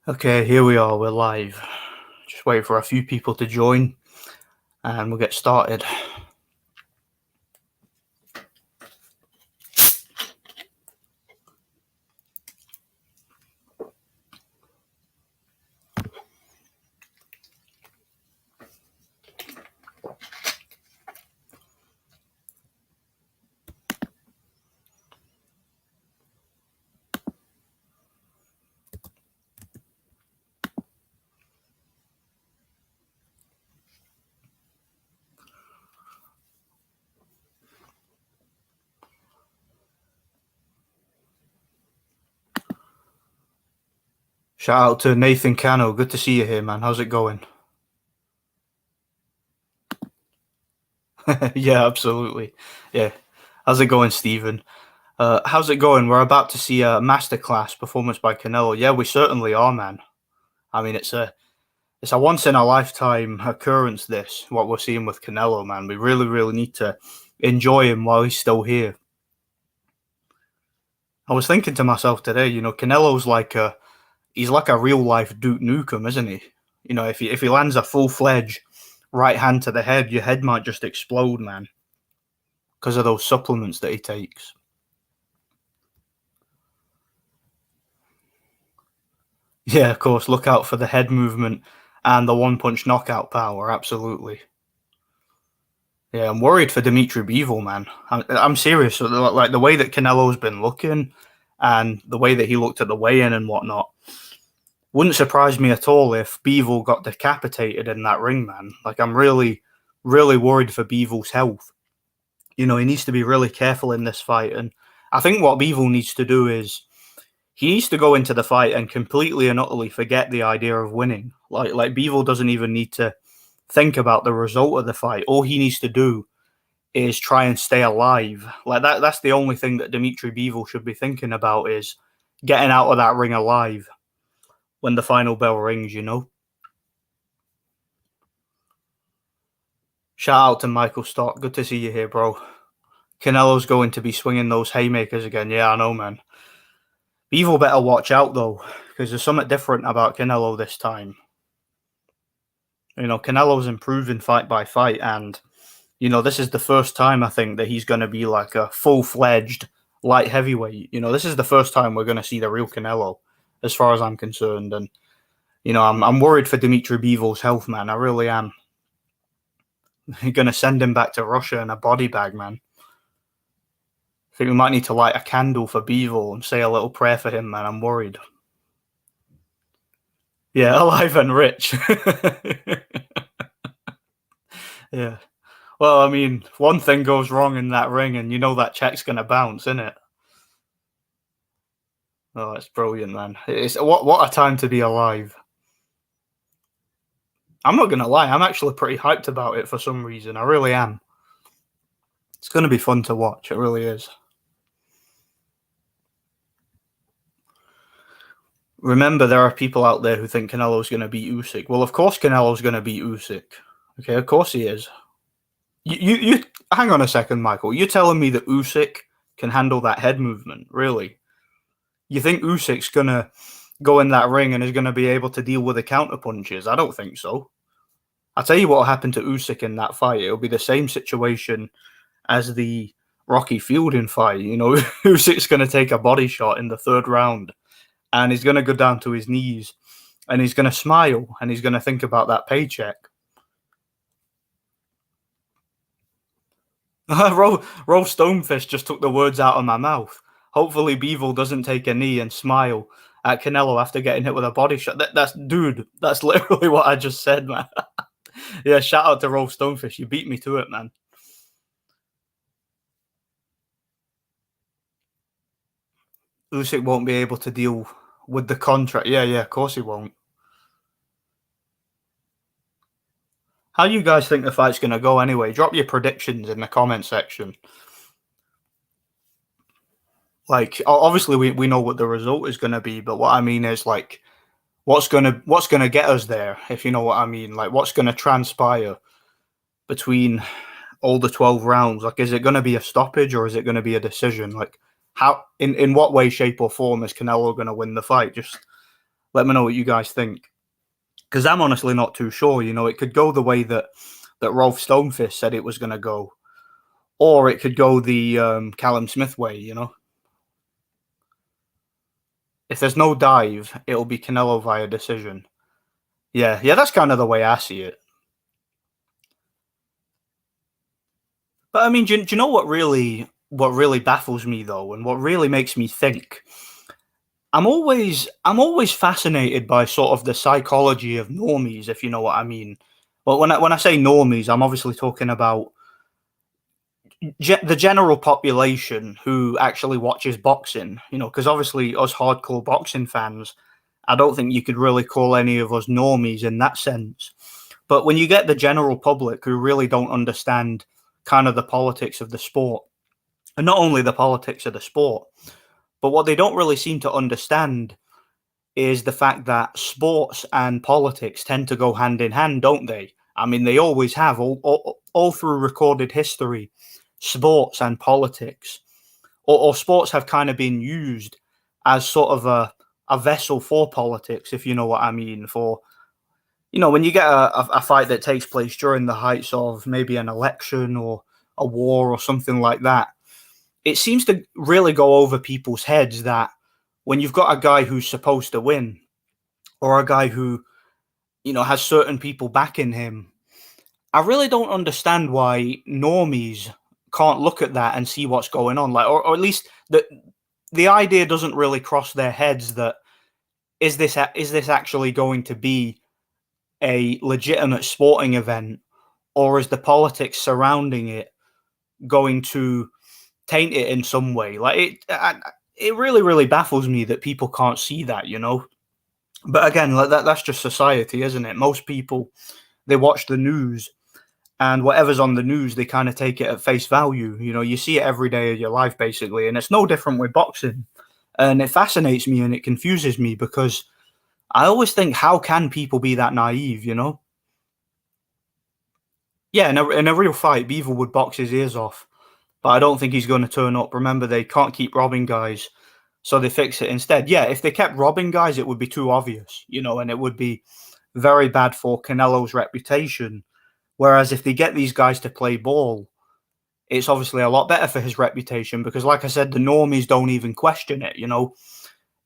Okay, here we are, we're live. Just wait for a few people to join and we'll get started. Shout out to Nathan Cano, good to see you here, man. How's it going? Yeah, absolutely. Yeah. How's it going, Stephen? How's it going? We're about to see a masterclass performance by Canelo. Yeah, we certainly are, man. I mean, it's a once in a lifetime occurrence, this, what we're seeing with Canelo, man. We really need to enjoy him while he's still here. I was thinking to myself today, Canelo's he's like a real life Duke Nukem, isn't he? If he lands a full fledged right hand to the head, your head might just explode, man, because of those supplements that he takes. Yeah, of course. Look out for the head movement and the one punch knockout power. Absolutely. Yeah, I'm worried for Dimitri Bivol, man. I'm serious. Like the way that Canelo's been looking, and the way that he looked at the weigh-in and whatnot. Wouldn't surprise me at all if Bivol got decapitated in that ring, man. Like, I'm really worried for Bivol's health. He needs to be really careful in this fight. And I think what Bivol needs to do is he needs to go into the fight and completely and utterly forget the idea of winning. Like Bivol doesn't even need to think about the result of the fight. All he needs to do is try and stay alive. Like that's the only thing that Dimitri Bivol should be thinking about, is getting out of that ring alive when the final bell rings, Shout out to Michael Stott. Good to see you here, bro. Canelo's going to be swinging those haymakers again. Yeah, I know, man. Bivol better watch out, though, because there's something different about Canelo this time. Canelo's improving fight by fight, and, this is the first time, I think, that he's going to be like a full-fledged light heavyweight. This is the first time we're going to see the real Canelo, as far as I'm concerned. And, I'm worried for Dimitri Bivol's health, man. I really am. You're going to send him back to Russia in a body bag, man. I think we might need to light a candle for Bivol and say a little prayer for him, man. I'm worried. Yeah, alive and rich. Yeah. Well, I mean, one thing goes wrong in that ring and that check's going to bounce, isn't it? Oh, it's brilliant, man. It's what a time to be alive. I'm not going to lie. I'm actually pretty hyped about it for some reason. I really am. It's going to be fun to watch. It really is. Remember, there are people out there who think Canelo's going to beat Usyk. Well, of course Canelo's going to beat Usyk. Okay, of course he is. You hang on a second, Michael. You're telling me that Usyk can handle that head movement? Really? You think Usyk's going to go in that ring and is going to be able to deal with the counter punches? I don't think so. I'll tell you what will happen to Usyk in that fight. It'll be the same situation as the Rocky Fielding fight. Usyk's going to take a body shot in the third round and he's going to go down to his knees and he's going to smile and he's going to think about that paycheck. Roll Stonefish just took the words out of my mouth. Hopefully Bivol doesn't take a knee and smile at Canelo after getting hit with a body shot. That's literally what I just said, man. Yeah, shout out to Roll Stonefish. You beat me to it, man. Usyk won't be able to deal with the contract. Yeah, of course he won't. How do you guys think the fight's going to go anyway? Drop your predictions in the comment section. Like, obviously we know what the result is going to be, but what I mean is, like, what's going to get us there, if you know what I mean? Like, what's going to transpire between all the 12 rounds? Like, is it going to be a stoppage or is it going to be a decision? Like, how, in what way, shape or form is Canelo going to win the fight? Just Let me know what you guys think. Because I'm honestly not too sure. It could go the way that Rolf Stonefist said it was going to go, or it could go the Callum Smith way. If there's no dive, it'll be Canelo via decision. Yeah, that's kind of the way I see it. But I mean, do you know what really baffles me though, and what really makes me think? I'm always fascinated by sort of the psychology of normies, if you know what I mean. Well, when I say normies, I'm obviously talking about the general population who actually watches boxing. Because obviously us hardcore boxing fans, I don't think you could really call any of us normies in that sense. But when you get the general public who really don't understand kind of the politics of the sport, and not only the politics of the sport, but what they don't really seem to understand is the fact that sports and politics tend to go hand in hand, don't they? I mean, they always have, all through recorded history. Sports and politics, or sports have kind of been used as sort of a vessel for politics, if you know what I mean. For when you get a fight that takes place during the heights of maybe an election or a war or something like that, it seems to really go over people's heads that when you've got a guy who's supposed to win, or a guy who has certain people backing him, I really don't understand why normies can't look at that and see what's going on. Like, or at least the idea doesn't really cross their heads that is this actually going to be a legitimate sporting event, or is the politics surrounding it going to taint it in some way? Like, it really baffles me that people can't see that, But again, like that's just society, isn't it? Most people, they watch the news, and whatever's on the news, they kind of take it at face value. You see it every day of your life, basically, and it's no different with boxing. And it fascinates me and it confuses me because I always think, how can people be that naive, Yeah, in a real fight, Bivol would box his ears off, but I don't think he's going to turn up. Remember, they can't keep robbing guys, so they fix it instead. Yeah, if they kept robbing guys, it would be too obvious, and it would be very bad for Canelo's reputation. Whereas if they get these guys to play ball, it's obviously a lot better for his reputation because, like I said, the normies don't even question it.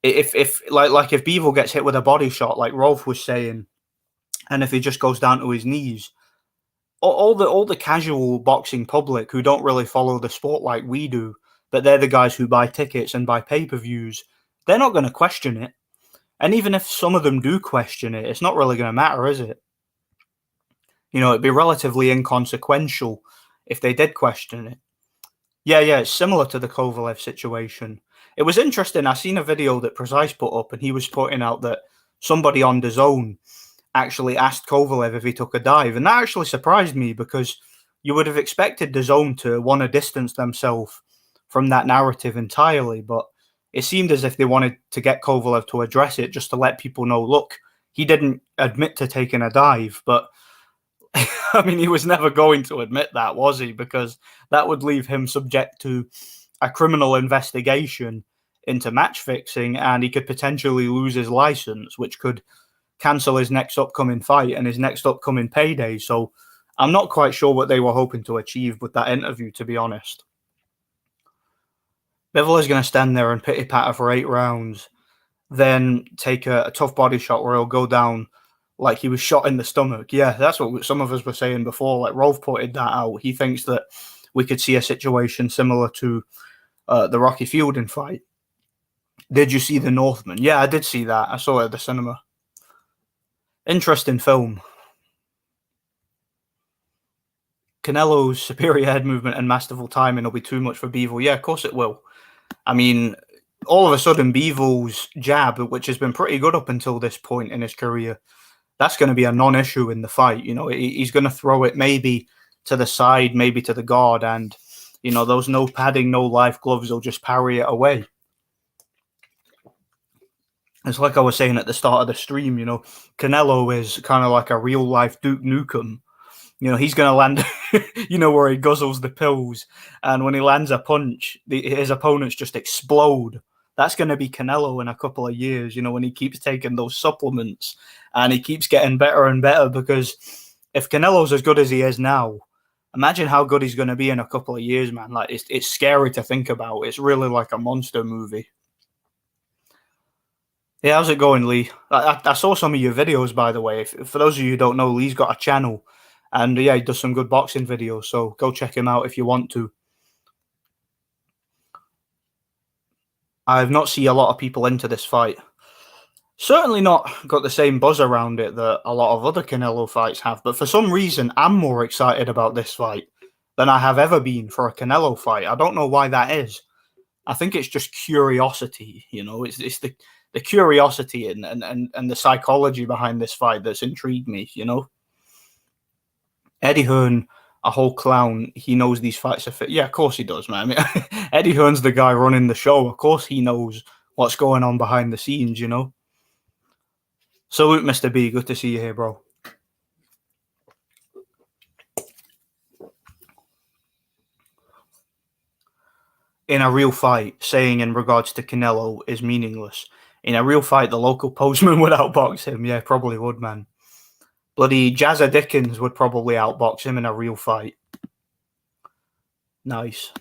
If if Bivol gets hit with a body shot, like Rolf was saying, and if he just goes down to his knees, all the casual boxing public who don't really follow the sport like we do, but they're the guys who buy tickets and buy pay-per-views, they're not going to question it. And even if some of them do question it, it's not really going to matter, is it? It'd be relatively inconsequential if they did question it. Yeah, it's similar to the Kovalev situation. It was interesting. I seen a video that Precise put up, and he was pointing out that somebody on DAZN actually asked Kovalev if he took a dive, and that actually surprised me because you would have expected DAZN to want to distance themselves from that narrative entirely, but it seemed as if they wanted to get Kovalev to address it just to let people know, look, he didn't admit to taking a dive, but I mean, he was never going to admit that, was he? Because that would leave him subject to a criminal investigation into match fixing, and he could potentially lose his license, which could cancel his next upcoming fight and his next upcoming payday. So I'm not quite sure what they were hoping to achieve with that interview, to be honest. Bivol is going to stand there and pity patter for 8 rounds, then take a tough body shot where he'll go down like he was shot in the stomach. Yeah, that's what some of us were saying before. Like Rolf pointed that out. He thinks that we could see a situation similar to the Rocky Fielding fight. Did you see The Northman? Yeah, I did see that. I saw it at the cinema. Interesting film. Canelo's superior head movement and masterful timing will be too much for Bivol. Yeah, of course it will. I mean, all of a sudden, Bivol's jab, which has been pretty good up until this point in his career, that's going to be a non-issue in the fight. He's going to throw it maybe to the side, maybe to the guard, and, those no padding, no life gloves will just parry it away. It's like I was saying at the start of the stream, Canelo is kind of like a real-life Duke Nukem. He's going to land, where he guzzles the pills, and when he lands a punch, his opponents just explode. That's going to be Canelo in a couple of years, you know, when he keeps taking those supplements and he keeps getting better and better. Because if Canelo's as good as he is now, imagine how good he's going to be in a couple of years, man. Like, it's scary to think about. It's really like a monster movie. Yeah, how's it going, Lee? I saw some of your videos, by the way. For those of you who don't know, Lee's got a channel, and yeah, he does some good boxing videos. So go check him out if you want to. I've not seen a lot of people into this fight. Certainly not got the same buzz around it that a lot of other Canelo fights have, but for some reason, I'm more excited about this fight than I have ever been for a Canelo fight. I don't know why that is. I think it's just curiosity, you know. It's the curiosity and the psychology behind this fight that's intrigued me, you know. Eddie Hearn, a whole clown, he knows these fights are fit. Yeah, of course he does, man. I mean, Eddie Hearn's the guy running the show. Of course he knows what's going on behind the scenes, you know. Salute, Mr. B. Good to see you here, bro. In a real fight, saying in regards to Canelo is meaningless. In a real fight, the local postman would outbox him. Yeah, probably would, man. Bloody Jazza Dickens would probably outbox him in a real fight. Nice.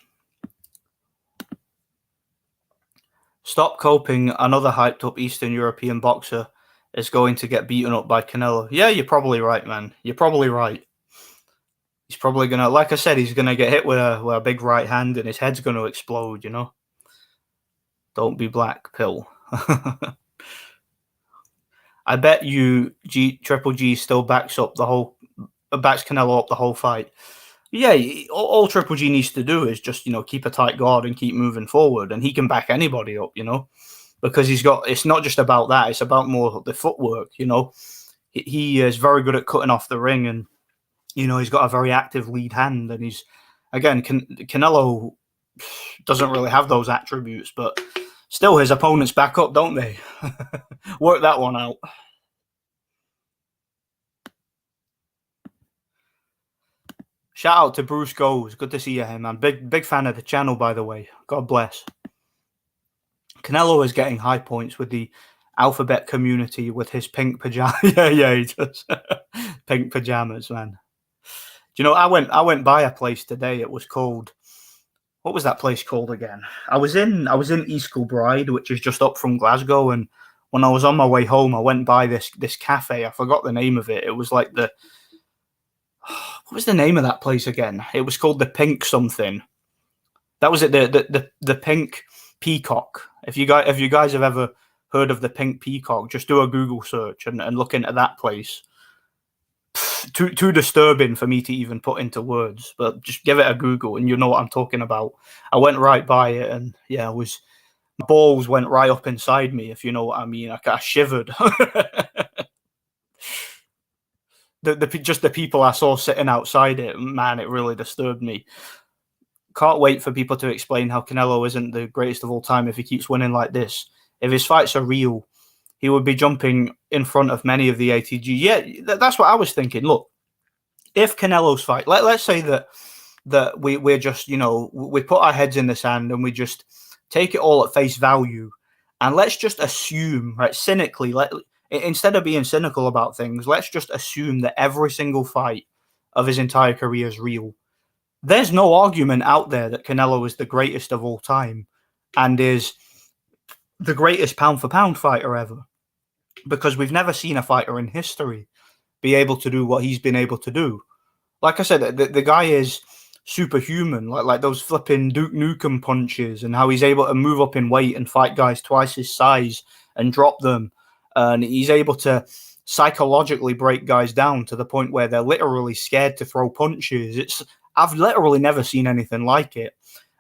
Stop coping. Another hyped up Eastern European boxer is going to get beaten up by Canelo. Yeah, you're probably right, man. You're probably right. He's probably going to, like I said, he's going to get hit with a big right hand and his head's going to explode, you know? Don't be black, pill. I bet you Triple G still backs Canelo up the whole fight. Yeah, all Triple G needs to do is just, you know, keep a tight guard and keep moving forward, and he can back anybody up, you know, because it's not just about that. It's about more the footwork, you know. He is very good at cutting off the ring, and, you know, he's got a very active lead hand, and Canelo doesn't really have those attributes, but still his opponents back up, don't they? Work that one out. Shout out to Bruce Goes. Good to see you here, man. Big fan of the channel, by the way. God bless. Canelo is getting high points with the alphabet community with his pink pajamas. yeah, he does. Pink pajamas, man. Do you know, I went by a place today. It was called, what was that place called again? I was in East Kilbride, which is just up from Glasgow, and when I was on my way home, I went by this cafe. I forgot the name of it. It was like what was the name of that place again? It was called the Pink something. That was it. The Pink Peacock. If you guys have ever heard of the Pink Peacock, just do a Google search and look into that place. Too disturbing for me to even put into words, but just give it a Google and you know what I'm talking about. I went right by it, and yeah, my balls went right up inside me, if you know what I mean. I shivered. Just the people I saw sitting outside it, man, it really disturbed me. Can't wait for people to explain how Canelo isn't the greatest of all time if he keeps winning like this. If his fights are real, he would be jumping in front of many of the ATG. Yeah, that's what I was thinking. Look, if Canelo's fight, let's say that we're just, you know, we put our heads in the sand and we just take it all at face value, and let's just assume, right, cynically, instead of being cynical about things, let's just assume that every single fight of his entire career is real. There's no argument out there that Canelo is the greatest of all time and is the greatest pound-for-pound fighter ever, because we've never seen a fighter in history be able to do what he's been able to do. Like I said, the guy is superhuman, like those flipping Duke Nukem punches, and how he's able to move up in weight and fight guys twice his size and drop them. And he's able to psychologically break guys down to the point where they're literally scared to throw punches. I've literally never seen anything like it.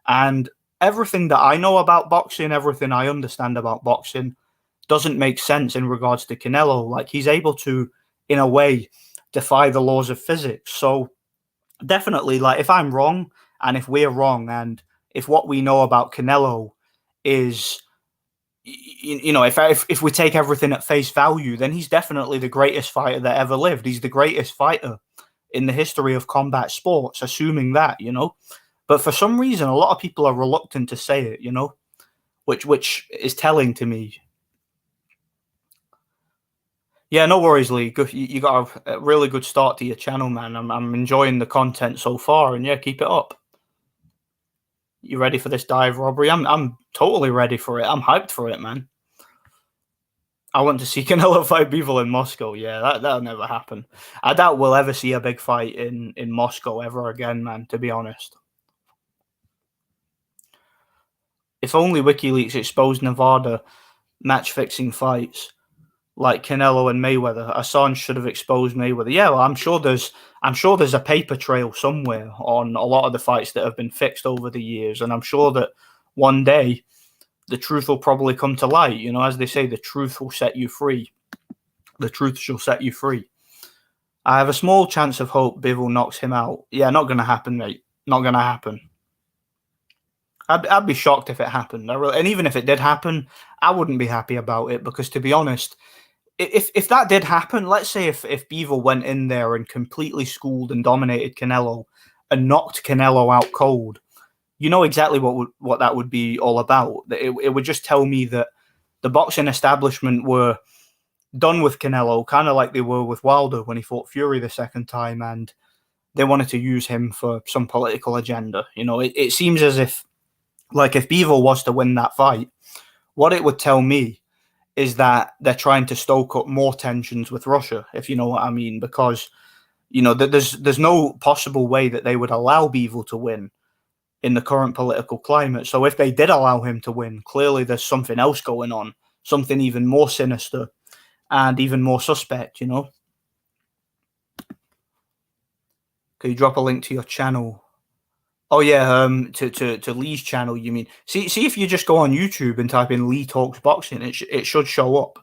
And everything that I know about boxing, everything I understand about boxing, doesn't make sense in regards to Canelo. Like, he's able to, in a way, defy the laws of physics. So definitely, like, if I'm wrong and if we're wrong, and if what we know about Canelo is, you know, if we take everything at face value, then he's definitely the greatest fighter that ever lived. He's the greatest fighter in the history of combat sports, assuming that, you know. But for some reason, a lot of people are reluctant to say it, you know. which is telling to me. Yeah, no worries, Lee. You got a really good start to your channel, man. I'm enjoying the content so far, and yeah, keep it up. You ready for this dive robbery? I'm totally ready for it. I'm hyped for it, man. I want to see Canelo fight Bivol in Moscow. Yeah, that'll never happen. I doubt we'll ever see a big fight in Moscow ever again, man, to be honest. If only WikiLeaks exposed Nevada match-fixing fights like Canelo and Mayweather. Assange should have exposed Mayweather. Yeah, well, I'm sure there's a paper trail somewhere on a lot of the fights that have been fixed over the years, and I'm sure that one day the truth will probably come to light. You know, as they say, the truth will set you free. The truth shall set you free. I have a small chance of hope Bivol knocks him out. Yeah, not going to happen, mate. Not going to happen. I'd be shocked if it happened. And even if it did happen, I wouldn't be happy about it because, to be honest, if that did happen, let's say if Bivol went in there and completely schooled and dominated Canelo and knocked Canelo out cold, you know exactly what that would be all about. It would just tell me that the boxing establishment were done with Canelo, kind of like they were with Wilder when he fought Fury the second time, and they wanted to use him for some political agenda. You know, it seems as if, like, if Bivol was to win that fight, what it would tell me is that they're trying to stoke up more tensions with Russia, if you know what I mean, because, you know, there's no possible way that they would allow Bivol to win in the current political climate. So if they did allow him to win, clearly there's something else going on, something even more sinister and even more suspect, you know. Can you drop a link to your channel? Oh yeah, to Lee's channel, you mean? See if you just go on YouTube and type in Lee Talks Boxing, it should show up.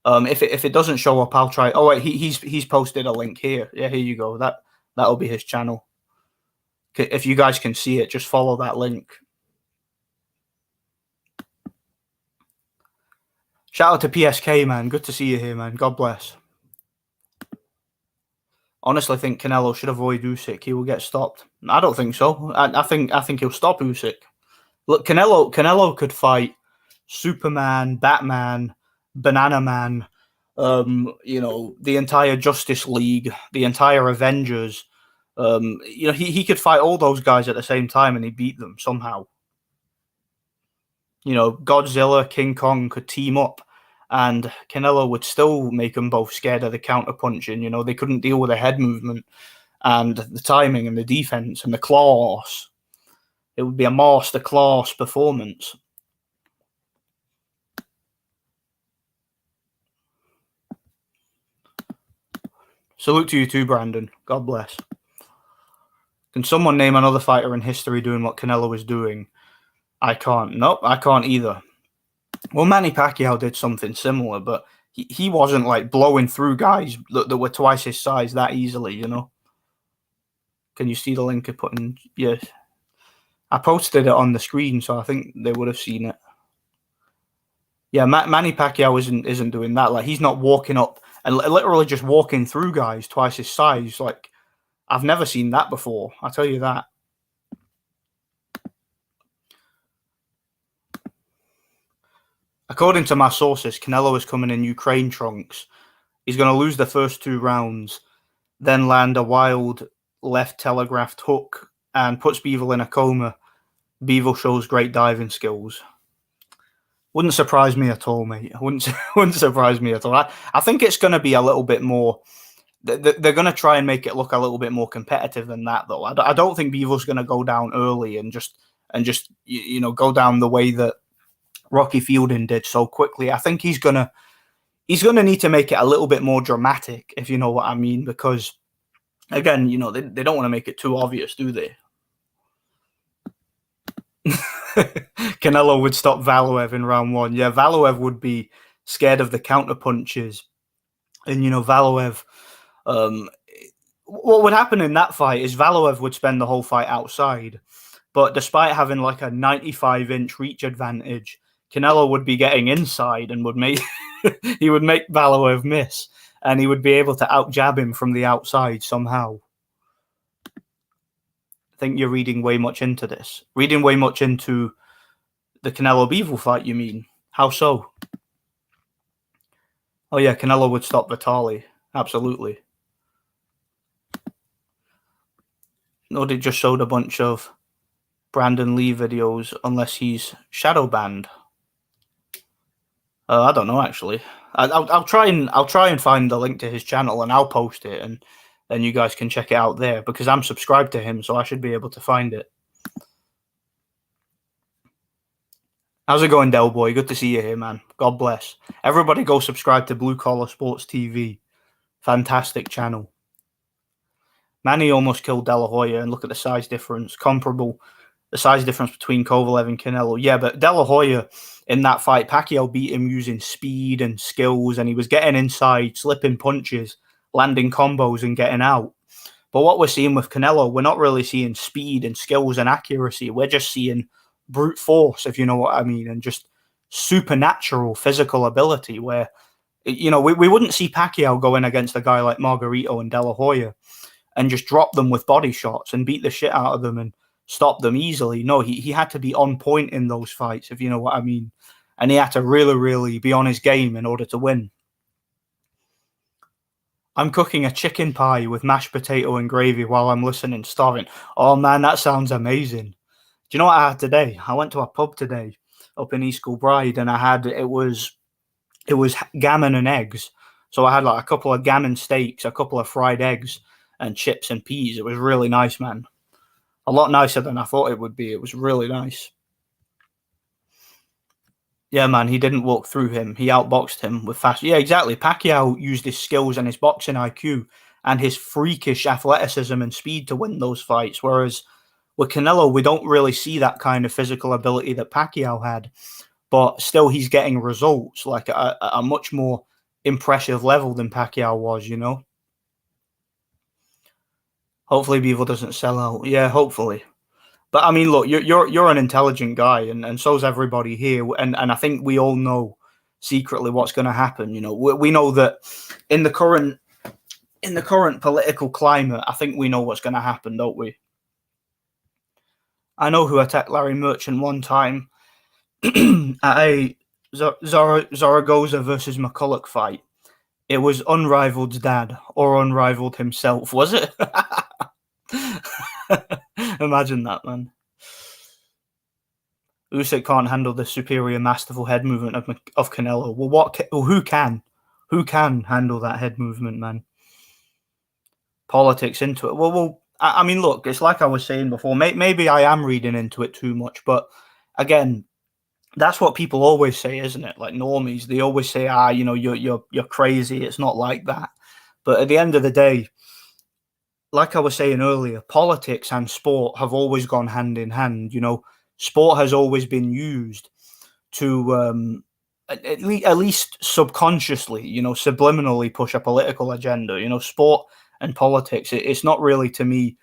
If it doesn't show up, I'll try. Oh wait, he's posted a link here. Yeah, here you go. That'll be his channel. If you guys can see it, just follow that link. Shout out to PSK, man. Good to see you here, man. God bless. Honestly, I think Canelo should avoid Usyk. He will get stopped. I don't think so. I think he'll stop Usyk. Look, Canelo could fight Superman, Batman, Banana Man, you know, the entire Justice League, the entire Avengers. You know, he could fight all those guys at the same time and he beat them somehow. You know, Godzilla, King Kong could team up and Canelo would still make them both scared of the counter-punching. You know, they couldn't deal with the head movement and the timing and the defense and the claws. It would be a master class performance. Salute to you too, Brandon. God bless. Can someone name another fighter in history doing what Canelo is doing? I can't. Nope, I can't either. Well, Manny Pacquiao did something similar, but he wasn't like blowing through guys that were twice his size that easily, you know? Can you see the link I put in? Yes. I posted it on the screen, so I think they would have seen it. Yeah, Manny Pacquiao isn't doing that. Like, he's not walking up and literally just walking through guys twice his size. Like, I've never seen that before. I'll tell you that. According to my sources, Canelo is coming in Ukraine trunks. He's going to lose the first 2 rounds, then land a wild left telegraphed hook and puts Bivol in a coma. Bivol shows great diving skills. Wouldn't surprise me at all, mate. Wouldn't surprise me at all. I think it's going to be a little bit more. They're going to try and make it look a little bit more competitive than that, though. I don't think Bivol's going to go down early and just you know, go down the way that Rocky Fielding did so quickly. I think he's gonna need to make it a little bit more dramatic, if you know what I mean, because again, you know, they don't want to make it too obvious, do they? Canelo would stop Valois in round 1. Yeah, Valois would be scared of the counter punches, and you know, Valois. What would happen in that fight is Valois would spend the whole fight outside, but despite having like a 95-inch reach advantage, Canelo would be getting inside and would make he would make Valois miss, and he would be able to out-jab him from the outside somehow. I think you're reading way much into this. Reading way much into The Canelo Bivol fight, you mean? How so? Oh yeah, Canelo would stop Vitali. Absolutely. No, they just showed a bunch of Brandon Lee videos, unless he's shadow banned. I don't know actually. I'll try and find the link to his channel and I'll post it, and then you guys can check it out there because I'm subscribed to him, so I should be able to find it. How's it going, Del Boy? Good to see you here, man. God bless. Everybody go subscribe to Blue Collar Sports TV. Fantastic channel. Manny almost killed De La Hoya, and look at the size difference. Comparable, the size difference between Kovalev and Canelo. Yeah, but De La Hoya in that fight, Pacquiao beat him using speed and skills, and he was getting inside, slipping punches, landing combos, and getting out. But what we're seeing with Canelo, we're not really seeing speed and skills and accuracy. We're just seeing brute force, if you know what I mean, and just supernatural physical ability where, you know, we wouldn't see Pacquiao go in against a guy like Margarito and De La Hoya and just drop them with body shots and beat the shit out of them and stop them easily. No, he had to be on point in those fights, if you know what I mean. And he had to really, really be on his game in order to win. I'm cooking a chicken pie with mashed potato and gravy while I'm listening, starving. Oh man, that sounds amazing. Do you know what I had today? I went to a pub today up in East Kilbride, and it was gammon and eggs. So I had like a couple of gammon steaks, a couple of fried eggs, and chips and peas. It was really nice, man. A lot nicer than I thought it would be. It was really nice. Yeah, man, he didn't walk through him. He outboxed him with fast. Yeah, exactly. Pacquiao used his skills and his boxing IQ and his freakish athleticism and speed to win those fights. Whereas with Canelo, we don't really see that kind of physical ability that Pacquiao had. But still, he's getting results like a much more impressive level than Pacquiao was, you know? Hopefully Bivol doesn't sell out. Yeah, hopefully. But I mean, look, you're an intelligent guy, and so's everybody here, and I think we all know secretly what's going to happen. You know, we know that in the current political climate, I think we know what's going to happen, don't we? I know who attacked Larry Merchant one time at a Zaragoza versus McCulloch fight. It was Unrivaled's dad or Unrivaled himself, was it? Imagine that, man. Usyk can't handle the superior, masterful head movement of Canelo. Well, who can? Who can handle that head movement, man? Politics into it. Well, I mean, look, it's like I was saying before. Maybe I am reading into it too much, but again, that's what people always say, isn't it? Like normies, they always say, you know, you're crazy. It's not like that. But at the end of the day, like I was saying earlier, politics and sport have always gone hand in hand. You know, sport has always been used to at least subconsciously, you know, subliminally push a political agenda. You know, sport and politics. It's not really, to me,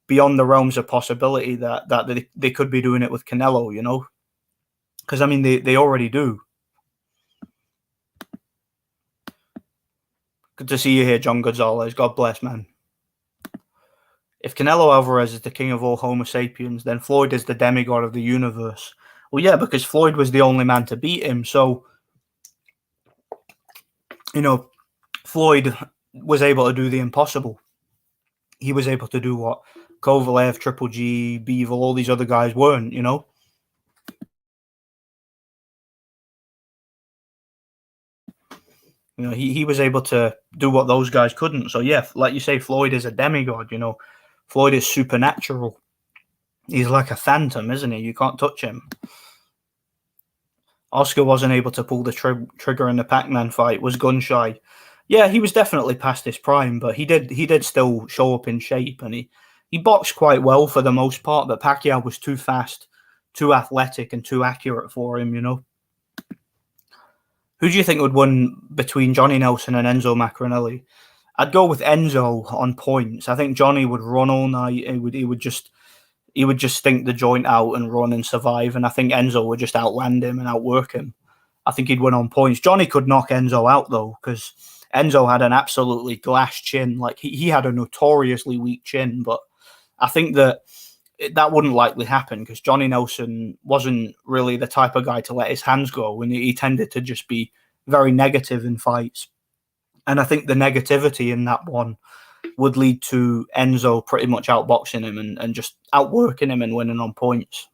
beyond the realms of possibility that they could be doing it with Canelo. You know, because I mean they already do. Good to see you here, John Gonzalez. God bless, man. If Canelo Alvarez is the king of all Homo sapiens, then Floyd is the demigod of the universe. Well, yeah, because Floyd was the only man to beat him. So, you know, Floyd was able to do the impossible. He was able to do what Kovalev, Triple G, Bivol, all these other guys weren't, you know? You know, he was able to do what those guys couldn't. So, yeah, like you say, Floyd is a demigod, you know? Floyd is supernatural. He's like a phantom, isn't he? You can't touch him. Oscar wasn't able to pull the trigger in the Pac-Man fight, was gun-shy. Yeah, he was definitely past his prime, but he did still show up in shape, and he boxed quite well for the most part, but Pacquiao was too fast, too athletic, and too accurate for him, you know? Who do you think would win between Johnny Nelson and Enzo Maccarinelli? I'd go with Enzo on points. I think Johnny would run all night. He would just stink the joint out and run and survive. And I think Enzo would just outland him and outwork him. I think he'd win on points. Johnny could knock Enzo out though, because Enzo had an absolutely glass chin. Like he had a notoriously weak chin, but I think that that wouldn't likely happen because Johnny Nelson wasn't really the type of guy to let his hands go, and he tended to just be very negative in fights. And I think the negativity in that one would lead to Enzo pretty much outboxing him and just outworking him and winning on points.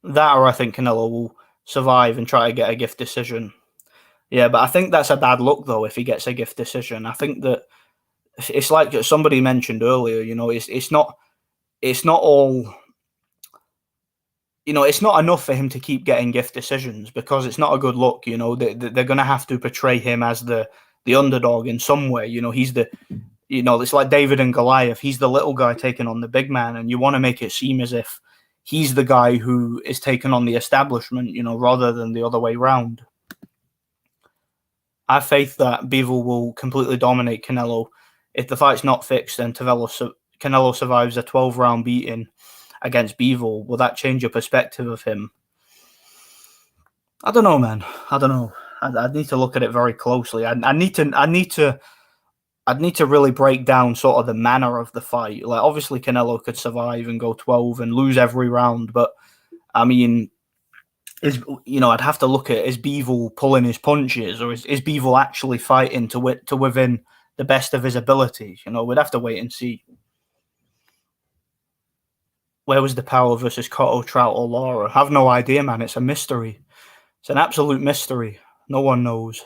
That, or I think Canelo will survive and try to get a gift decision. Yeah, but I think that's a bad look, though, if he gets a gift decision. I think that it's like somebody mentioned earlier, it's not all, it's not enough for him to keep getting gift decisions because it's not a good look. They're going to have to portray him as the underdog in some way. He's the, it's like David and Goliath. He's the little guy taking on the big man, and you want to make it seem as if he's the guy who is taking on the establishment, rather than the other way around. I have faith that Bivol will completely dominate Canelo. If the fight's not fixed, then Canelo survives a 12-round beating against Bivol. Will that change your perspective of him? I don't know, man. I don't know. I'd need to look at it very closely. I need to really break down sort of the manner of the fight. Like, obviously, Canelo could survive and go 12 and lose every round, but I mean, I'd have to look at, is Bivol pulling his punches, or is Bivol actually fighting to within the best of his ability? We'd have to wait and see. Where was the power versus Cotto, Trout, or Lara? I have no idea, man. It's a mystery. It's an absolute mystery. No one knows.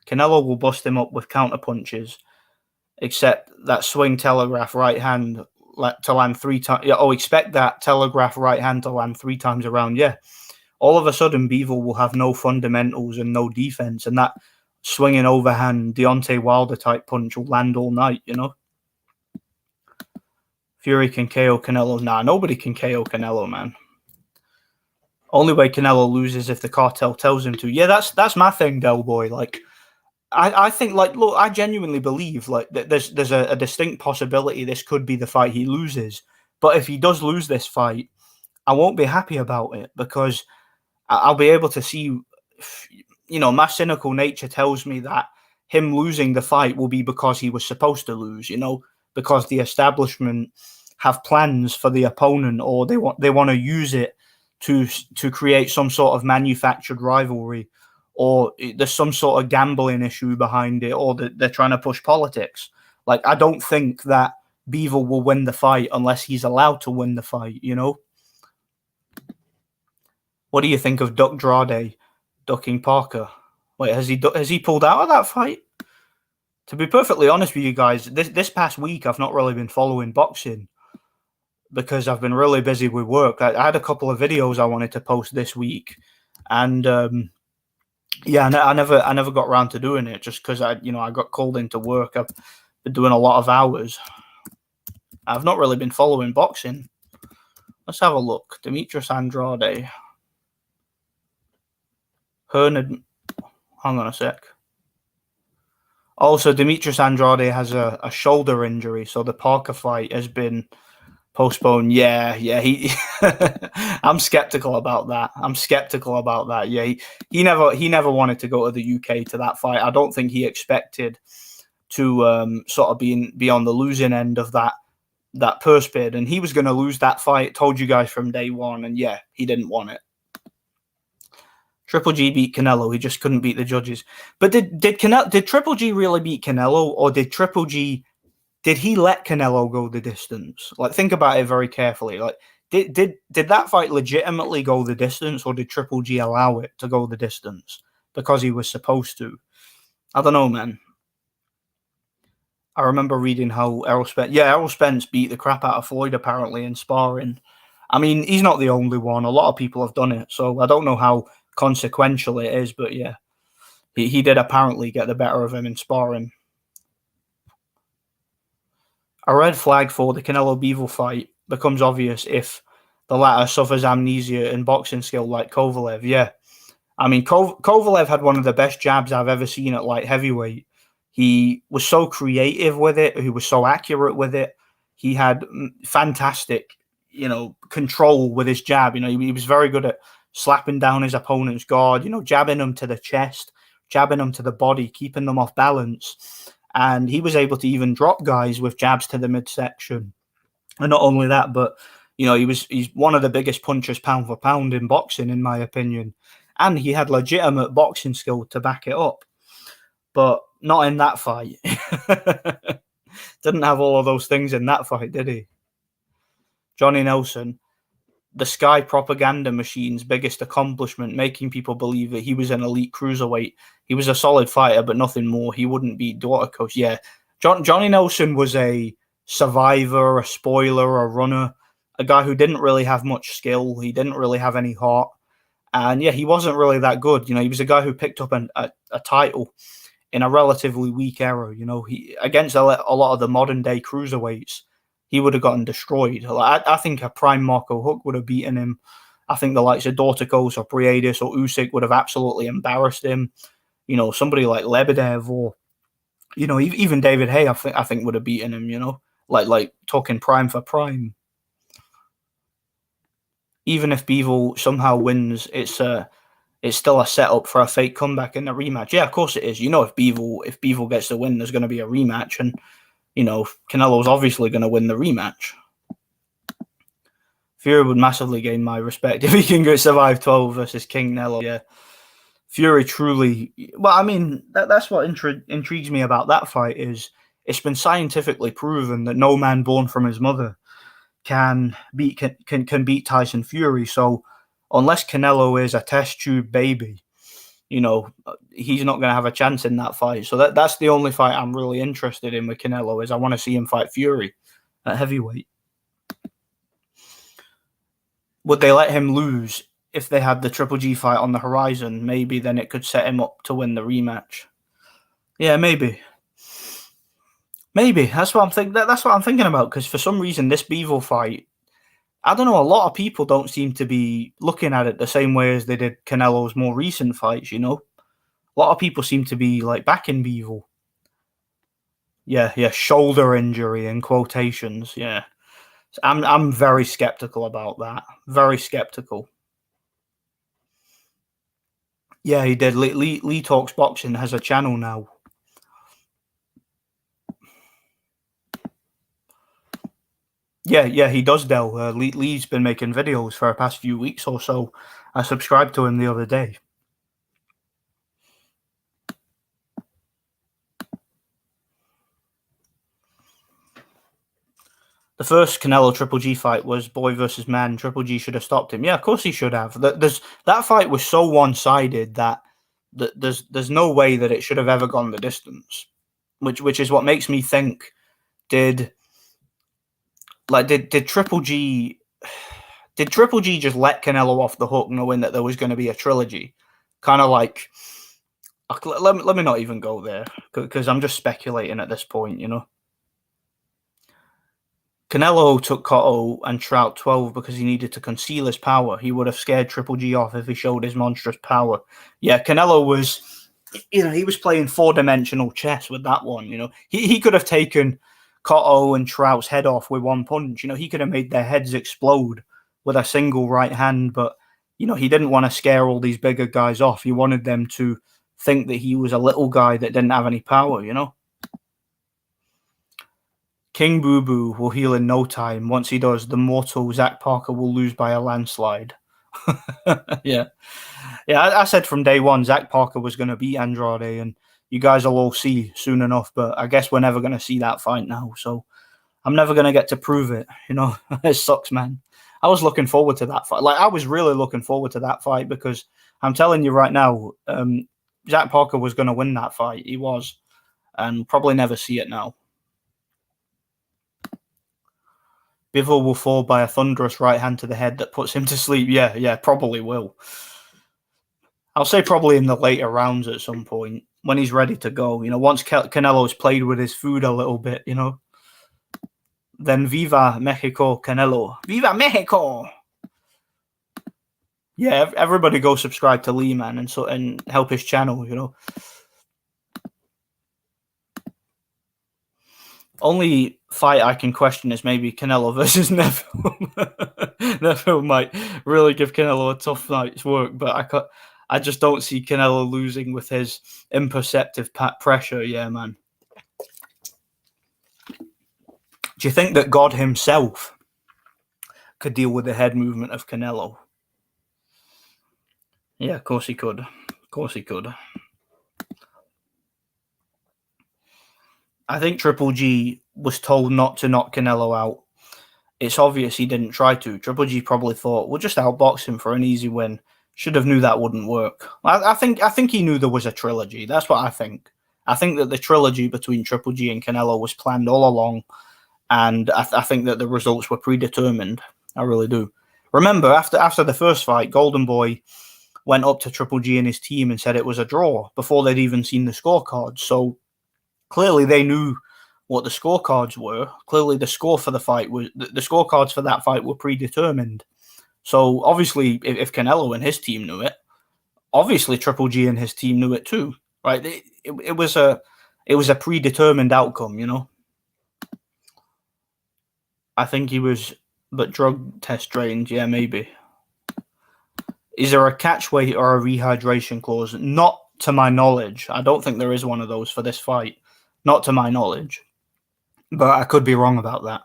Canelo will bust him up with counter punches, except that swing telegraph right hand to land 3 times. Yeah, expect that telegraph right hand to land 3 times around. Yeah. All of a sudden, Bivol will have no fundamentals and no defense, and that swinging overhand Deontay Wilder type punch will land all night, Fury can KO Canelo. Nah, nobody can KO Canelo, man. Only way Canelo loses if the cartel tells him to. Yeah, that's my thing, Del Boy. Like, I think, like, look, I genuinely believe, like, that there's a distinct possibility this could be the fight he loses. But if he does lose this fight, I won't be happy about it because I'll be able to see, my cynical nature tells me that him losing the fight will be because he was supposed to lose, because the establishment have plans for the opponent, or they want to use it to create some sort of manufactured rivalry, or there's some sort of gambling issue behind it, or they're trying to push politics. Like, I don't think that Bivol will win the fight unless he's allowed to win the fight, What do you think of Duck Drade ducking Parker? Wait, has he pulled out of that fight? To be perfectly honest with you guys, this past week I've not really been following boxing because I've been really busy with work. I had a couple of videos I wanted to post this week, and I never got around to doing it just because I got called into work. I've been doing a lot of hours. I've not really been following boxing. Let's have a look. Demetrius Andrade. Hang on a sec. Also, Demetrius Andrade has a shoulder injury, so the Parker fight has been postponed. Yeah, he. I'm skeptical about that. Yeah, he never wanted to go to the UK to that fight. I don't think he expected to sort of be on the losing end of that purse bid, and he was going to lose that fight. Told you guys from day one, and yeah, he didn't want it. Triple G beat Canelo. He just couldn't beat the judges. But did Triple G really beat Canelo, or did he let Canelo go the distance? Like, think about it very carefully. Like, did that fight legitimately go the distance, or did Triple G allow it to go the distance because he was supposed to? I don't know, man. I remember reading how Errol Spence beat the crap out of Floyd apparently in sparring. I mean, he's not the only one. A lot of people have done it, so I don't know how consequential it is, but yeah, he did apparently get the better of him in sparring. A red flag for the Canelo Bivol fight becomes obvious if the latter suffers amnesia in boxing skill like Kovalev. Yeah, I mean, Kovalev had one of the best jabs I've ever seen at light heavyweight. He was so creative with it. He was so accurate with it. He had fantastic, control with his jab. He was very good at slapping down his opponent's guard, jabbing them to the chest, jabbing them to the body, keeping them off balance. and he was able to even drop guys with jabs to the midsection. And not only that, but he's one of the biggest punchers pound for pound in boxing, in my opinion, and he had legitimate boxing skill to back it up. But not in that fight. Didn't have all of those things in that fight, did he? Johnny Nelson, the Sky propaganda machine's biggest accomplishment, making people believe that he was an elite cruiserweight. He was a solid fighter, but nothing more. He wouldn't beat Dorticos. Yeah, Johnny Nelson was a survivor, a spoiler, a runner, a guy who didn't really have much skill. He didn't really have any heart. And yeah, he wasn't really that good. He was a guy who picked up a title in a relatively weak era. He against a lot of the modern day cruiserweights, he would have gotten destroyed. I think a prime Marco Huck would have beaten him. I think the likes of Dorticos or Briedis or Usyk would have absolutely embarrassed him. Somebody like Lebedev or even David Hay, I think would have beaten him. Like talking prime for prime. Even if Bivol somehow wins, it's still a setup for a fake comeback in the rematch. Yeah, of course it is. If Bivol gets the win, there's going to be a rematch, and Canelo's obviously going to win the rematch. Fury would massively gain my respect if he can survive 12 versus King Nello. Yeah, Fury truly. Well, I mean that's what intrigues me about that fight is it's been scientifically proven that no man born from his mother can beat Tyson Fury. So unless Canelo is a test tube baby, he's not going to have a chance in that fight. So that's the only fight I'm really interested in with Canelo is I want to see him fight Fury at heavyweight. Would they let him lose if they had the Triple G fight on the horizon? Maybe then it could set him up to win the rematch. Yeah, maybe. Maybe that's what I'm thinking. That's what I'm thinking about because for some reason this Bivol fight, I don't know. A lot of people don't seem to be looking at it the same way as they did Canelo's more recent fights. A lot of people seem to be like backing Bivol. Yeah, shoulder injury in quotations. Yeah, I'm very skeptical about that. Very skeptical. Yeah, he did. Lee Talks Boxing has a channel now. Yeah, he does, Del. Lee's been making videos for the past few weeks or so. I subscribed to him the other day. The first Canelo Triple G fight was boy versus man. Triple G should have stopped him. Yeah, of course he should have. That fight was so one-sided that there's no way that it should have ever gone the distance. Which is what makes me think did Triple G just let Canelo off the hook knowing that there was going to be a trilogy? Kind of like let me not even go there because I'm just speculating at this point, Canelo took Cotto and Trout 12 because he needed to conceal his power. He would have scared Triple G off if he showed his monstrous power. Yeah, Canelo was, he was playing four-dimensional chess with that one, He could have taken Cotto and Trout's head off with one punch. He could have made their heads explode with a single right hand, but, he didn't want to scare all these bigger guys off. He wanted them to think that he was a little guy that didn't have any power, King Boo Boo will heal in no time. Once he does, the mortal Zach Parker will lose by a landslide. Yeah. I said from day one Zach Parker was going to beat Andrade, and you guys will all see soon enough, but I guess we're never going to see that fight now, so I'm never going to get to prove it, It sucks, man. I was looking forward to that fight. I was really looking forward to that fight because I'm telling you right now, Zach Parker was going to win that fight. He was, and probably never see it now. Bivol will fall by a thunderous right hand to the head that puts him to sleep. Yeah, probably will. I'll say probably in the later rounds at some point when he's ready to go. Once Canelo's played with his food a little bit, Then Viva Mexico Canelo. Viva Mexico! Yeah, everybody go subscribe to Lee, man, and help his channel, Only fight I can question is maybe Canelo versus Neville. Neville might really give Canelo a tough night's work, but I just don't see Canelo losing with his imperceptive pressure. Yeah, man. Do you think that God himself could deal with the head movement of Canelo? Yeah, of course he could. Of course he could. I think Triple G was told not to knock Canelo out. It's obvious he didn't try to. Triple G probably thought, we'll just outbox him for an easy win. Should have knew that wouldn't work. I think he knew there was a trilogy. That's what I think. I think that the trilogy between Triple G and Canelo was planned all along, and I think that the results were predetermined. I really do. Remember, after the first fight, Golden Boy went up to Triple G and his team and said it was a draw before they'd even seen the scorecards. So clearly they knew what the scorecards were. Clearly the score for the fight was the scorecards for that fight were predetermined. So obviously, if Canelo and his team knew it, obviously Triple G and his team knew it too, right? It was a predetermined outcome, you know. I think he was, but drug test drained, yeah, maybe. Is there a catch weight or a rehydration clause? Not to my knowledge. I don't think there is one of those for this fight. Not to my knowledge. But I could be wrong about that.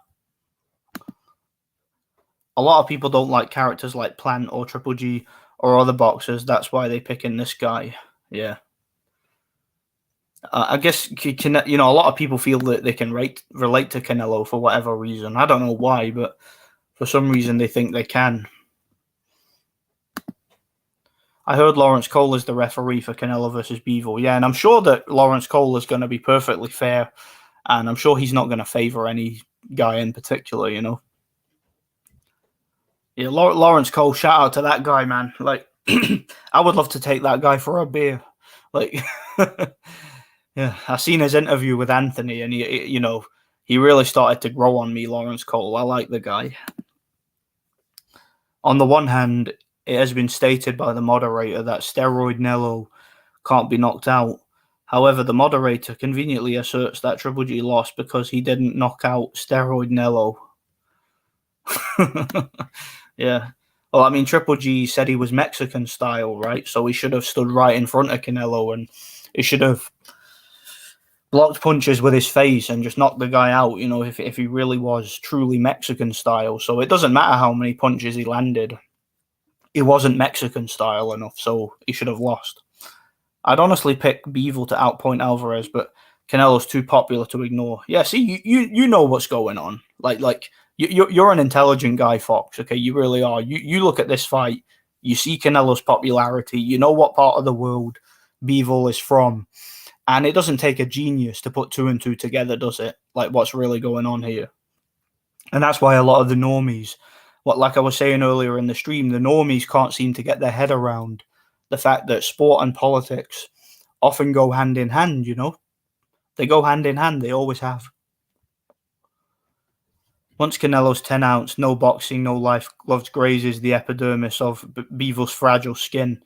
A lot of people don't like characters like Plant or Triple G or other boxers. That's why they pick in this guy. Yeah. I guess, you know, a lot of people feel that they can relate to Canelo for whatever reason. I don't know why, but for some reason they think they can. I heard Lawrence Cole is the referee for Canelo versus Bivol. Yeah, and I'm sure that Lawrence Cole is going to be perfectly fair, and I'm sure he's not going to favor any guy in particular, you know. Yeah, Lawrence Cole, shout out to that guy, man. Like, I would love to take that guy for a beer. Like, yeah, I seen his interview with Anthony, and he really started to grow on me, Lawrence Cole. I like the guy. On the one hand, it has been stated by the moderator that Steroid Nello can't be knocked out. However, the moderator conveniently asserts that Triple G lost because he didn't knock out Steroid Nello. Yeah. Well, I mean, Triple G said he was Mexican style, right? So he should have stood right in front of Canelo, and he should have blocked punches with his face and just knocked the guy out, you know, if he really was truly Mexican style. So it doesn't matter how many punches he landed. He wasn't Mexican style enough, so he should have lost. I'd honestly pick Bivol to outpoint Alvarez, but Canelo's too popular to ignore. Yeah, see, you know what's going on. Like you're an intelligent guy, Fox. Okay, you really are. You look at this fight, you see Canelo's popularity. You know what part of the world Bivol is from, and it doesn't take a genius to put two and two together, does it? Like what's really going on here, and that's why a lot of the normies, like I was saying earlier in the stream, the normies can't seem to get their head around the fact that sport and politics often go hand in hand, you know? They go hand in hand. They always have. Once Canelo's 10-ounce, no boxing, no life gloves grazes the epidermis of Bivol's fragile skin,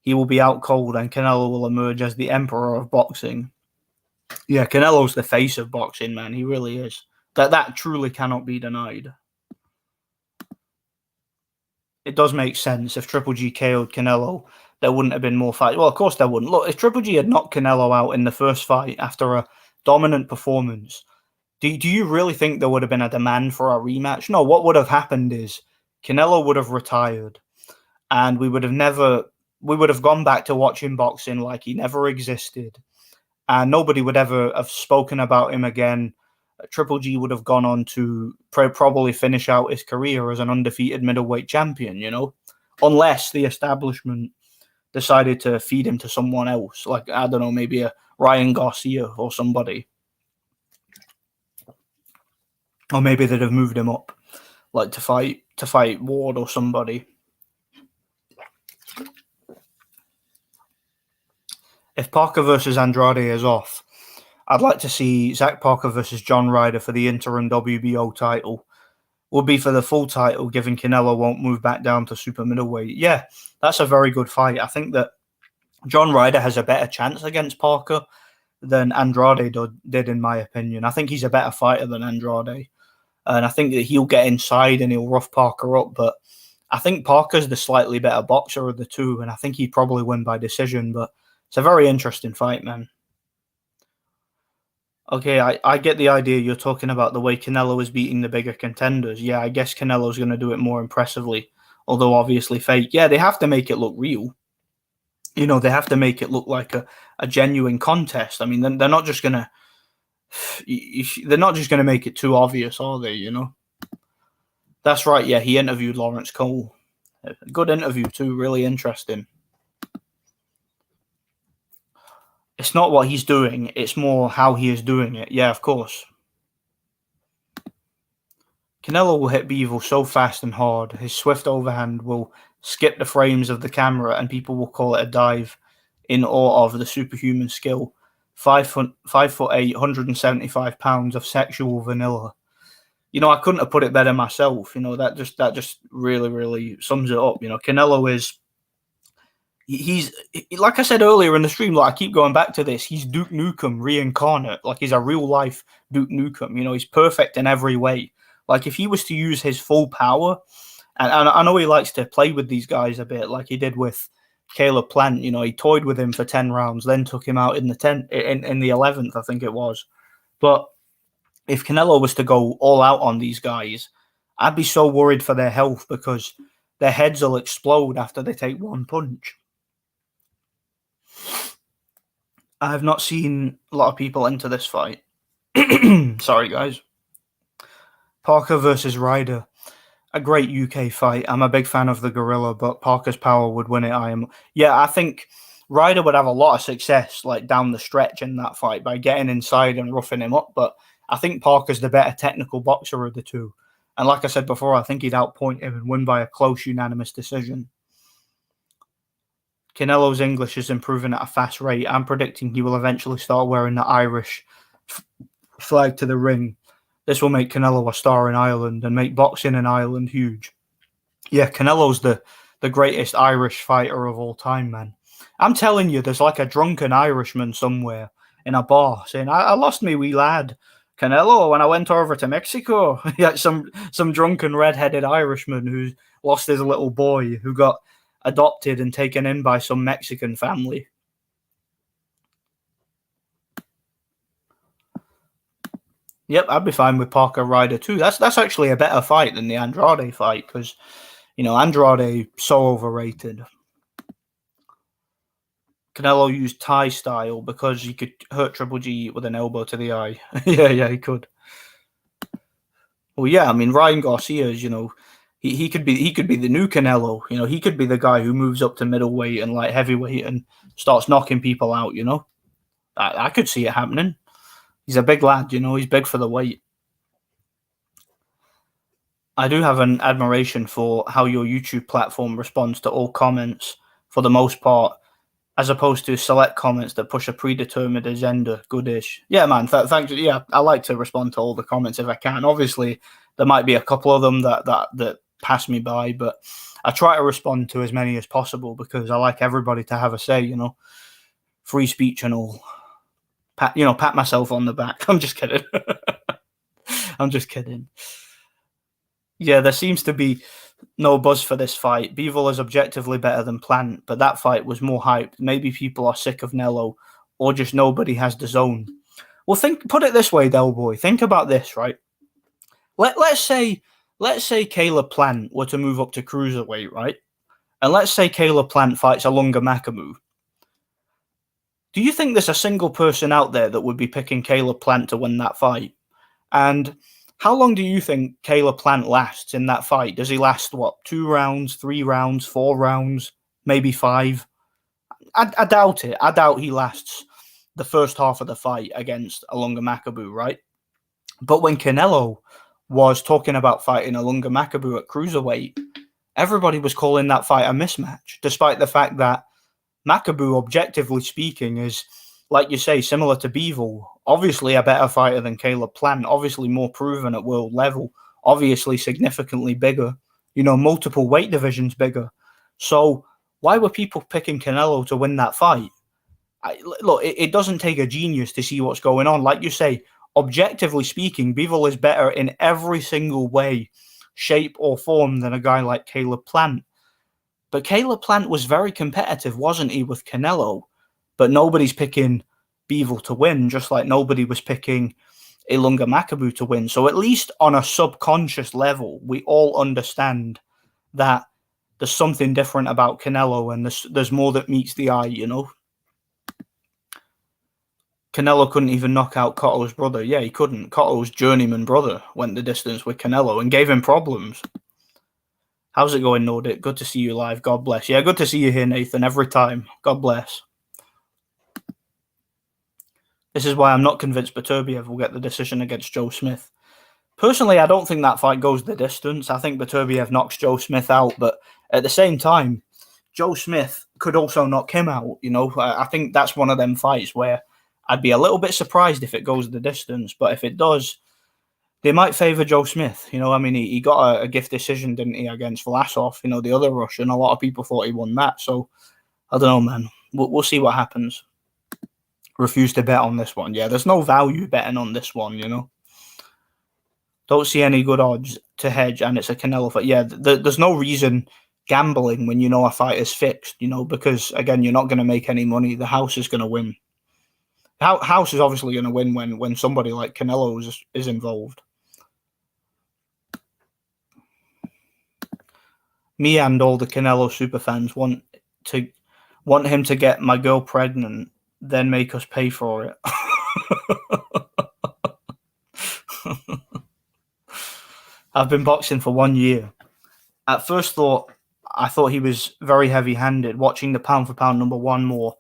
he will be out cold and Canelo will emerge as the emperor of boxing. Yeah, Canelo's the face of boxing, man. He really is. That truly cannot be denied. It does make sense. If Triple G KO'd Canelo, there wouldn't have been more fights. Well, of course there wouldn't. Look, if Triple G had knocked Canelo out in the first fight after a dominant performance, do you really think there would have been a demand for a rematch? No, what would have happened is Canelo would have retired, and we would have gone back to watching boxing like he never existed, and nobody would ever have spoken about him again. Triple G would have gone on to probably finish out his career as an undefeated middleweight champion, you know, unless the establishment decided to feed him to someone else, like, I don't know, maybe a Ryan Garcia or somebody. Or maybe they'd have moved him up, like to fight Ward or somebody. If Parker versus Andrade is off, I'd like to see Zach Parker versus John Ryder for the interim WBO title. Would be for the full title, given Canelo won't move back down to super middleweight. Yeah, that's a very good fight. I think that John Ryder has a better chance against Parker than Andrade did, in my opinion. I think he's a better fighter than Andrade. And I think that he'll get inside and he'll rough Parker up. But I think Parker's the slightly better boxer of the two, and I think he'd probably win by decision. But it's a very interesting fight, man. Okay, I get the idea you're talking about the way Canelo is beating the bigger contenders. Yeah, I guess Canelo's going to do it more impressively, although obviously fake. Yeah, they have to make it look real. They have to make it look like a genuine contest. I mean, they're not just going to they're not just going to make it too obvious, are they? That's right. Yeah, he interviewed Lawrence Cole. Good interview too. Really interesting. It's not what he's doing; it's more how he is doing it. Yeah, of course. Canelo will hit Bivol so fast and hard, his swift overhand will skip the frames of the camera, and people will call it a dive, in awe of the superhuman skill. 5'8", 175 pounds of sexual vanilla. I couldn't have put it better myself. That just really, really sums it up. Canelo is he's like I said earlier in the stream. Like I keep going back to this. He's Duke Nukem reincarnate. Like he's a real life Duke Nukem. He's perfect in every way. Like if he was to use his full power, and I know he likes to play with these guys a bit, like he did with Caleb Plant. He toyed with him for 10 rounds, then took him out in the 11th, I think it was. But if Canelo was to go all out on these guys, I'd be so worried for their health because their heads will explode after they take one punch. I have not seen a lot of people into this fight. Sorry, guys. Parker versus Ryder. A great UK fight. I'm a big fan of the Gorilla, but Parker's power would win it. I think Ryder would have a lot of success like down the stretch in that fight by getting inside and roughing him up, but I think Parker's the better technical boxer of the two. And like I said before, I think he'd outpoint him and win by a close unanimous decision. Canelo's English is improving at a fast rate. I'm predicting he will eventually start wearing the Irish flag to the ring. This will make Canelo a star in Ireland and make boxing in Ireland huge. Yeah, Canelo's the greatest Irish fighter of all time, man. I'm telling you, there's like a drunken Irishman somewhere in a bar saying, I lost me wee lad, Canelo, when I went over to Mexico. Yeah, some drunken red-headed Irishman who's lost his little boy who got adopted and taken in by some Mexican family. Yep, I'd be fine with Parker Ryder too. That's actually a better fight than the Andrade fight because, Andrade so overrated. Canelo used Thai style because he could hurt Triple G with an elbow to the eye. yeah, he could. Well, yeah, I mean Ryan Garcia's, he could be the new Canelo. He could be the guy who moves up to middleweight and light heavyweight and starts knocking people out. I could see it happening. He's a big lad, he's big for the weight. I do have an admiration for how your YouTube platform responds to all comments for the most part, as opposed to select comments that push a predetermined agenda. Goodish. Yeah, man, thanks. Yeah, I like to respond to all the comments if I can. Obviously, there might be a couple of them that pass me by, but I try to respond to as many as possible because I like everybody to have a say, free speech and all. Pat myself on the back. I'm just kidding. I'm just kidding. Yeah, there seems to be no buzz for this fight. Bivol is objectively better than Plant, but that fight was more hyped. Maybe people are sick of Nello, or just nobody has the zone. Well, put it this way, Del Boy. Think about this, right? Let's say Caleb Plant were to move up to cruiserweight, right? And let's say Caleb Plant fights Alunga Makabu. Do you think there's a single person out there that would be picking Caleb Plant to win that fight? And how long do you think Caleb Plant lasts in that fight? Does he last, 2 rounds, 3 rounds, 4 rounds, maybe 5? I doubt it. I doubt he lasts the first half of the fight against Alunga Makabu, right? But when Canelo was talking about fighting Alunga Makabu at cruiserweight, everybody was calling that fight a mismatch, despite the fact that Makabu, objectively speaking, is, like you say, similar to Bivol. Obviously a better fighter than Caleb Plant, obviously more proven at world level, obviously significantly bigger, multiple weight divisions bigger. So why were people picking Canelo to win that fight? Look, it doesn't take a genius to see what's going on. Like you say, objectively speaking, Bivol is better in every single way, shape or form than a guy like Caleb Plant. But Caleb Plant was very competitive, wasn't he, with Canelo? But nobody's picking Bivol to win, just like nobody was picking Ilunga Makabu to win. So at least on a subconscious level, we all understand that there's something different about Canelo, and there's more that meets the eye, you know? Canelo couldn't even knock out Cotto's brother. Yeah, he couldn't. Cotto's journeyman brother went the distance with Canelo and gave him problems. How's it going, Nordic? Good to see you live. God bless. Yeah, good to see you here, Nathan, every time. God bless. This is why I'm not convinced Beterbiev will get the decision against Joe Smith. Personally, I don't think that fight goes the distance. I think Beterbiev knocks Joe Smith out, but at the same time, Joe Smith could also knock him out. You know, I think that's one of them fights where I'd be a little bit surprised if it goes the distance, but if it does, they might favour Joe Smith. You know, I mean, he got a gift decision, didn't he, against Vlasov, you know, the other Russian. A lot of people thought he won that, so I don't know, man. We'll see what happens. Refuse to bet on this one. Yeah, there's no value betting on this one, you know. Don't see any good odds to hedge, and it's a Canelo fight. Yeah, there's no reason gambling when you know a fight is fixed, you know, because, again, you're not going to make any money. The house is going to win. House is obviously going to win when somebody like Canelo is involved. Me and all the Canelo superfans want him to get my girl pregnant, then make us pay for it. I've been boxing for 1 year. At first I thought he was very heavy-handed. Watching the pound-for-pound number one more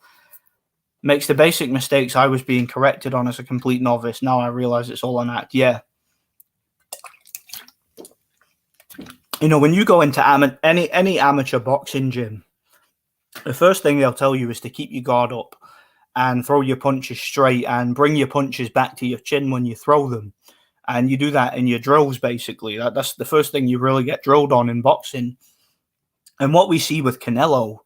makes the basic mistakes I was being corrected on as a complete novice. Now I realize it's all an act. Yeah. You know, when you go into any amateur boxing gym, the first thing they'll tell you is to keep your guard up and throw your punches straight and bring your punches back to your chin when you throw them. And you do that in your drills, basically. That's the first thing you really get drilled on in boxing. And what we see with Canelo,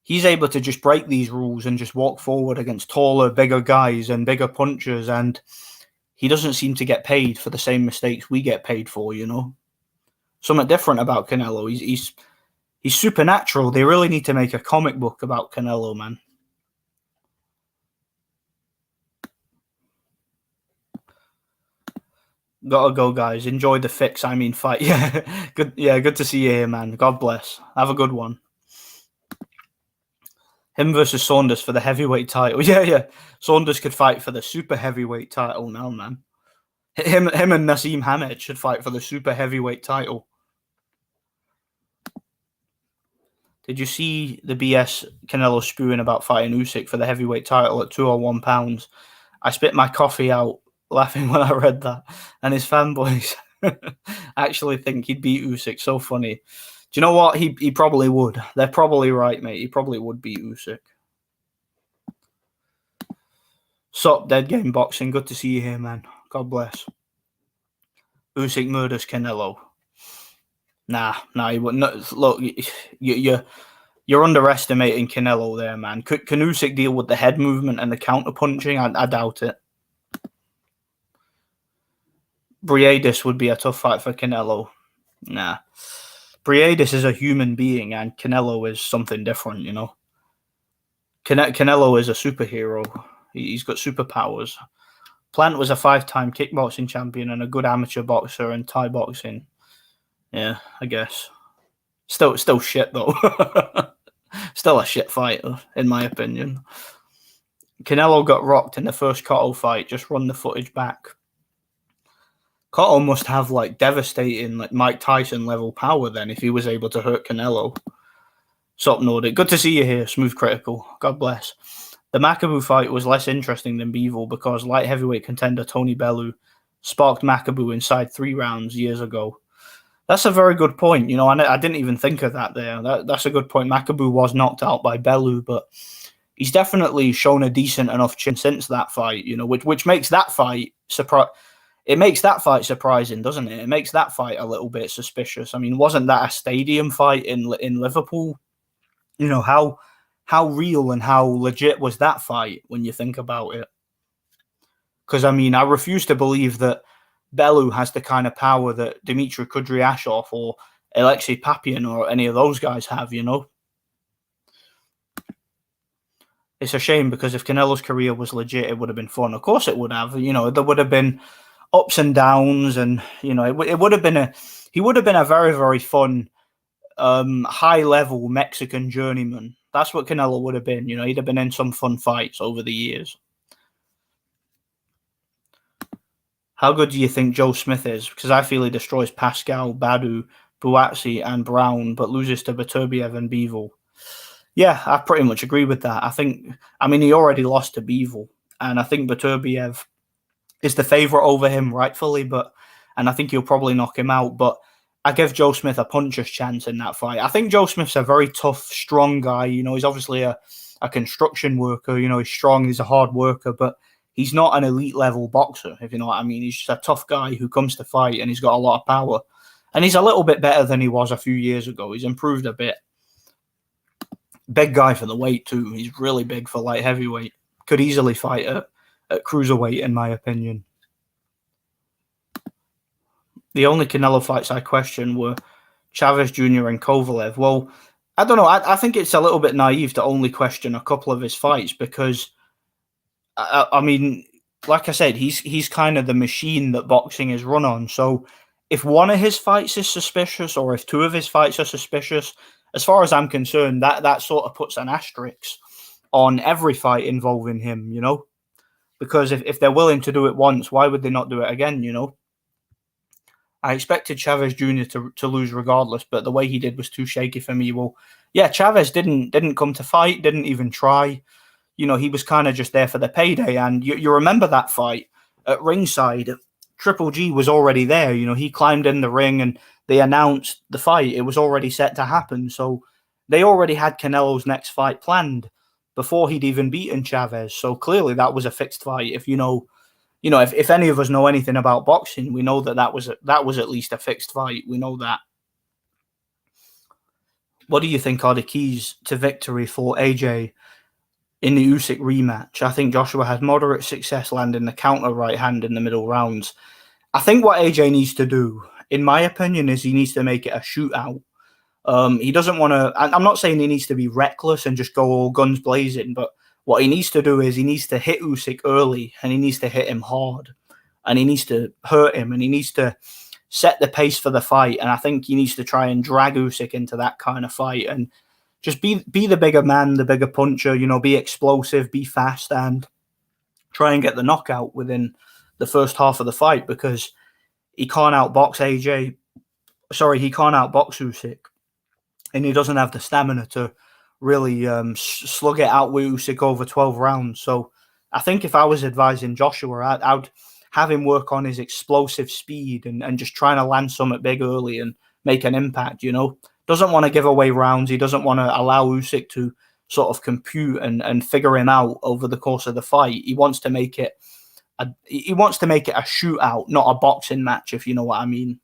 he's able to just break these rules and just walk forward against taller, bigger guys and bigger punchers. And he doesn't seem to get paid for the same mistakes we get paid for, you know. Something different about Canelo. He's supernatural. They really need to make a comic book about Canelo, man. Gotta go, guys. Enjoy the fix. I mean, fight. Yeah, good. Yeah, good to see you here, man. God bless. Have a good one. Him versus Saunders for the heavyweight title. Yeah. Saunders could fight for the super heavyweight title now, man. Him and Nassim Hamed should fight for the super heavyweight title. Did you see the BS Canelo spewing about fighting Usyk for the heavyweight title at 201 pounds? I spit my coffee out laughing when I read that. And his fanboys actually think he'd beat Usyk. So funny. Do you know what? He probably would. They're probably right, mate. He probably would beat Usyk. Sup, Dead Game Boxing. Good to see you here, man. God bless. Usyk murders Canelo. Nah, he wouldn't. Look, you're underestimating Canelo there, man. Can Usyk deal with the head movement and the counter punching? I doubt it. Briedis would be a tough fight for Canelo. Nah. Briedis is a human being, and Canelo is something different, you know. Canelo is a superhero. He's got superpowers. Plant was a 5-time kickboxing champion and a good amateur boxer in Thai boxing. Yeah, I guess. Still shit, though. Still a shit fighter, in my opinion. Canelo got rocked in the first Cotto fight. Just run the footage back. Cotto must have, like, devastating, like, Mike Tyson level power then if he was able to hurt Canelo. Sup, Nordic. Good to see you here, Smooth Critical. God bless. The Makabu fight was less interesting than Bivol because light heavyweight contender Tony Bellew sparked Makabu inside 3 rounds years ago. That's a very good point. You know, I didn't even think of that there. That's a good point. Makabu was knocked out by Bellew, but he's definitely shown a decent enough chin since that fight, you know, which makes that fight It makes that fight surprising, doesn't it? It makes that fight a little bit suspicious. I mean, wasn't that a stadium fight in Liverpool? You know, how real and how legit was that fight when you think about it? Because, I mean, I refuse to believe that Bellew has the kind of power that Dmitry Kudryashov or Alexei Papin or any of those guys have, you know? It's a shame because if Canelo's career was legit, it would have been fun. Of course, it would have. There would have been ups and downs, and it would have been he would have been a very, very fun, high level Mexican journeyman. That's what Canelo would have been. He'd have been in some fun fights over the years. How good do you think Joe Smith is? Because I feel he destroys Pascal, Badu, Buatsi, and Brown, but loses to Beterbiev and Bivol. Yeah, I pretty much agree with that. He already lost to Bivol, and I think Beterbiev is the favourite over him rightfully, and I think he'll probably knock him out. But I give Joe Smith a puncher's chance in that fight. I think Joe Smith's a very tough, strong guy. He's obviously a construction worker. He's strong, he's a hard worker, but he's not an elite level boxer, if you know what I mean. He's just a tough guy who comes to fight, and he's got a lot of power. And he's a little bit better than he was a few years ago. He's improved a bit. Big guy for the weight too. He's really big for light heavyweight. Could easily fight at cruiserweight, in my opinion. The only Canelo fights I questioned were Chavez Jr. and Kovalev. Well, I don't know. I think it's a little bit naive to only question a couple of his fights because, like I said, he's kind of the machine that boxing is run on. So if one of his fights is suspicious or if two of his fights are suspicious, as far as I'm concerned, that sort of puts an asterisk on every fight involving him, because if they're willing to do it once, why would they not do it again, I expected Chavez Jr. to lose regardless, but the way he did was too shaky for me. Well, yeah, Chavez didn't come to fight, didn't even try. He was kind of just there for the payday. And you remember that fight at ringside, Triple G was already there. He climbed in the ring and they announced the fight. It was already set to happen. So they already had Canelo's next fight planned before he'd even beaten Chavez. So clearly that was a fixed fight. If if any of us know anything about boxing, we know that was at least a fixed fight. We know that. What do you think are the keys to victory for AJ in the Usyk rematch? I think Joshua had moderate success landing the counter right hand in the middle rounds. I think what AJ needs to do, in my opinion, is he needs to make it a shootout. He doesn't want to. I'm not saying he needs to be reckless and just go all guns blazing, but what he needs to do is he needs to hit Usyk early and he needs to hit him hard and he needs to hurt him and he needs to set the pace for the fight. And I think he needs to try and drag Usyk into that kind of fight and just be the bigger man, the bigger puncher, be explosive, be fast, and try and get the knockout within the first half of the fight because he can't outbox AJ. Sorry, he can't outbox Usyk. And he doesn't have the stamina to really slug it out with Usyk over 12 rounds. So I think if I was advising Joshua, I'd have him work on his explosive speed and just trying to land something big early and make an impact, Doesn't want to give away rounds. He doesn't want to allow Usyk to sort of compute and figure him out over the course of the fight. He wants to make it a shootout, not a boxing match, if you know what I mean.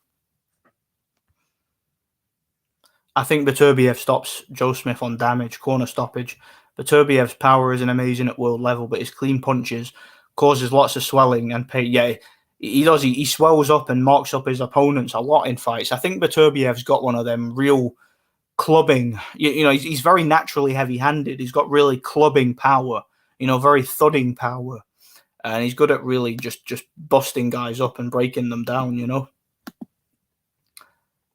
I think Beterbiev stops Joe Smith on damage, corner stoppage. Beterbiev's power isn't amazing at world level, but his clean punches causes lots of swelling and pain. Yeah, he does. He swells up and marks up his opponents a lot in fights. I think Beterbiev's got one of them real clubbing. He's very naturally heavy-handed. He's got really clubbing power, very thudding power. And he's good at really just busting guys up and breaking them down,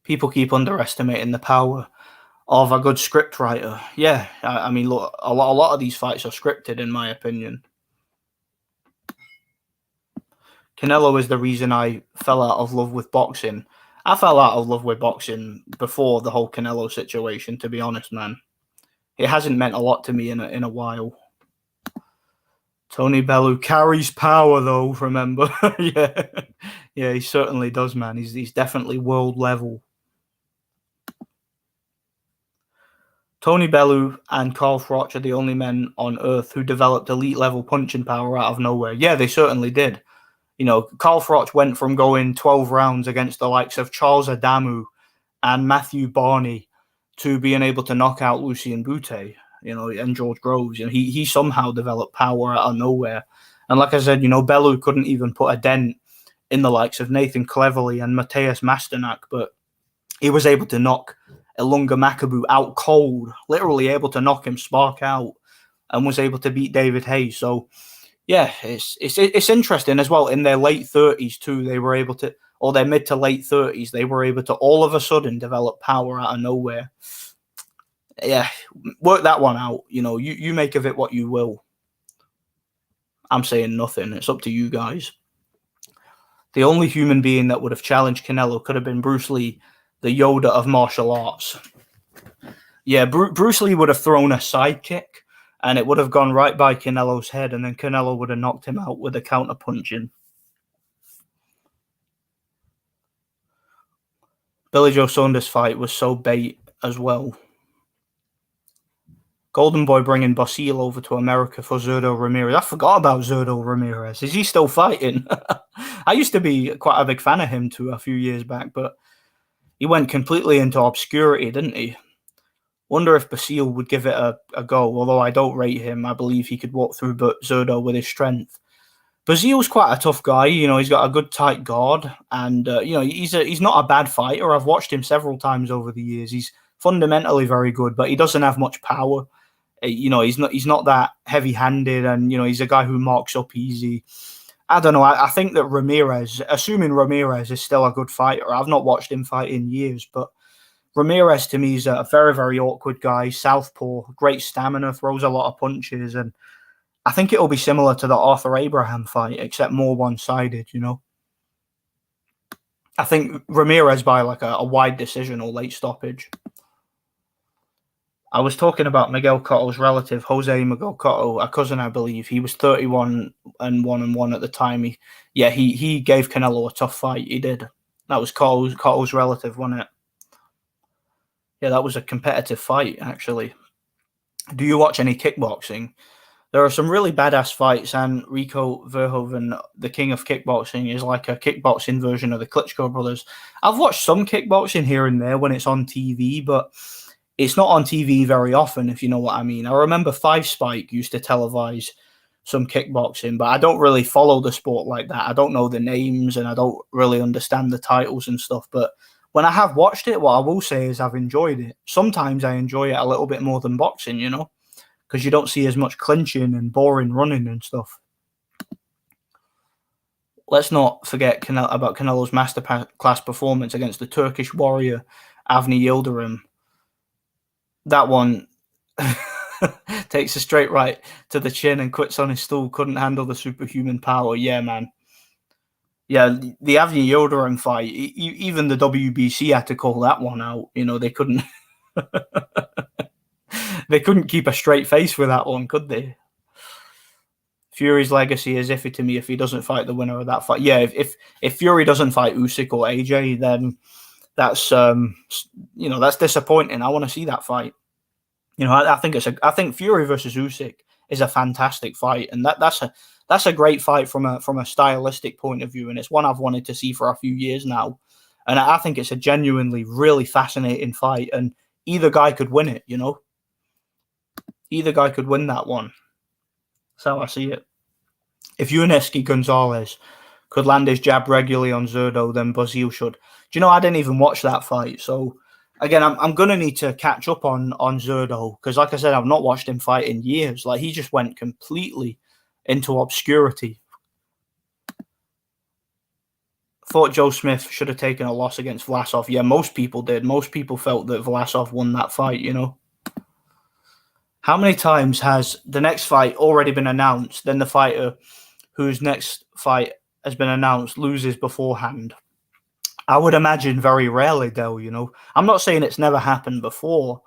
People keep underestimating the power of a good script writer. Yeah, look, a lot of these fights are scripted, in my opinion. Canelo is the reason I fell out of love with boxing. I fell out of love with boxing before the whole Canelo situation, to be honest, man. It hasn't meant a lot to me in a while. Tony Bellew carries power, though, remember? Yeah, he certainly does, man. He's definitely world level. Tony Bellew and Carl Froch are the only men on earth who developed elite level punching power out of nowhere. Yeah, they certainly did. Carl Froch went from going 12 rounds against the likes of Charles Adamu and Matthew Barney to being able to knock out Lucien Boutte, and George Groves. He somehow developed power out of nowhere. And like I said, Bellew couldn't even put a dent in the likes of Nathan Cleverly and Mateus Masternak, but he was able to knock Ilunga Makabu out cold, literally able to knock him spark out and was able to beat David Hayes. So yeah, it's interesting as well. In their late 30s too, they were able to, or their mid to late 30s, they were able to all of a sudden develop power out of nowhere. Yeah, work that one out. You make of it what you will. I'm saying nothing. It's up to you guys. The only human being that would have challenged Canelo could have been Bruce Lee, the Yoda of martial arts. Yeah, Bruce Lee would have thrown a sidekick, and it would have gone right by Canelo's head, and then Canelo would have knocked him out with a counter punching. Billy Joe Saunders' fight was so bait as well. Golden Boy bringing Basile over to America for Zurdo Ramirez. I forgot about Zurdo Ramirez. Is he still fighting? I used to be quite a big fan of him too a few years back, but he went completely into obscurity, didn't he? Wonder if Basile would give it a go, although I don't rate him. I believe he could walk through Zurdo with his strength. Basile's quite a tough guy. He's got a good tight guard, and he's not a bad fighter. I've watched him several times over the years. He's fundamentally very good, but he doesn't have much power. He's not that heavy-handed, and he's a guy who marks up easy. I don't know. I think that Ramirez, assuming Ramirez is still a good fighter, I've not watched him fight in years, but Ramirez to me is a very, very awkward guy. Southpaw, great stamina, throws a lot of punches, and I think it'll be similar to the Arthur Abraham fight, except more one-sided. I think Ramirez by like a wide decision or late stoppage. I was talking about Miguel Cotto's relative, Jose Miguel Cotto, a cousin, I believe. He was 31-1 at the time. He gave Canelo a tough fight. He did. That was Cotto's relative, wasn't it? Yeah, that was a competitive fight, actually. Do you watch any kickboxing? There are some really badass fights, and Rico Verhoeven, the king of kickboxing, is like a kickboxing version of the Klitschko brothers. I've watched some kickboxing here and there when it's on TV, but it's not on TV very often, if you know what I mean. I remember Five Spike used to televise some kickboxing, but I don't really follow the sport like that. I don't know the names, and I don't really understand the titles and stuff. But when I have watched it, what I will say is I've enjoyed it. Sometimes I enjoy it a little bit more than boxing, because you don't see as much clinching and boring running and stuff. Let's not forget about Canelo's masterclass performance against the Turkish warrior, Avni Yildirim. That one takes a straight right to the chin and quits on his stool. Couldn't handle the superhuman power. Yeah, man. Yeah, the Avni Yildirim fight, even the WBC had to call that one out. They couldn't... They couldn't keep a straight face with that one, could they? Fury's legacy is iffy to me if he doesn't fight the winner of that fight. Yeah, if Fury doesn't fight Usyk or AJ, then that's that's disappointing. I want to see that fight. I think Fury versus Usyk is a fantastic fight, and that's a great fight from a stylistic point of view, and it's one I've wanted to see for a few years now. And I think it's a genuinely really fascinating fight, and either guy could win it. Either guy could win that one. That's how I see it. If Yuneski Gonzalez could land his jab regularly on Zurdo, then Basile should. Do you know, I didn't even watch that fight. So, again, I'm going to need to catch up on Zurdo because, like I said, I've not watched him fight in years. Like, he just went completely into obscurity. Thought Joe Smith should have taken a loss against Vlasov. Yeah, most people did. Most people felt that Vlasov won that fight, How many times has the next fight already been announced, then the fighter whose next fight has been announced loses beforehand? I would imagine very rarely, Del, I'm not saying it's never happened before,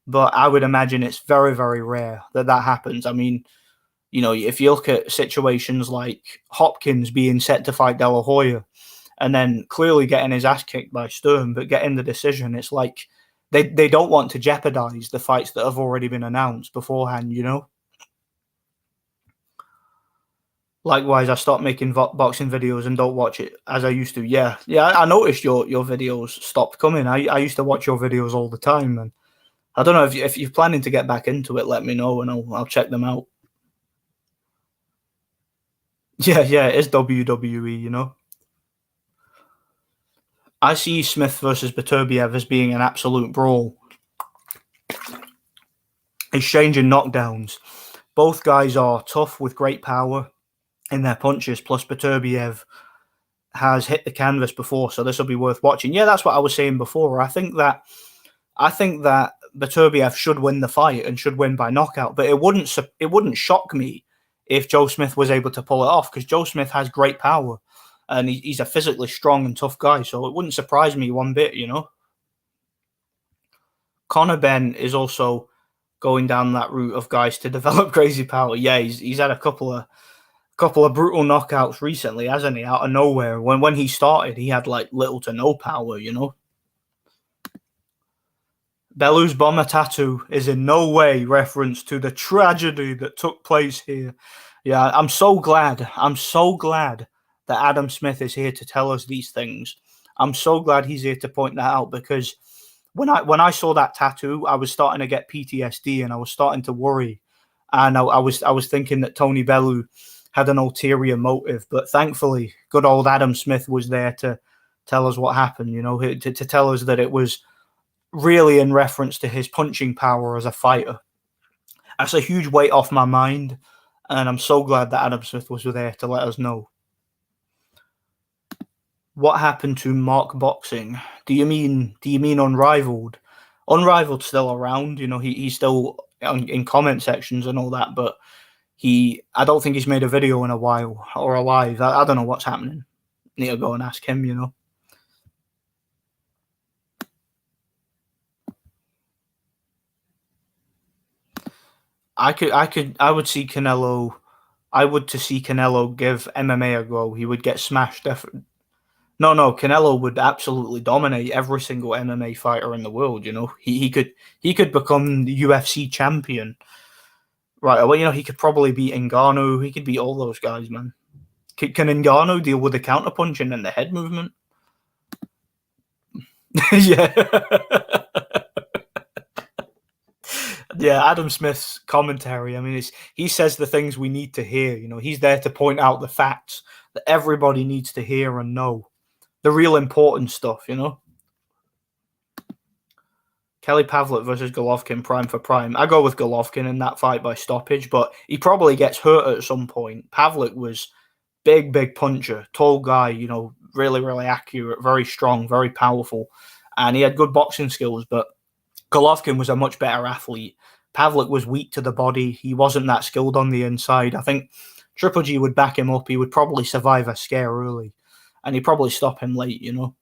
but I would imagine it's very, very rare that happens. I mean, if you look at situations like Hopkins being set to fight De La Hoya and then clearly getting his ass kicked by Stern, but getting the decision, it's like they don't want to jeopardize the fights that have already been announced beforehand, Likewise, I stopped making boxing videos and don't watch it as I used to. Yeah, I noticed your videos stopped coming. I used to watch your videos all the time, and I don't know if you're planning to get back into it. Let me know, and I'll check them out. Yeah, it is WWE, I see Smith versus Beterbiev as being an absolute brawl. Exchanging knockdowns. Both guys are tough with great power in their punches. Plus, Beterbiev has hit the canvas before, so this will be worth watching. Yeah, that's what I was saying before. I think that Beterbiev should win the fight and should win by knockout, but it wouldn't shock me if Joe Smith was able to pull it off, because Joe Smith has great power and he's a physically strong and tough guy, so it wouldn't surprise me one bit, you know. Conor Benn is also going down that route of guys to develop crazy power. Yeah, he's had a couple of brutal knockouts recently, hasn't he? Out of nowhere. When he started, he had like little to no power, you know. Belu's bomber tattoo is in no way reference to the tragedy that took place here. Yeah, I'm so glad. I'm so glad that Adam Smith is here to tell us these things. I'm so glad he's here to point that out, because when I saw that tattoo, I was starting to get PTSD and I was starting to worry, and I was thinking that Tony Bellew had an ulterior motive. But thankfully, good old Adam Smith was there to tell us what happened. You know, to tell us that it was really in reference to his punching power as a fighter. That's a huge weight off my mind, and I'm so glad that Adam Smith was there to let us know. What happened to Mark Boxing? Do you mean Unrivaled? Unrivaled's still around, you know. He's still in comment sections and all that, but I don't think he's made a video in a while, or a live. I don't know what's happening. Need to go and ask him, you know. I would see Canelo. I would to see Canelo give MMA a go. He would get smashed. No, Canelo would absolutely dominate every single MMA fighter in the world. You know, he could become the UFC champion. Right. Well, you know, he could probably beat Ngannou. He could beat all those guys, man. Can Ngannou deal with the counterpunching and the head movement? Yeah. Yeah, Adam Smith's commentary. I mean, he says the things we need to hear. You know, he's there to point out the facts that everybody needs to hear and know, the real important stuff. You know. Kelly Pavlik versus Golovkin, prime for prime. I go with Golovkin in that fight by stoppage, but he probably gets hurt at some point. Pavlik was big puncher, tall guy. You know, really accurate, very strong, very powerful, and he had good boxing skills. But Golovkin was a much better athlete. Pavlik was weak to the body. He wasn't that skilled on the inside. I think Triple G would back him up. He would probably survive a scare early, and he'd probably stop him late, you know?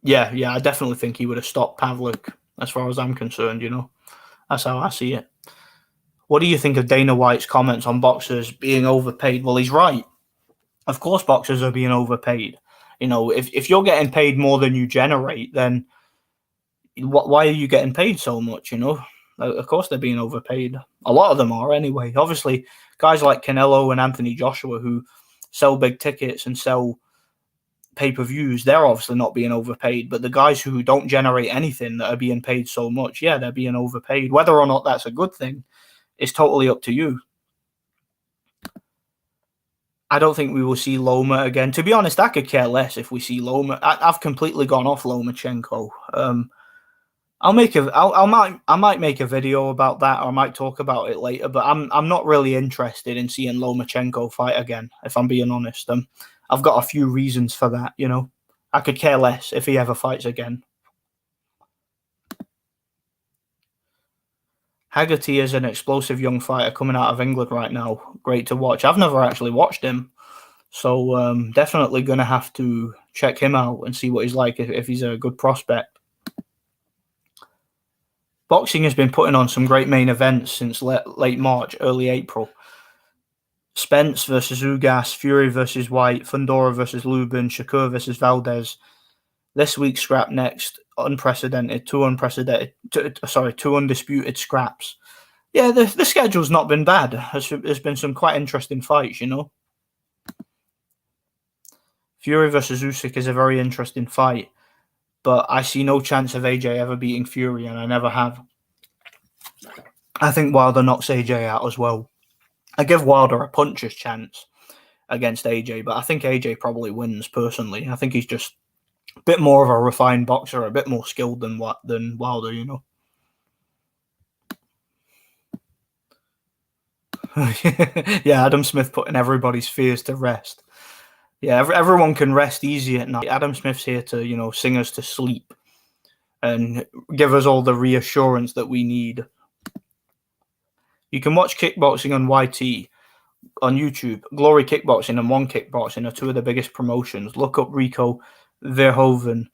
Yeah, I definitely think he would have stopped Pavlik, as far as I'm concerned, you know? That's how I see it. What do you think of Dana White's comments on boxers being overpaid? Well, he's right. Of course boxers are being overpaid. You know, if you're getting paid more than you generate, then why are you getting paid so much, you know? Of course they're being overpaid. A lot of them are anyway. Obviously, guys like Canelo and Anthony Joshua, who sell big tickets and sell pay-per-views, they're obviously not being overpaid. But the guys who don't generate anything that are being paid so much, yeah, they're being overpaid. Whether or not that's a good thing is totally up to you. I don't think we will see Loma again. To be honest, I could care less if we see Loma. I've completely gone off Lomachenko. I might make a video about that, or I might talk about it later. But I'm not really interested in seeing Lomachenko fight again, if I'm being honest. I've got a few reasons for that. You know, I could care less if he ever fights again. Haggerty is an explosive young fighter coming out of England right now. Great to watch. I've never actually watched him, so definitely going to have to check him out and see what he's like, if he's a good prospect. Boxing has been putting on some great main events since late March, early April. Spence versus Ugas, Fury versus White, Fundora versus Lubin, Shakur versus Valdez. This week's scrap next, two undisputed scraps. Yeah, the schedule's not been bad. There's been some quite interesting fights, you know. Fury versus Usyk is a very interesting fight, but I see no chance of AJ ever beating Fury, and I never have. I think Wilder knocks AJ out as well. I give Wilder a puncher's chance against AJ, but I think AJ probably wins personally. I think he's just a bit more of a refined boxer, a bit more skilled than Wilder, you know. Yeah, Adam Smith putting everybody's fears to rest. Yeah, everyone can rest easy at night. Adam Smith's here to, sing us to sleep and give us all the reassurance that we need. You can watch kickboxing on YT on YouTube. Glory Kickboxing and One Kickboxing are two of the biggest promotions. Look up Rico Verhoeven.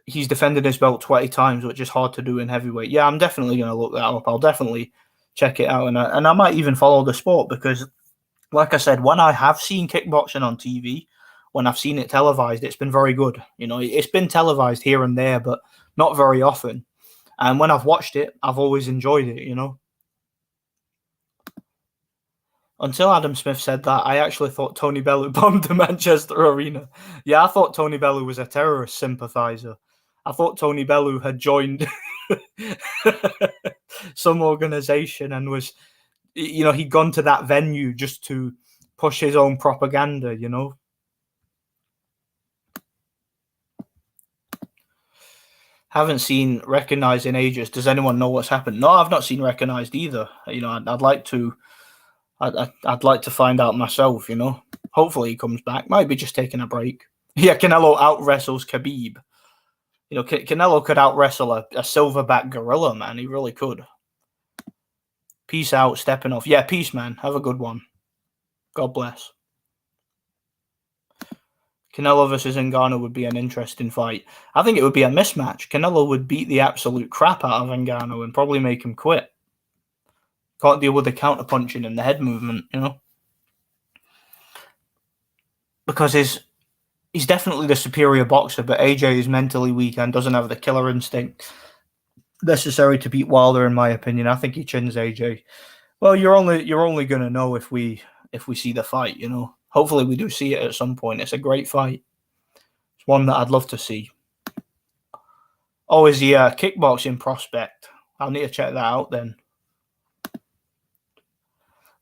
He's defended his belt 20 times, which is hard to do in heavyweight. Yeah, I'm definitely going to look that up. I'll definitely check it out. And I might even follow the sport because, like I said, when I have seen kickboxing on TV, when I've seen it televised, it's been very good. It's been televised here and there, but not very often. And when I've watched it, I've always enjoyed it. Until Adam Smith said that, I actually thought Tony Bellew bombed the Manchester Arena. Yeah, I thought Tony Bellew was a terrorist sympathiser. I thought Tony Bellew had joined some organisation and was, he'd gone to that venue just to push his own propaganda. Haven't seen Recognised in ages. Does anyone know what's happened? No, I've not seen Recognised either. I'd like to. I'd like to find out myself. Hopefully he comes back. Might be just taking a break. Yeah, Canelo out wrestles Khabib. Canelo could out wrestle a silverback gorilla, man. He really could. Peace out, stepping off. Yeah, peace, man. Have a good one. God bless. Canelo versus Ngannou would be an interesting fight. I think it would be a mismatch. Canelo would beat the absolute crap out of Ngannou and probably make him quit. Can't deal with the counterpunching and the head movement, because he's definitely the superior boxer, but AJ is mentally weak and doesn't have the killer instinct necessary to beat Wilder, in my opinion. I think he chins AJ. Well, you're only gonna know if we see the fight, Hopefully we do see it at some point. It's a great fight. It's one that I'd love to see. Oh, is he a kickboxing prospect? I'll need to check that out then.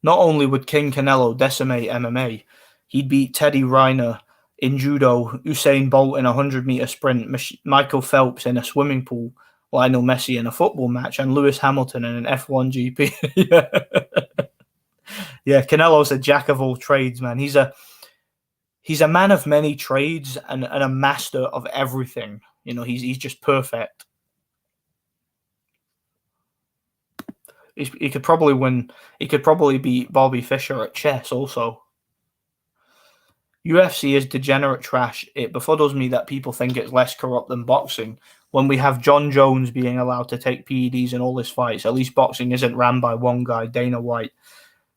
Not only would King Canelo decimate MMA, he'd beat Teddy Riner in judo, Usain Bolt in a 100-meter sprint, Michael Phelps in a swimming pool, Lionel Messi in a football match, and Lewis Hamilton in an F1 GP. Yeah, Canelo's a jack of all trades, man. He's a man of many trades and a master of everything. He's just perfect. He could probably win. He could probably beat Bobby Fischer at chess also. UFC is degenerate trash. It befuddles me that people think it's less corrupt than boxing. When we have John Jones being allowed to take PEDs in all his fights, at least boxing isn't ran by one guy, Dana White.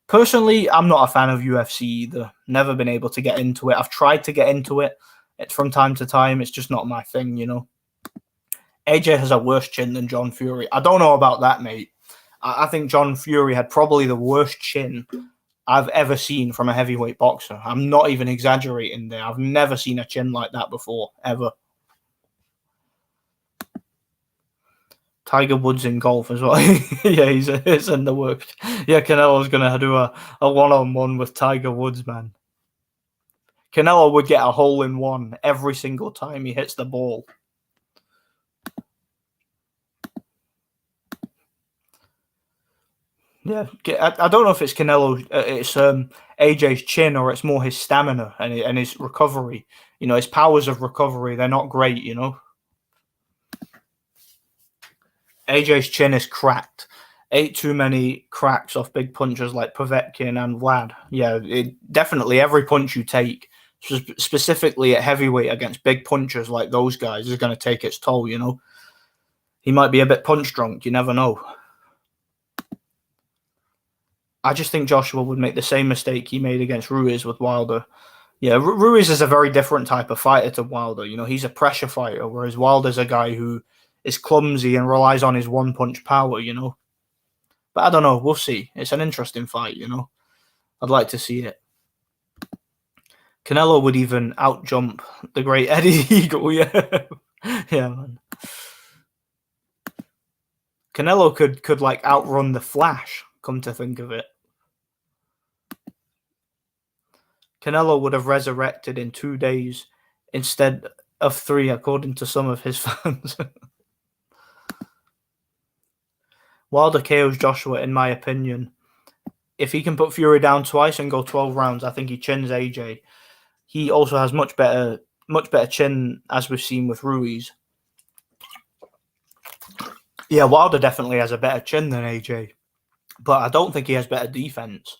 Personally, I'm not a fan of UFC either. Never been able to get into it. I've tried to get into it. It's from time to time. It's just not my thing, AJ has a worse chin than John Fury. I don't know about that, mate. I think John Fury had probably the worst chin I've ever seen from a heavyweight boxer. I'm not even exaggerating there. I've never seen a chin like that before, ever. Tiger Woods in golf as well. Yeah, it's in the works. Yeah, Canelo's going to do a one-on-one with Tiger Woods, man. Canelo would get a hole-in-one every single time he hits the ball. Yeah, I don't know if it's Canelo, it's AJ's chin, or it's more his stamina and his recovery. His powers of recovery, they're not great, AJ's chin is cracked. Ate too many cracks off big punchers like Povetkin and Vlad. Yeah, definitely every punch you take, specifically at heavyweight against big punchers like those guys, is going to take its toll, He might be a bit punch drunk, you never know. I just think Joshua would make the same mistake he made against Ruiz with Wilder. Yeah, Ruiz is a very different type of fighter to Wilder. He's a pressure fighter, whereas Wilder's a guy who is clumsy and relies on his one-punch power, But I don't know. We'll see. It's an interesting fight, I'd like to see it. Canelo would even out-jump the great Eddie Eagle, yeah. Yeah, man. Canelo could like outrun the Flash, come to think of it. Canelo would have resurrected in 2 days instead of 3, according to some of his fans. Wilder KOs Joshua, in my opinion. if he can put Fury down twice and go 12 rounds, I think he chins AJ. He also has much better chin, as we've seen with Ruiz. Yeah, Wilder definitely has a better chin than AJ, but I don't think he has better defense.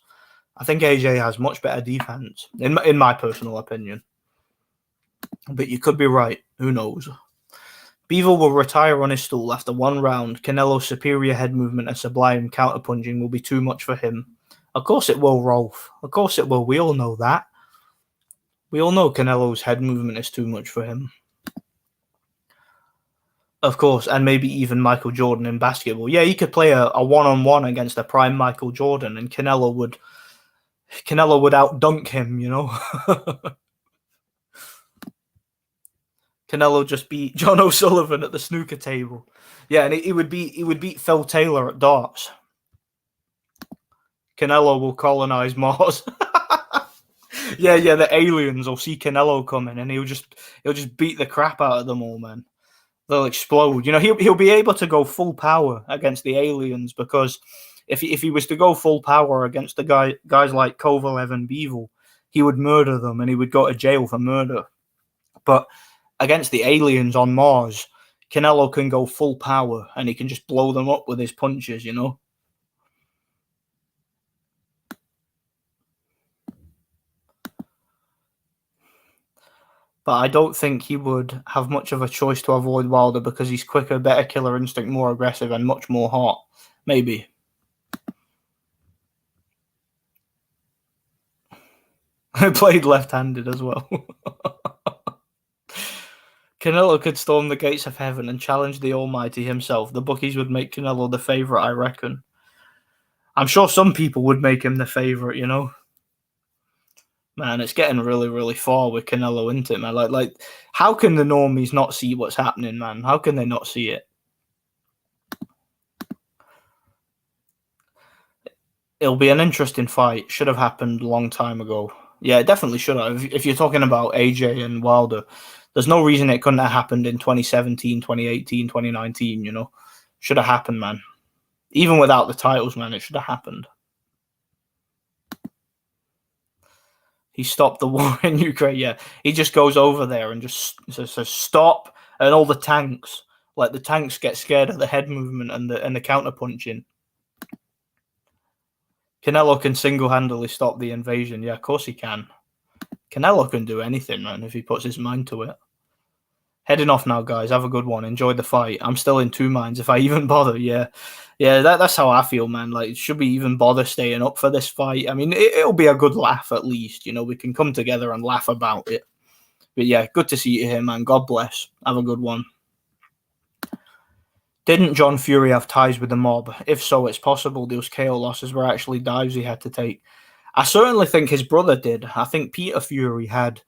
I think AJ has much better defense, in my personal opinion. But you could be right. Who knows? Bivol will retire on his stool after one round. Canelo's superior head movement and sublime counterpunching will be too much for him. Of course it will, Rolf. Of course it will. We all know that. We all know Canelo's head movement is too much for him. Of course, and maybe even Michael Jordan in basketball. Yeah, he could play a one-on-one against a prime Michael Jordan, and Canelo would out-dunk him, you know? Canelo just beat John O'Sullivan at the snooker table. Yeah, and he would beat Phil Taylor at darts. Canelo will colonize Mars. yeah, the aliens will see Canelo coming, and he'll just beat the crap out of them all, man. They'll explode. You know, he'll be able to go full power against the aliens, because if he was to go full power against the guys like Kovalev and Bivol, he would murder them and he would go to jail for murder. But against the aliens on Mars, Canelo can go full power and he can just blow them up with his punches, you know? But I don't think he would have much of a choice to avoid Wilder, because he's quicker, better killer instinct, more aggressive, and much more hot. Maybe. I played left-handed as well. Canelo could storm the gates of heaven and challenge the Almighty himself. The bookies would make Canelo the favourite, I reckon. I'm sure some people would make him the favourite, you know? Man, it's getting really, really far with Canelo, isn't it, man? Like, how can the normies not see what's happening, man? How can they not see it? It'll be an interesting fight. Should have happened a long time ago. Yeah, it definitely should have. If you're talking about AJ and Wilder, there's no reason it couldn't have happened in 2017, 2018, 2019, you know? Should have happened, man. Even without the titles, man, it should have happened. He stopped the war in Ukraine, yeah. He just goes over there and just says, stop, and all the tanks, like the tanks get scared of the head movement and the counter-punching. Canelo can single-handedly stop the invasion. Yeah, of course he can. Canelo can do anything, man, if he puts his mind to it. Heading off now, guys. Have a good one. Enjoy the fight. I'm still in two minds if I even bother. Yeah, that's how I feel, man. Like, should we even bother staying up for this fight? I mean, it'll be a good laugh at least. You know, we can come together and laugh about it. But yeah, good to see you here, man. God bless. Have a good one. Didn't John Fury have ties with the mob? If so, it's possible those KO losses were actually dives he had to take. I certainly think his brother did. I think Peter Fury had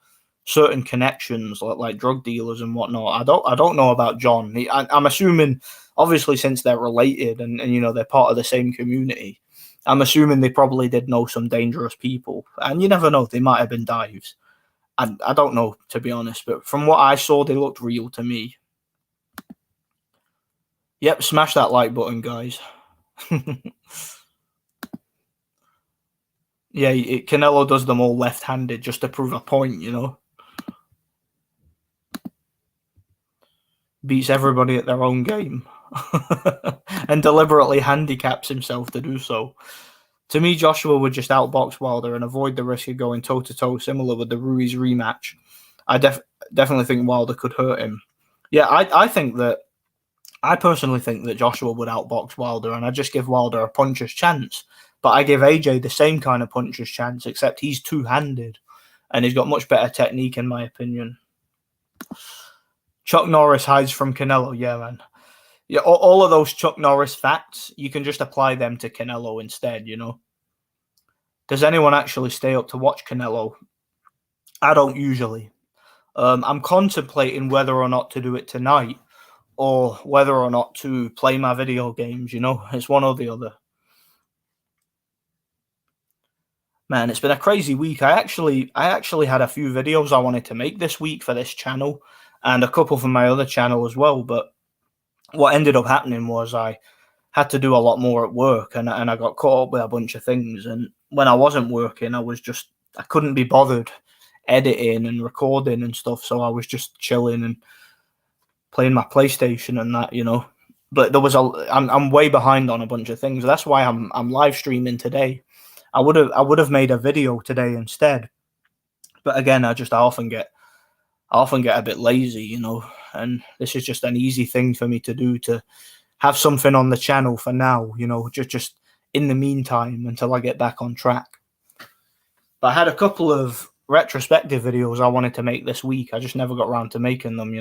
certain connections, like drug dealers and whatnot. I don't know about John. I'm assuming, obviously, since they're related and you know they're part of the same community, I'm assuming they probably did know some dangerous people. And you never know, they might have been dives. I don't know, to be honest, but from what I saw, they looked real to me. Yep, smash that like button, guys. Yeah, Canelo does them all left-handed just to prove a point, you know. Beats everybody at their own game. And deliberately handicaps himself to do so. To me, Joshua would just outbox Wilder and avoid the risk of going toe-to-toe, similar with the Ruiz rematch. I definitely think Wilder could hurt him. Yeah, I personally think that Joshua would outbox Wilder, and I just give Wilder a puncher's chance. But I give AJ the same kind of puncher's chance, except he's two-handed, and he's got much better technique, in my opinion. Chuck Norris hides from Canelo. Yeah, man. Yeah, all of those Chuck Norris facts, you can just apply them to Canelo instead, you know. Does anyone actually stay up to watch Canelo? I don't usually. I'm contemplating whether or not to do it tonight, or whether or not to play my video games, you know. It's one or the other. Man, it's been a crazy week. I actually had a few videos I wanted to make this week for this channel, and a couple for my other channel as well, but what ended up happening was I had to do a lot more at work, and I got caught up with a bunch of things. And when I wasn't working, I couldn't be bothered editing and recording and stuff, so I was just chilling and playing my PlayStation and that, But I'm way behind on a bunch of things. That's why I'm live streaming today. I would have made a video today instead, but again, I often get a bit lazy, and this is just an easy thing for me to do, to have something on the channel for now, just in the meantime until I get back on track. But I had a couple of retrospective videos I wanted to make this week. I just never got around to making them,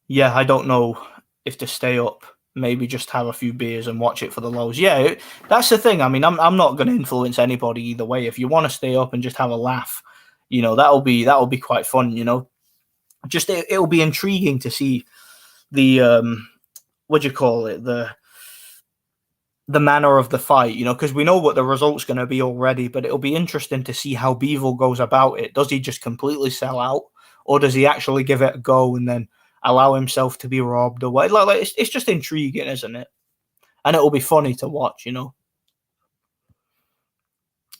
Yeah, I don't know if to stay up, maybe just have a few beers and watch it for the lows. Yeah, that's the thing. I mean, I'm not going to influence anybody either way. If you want to stay up and just have a laugh, that'll be quite fun. Just it'll be intriguing to see the what do you call it, the manner of the fight, because we know what the result's going to be already, but it'll be interesting to see how Bivol goes about it. Does he just completely sell out, or does he actually give it a go and then allow himself to be robbed or what? Like it's just intriguing, isn't it? And it'll be funny to watch,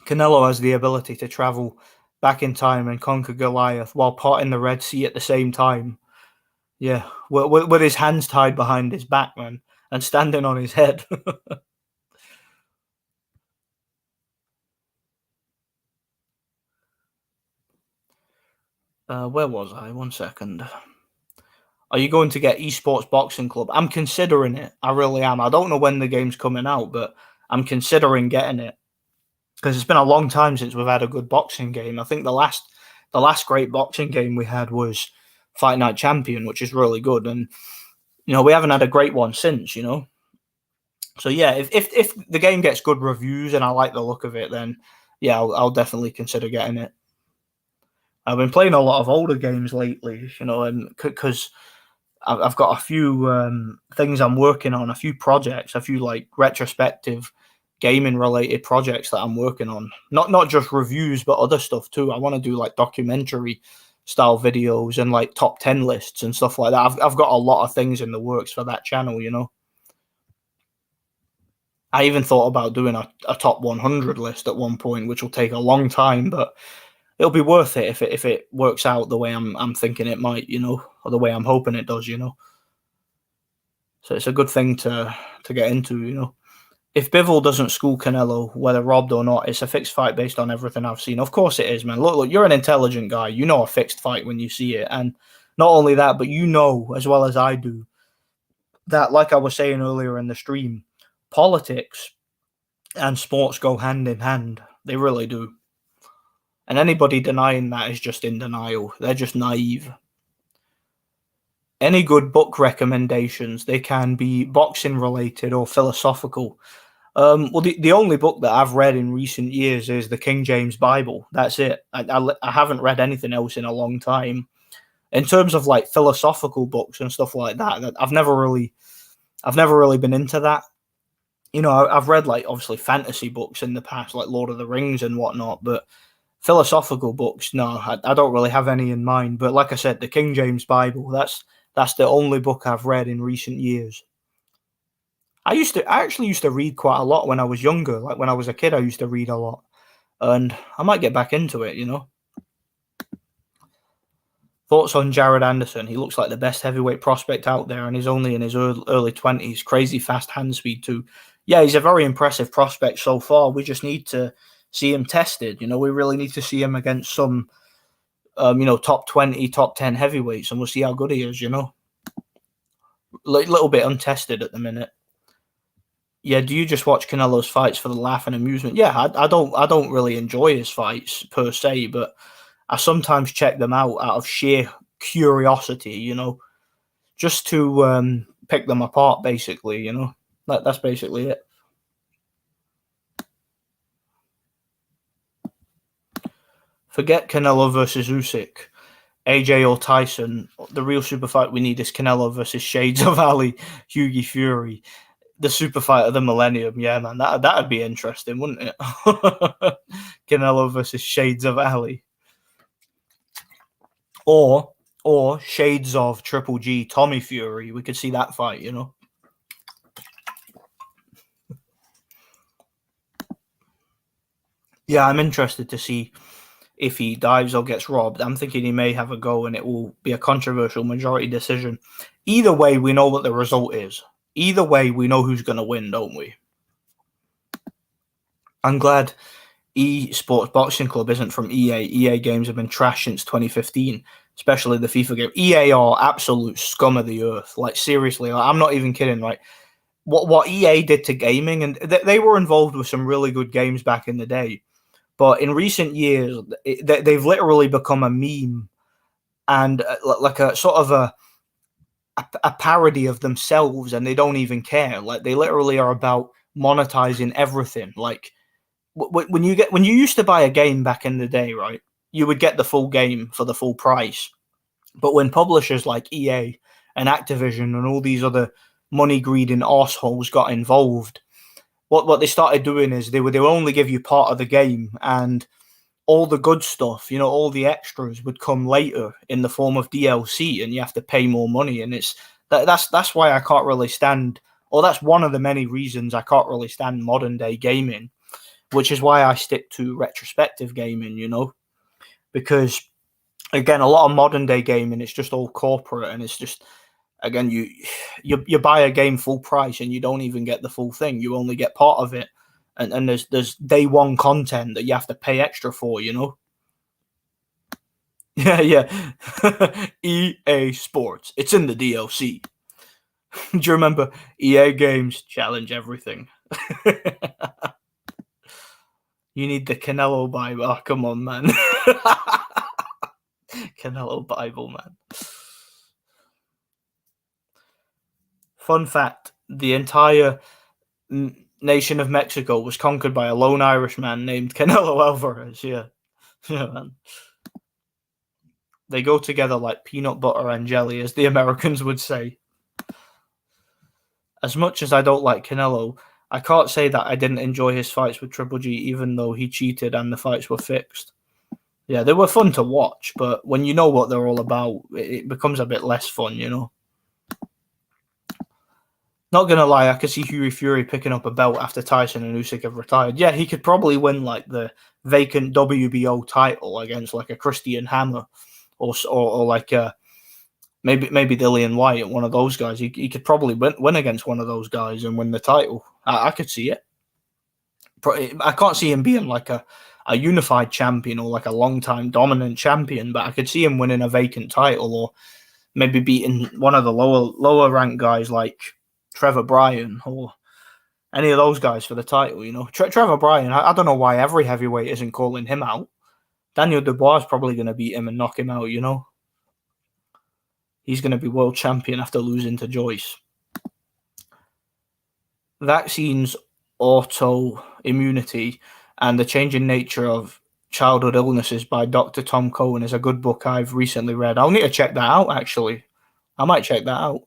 Canelo has the ability to travel back in time and conquer Goliath while parting the Red Sea at the same time. Yeah, with his hands tied behind his back, man, and standing on his head. Where was I? 1 second. Are you going to get Esports Boxing Club? I'm considering it. I really am. I don't know when the game's coming out, but I'm considering getting it, because it's been a long time since we've had a good boxing game. I think the last great boxing game we had was Fight Night Champion, which is really good, and we haven't had a great one since. So yeah, if the game gets good reviews and I like the look of it, then yeah, I'll definitely consider getting it. I've been playing a lot of older games lately, and because I've got a few things I'm working on, a few projects, a few like retrospective gaming related projects that I'm working on. Not just reviews, but other stuff too. I want to do like documentary style videos and like top 10 lists and stuff like that. I've got a lot of things in the works for that channel, I even thought about doing a top 100 list at one point, which will take a long time, but it'll be worth it if it works out the way I'm thinking it might, or the way I'm hoping it does, So it's a good thing to get into, If Bivol doesn't school Canelo, whether robbed or not, it's a fixed fight based on everything I've seen. Of course it is, man. Look, you're an intelligent guy. You know a fixed fight when you see it. And not only that, but you know as well as I do that, like I was saying earlier in the stream, politics and sports go hand in hand. They really do. And anybody denying that is just in denial. They're just naive. Any good book recommendations, they can be boxing related or philosophical. Well, the only book that I've read in recent years is the King James Bible. That's it. I haven't read anything else in a long time. In terms of like philosophical books and stuff like that, I've never really been into that. I've read like obviously fantasy books in the past, like Lord of the Rings and whatnot, but philosophical books, no, I don't really have any in mind. But like I said, the King James Bible, that's the only book I've read in recent years. I actually used to read quite a lot when I was younger. Like when I was a kid, I used to read a lot, and I might get back into it. Thoughts on Jared Anderson? He looks like the best heavyweight prospect out there, and he's only in his early 20s. Crazy fast hand speed too. Yeah, he's a very impressive prospect so far. We just need to see him tested. We really need to see him against some, top 20, top 10 heavyweights, and we'll see how good he is. Little bit untested at the minute. Yeah, do you just watch Canelo's fights for the laugh and amusement? Yeah, I don't really enjoy his fights per se, but I sometimes check them out of sheer curiosity, just to pick them apart, basically, That's basically it. Forget Canelo versus Usyk, AJ or Tyson. The real super fight we need is Canelo versus Shades of Ali, Hughie Fury. The super fight of the millennium. Yeah, man, that'd be interesting, wouldn't it? Canelo versus Shades of Ali. Or or shades of Triple G, Tommy Fury. We could see that fight, you know. Yeah, I'm interested to see if he dives or gets robbed. I'm thinking he may have a go and it will be a controversial majority decision. Either way, we know what the result is. Either way, we know who's going to win, don't we? I'm glad Esports Boxing Club isn't from EA. EA games have been trashed since 2015, especially the FIFA game. EA are absolute scum of the earth. Like, seriously, like, I'm not even kidding. Like, what EA did to gaming, and they were involved with some really good games back in the day. But in recent years, they've literally become a meme and like a sort of a parody of themselves, and they don't even care. Like, they literally are about monetizing everything. Like, when you used to buy a game back in the day, right? You would get the full game for the full price. But when publishers like EA and Activision and all these other money greeding arseholes got involved, what they started doing is they would only give you part of the game, and all the good stuff, you know, all the extras would come later in the form of DLC, and you have to pay more money. And that's why I can't really stand, or that's one of the many reasons I can't really stand modern day gaming, which is why I stick to retrospective gaming, you know, because again, a lot of modern day gaming, it's just all corporate, and it's just, again, you buy a game full price and you don't even get the full thing. You only get part of it, and there's day one content that you have to pay extra for, you know. Yeah. EA Sports, it's in the DLC. Do you remember EA games challenge everything? You need the Canelo Bible. Oh, come on, man. Canelo Bible, man. Fun fact, the entire nation of Mexico was conquered by a lone Irishman named Canelo Alvarez. Yeah, man. They go together like peanut butter and jelly, as the Americans would say. As much as I don't like Canelo, I can't say that I didn't enjoy his fights with Triple G, even though he cheated and the fights were fixed. Yeah, they were fun to watch, but when you know what they're all about, it becomes a bit less fun, you know? Not gonna lie, I could see Hughie Fury picking up a belt after Tyson and Usyk have retired. Yeah, he could probably win like the vacant WBO title against like a Christian Hammer, or like maybe Dillian White, one of those guys. He could probably win against one of those guys and win the title. I could see it. I can't see him being like a unified champion or like a long-time dominant champion, but I could see him winning a vacant title, or maybe beating one of the lower ranked guys like Trevor Bryan or any of those guys for the title, you know. Trevor Bryan, I don't know why every heavyweight isn't calling him out. Daniel Dubois is probably going to beat him and knock him out, you know. He's going to be world champion after losing to Joyce. Vaccines, autoimmunity, and the changing nature of childhood illnesses by Dr. Tom Cohen is a good book I've recently read. I'll need to check that out, actually. I might check that out.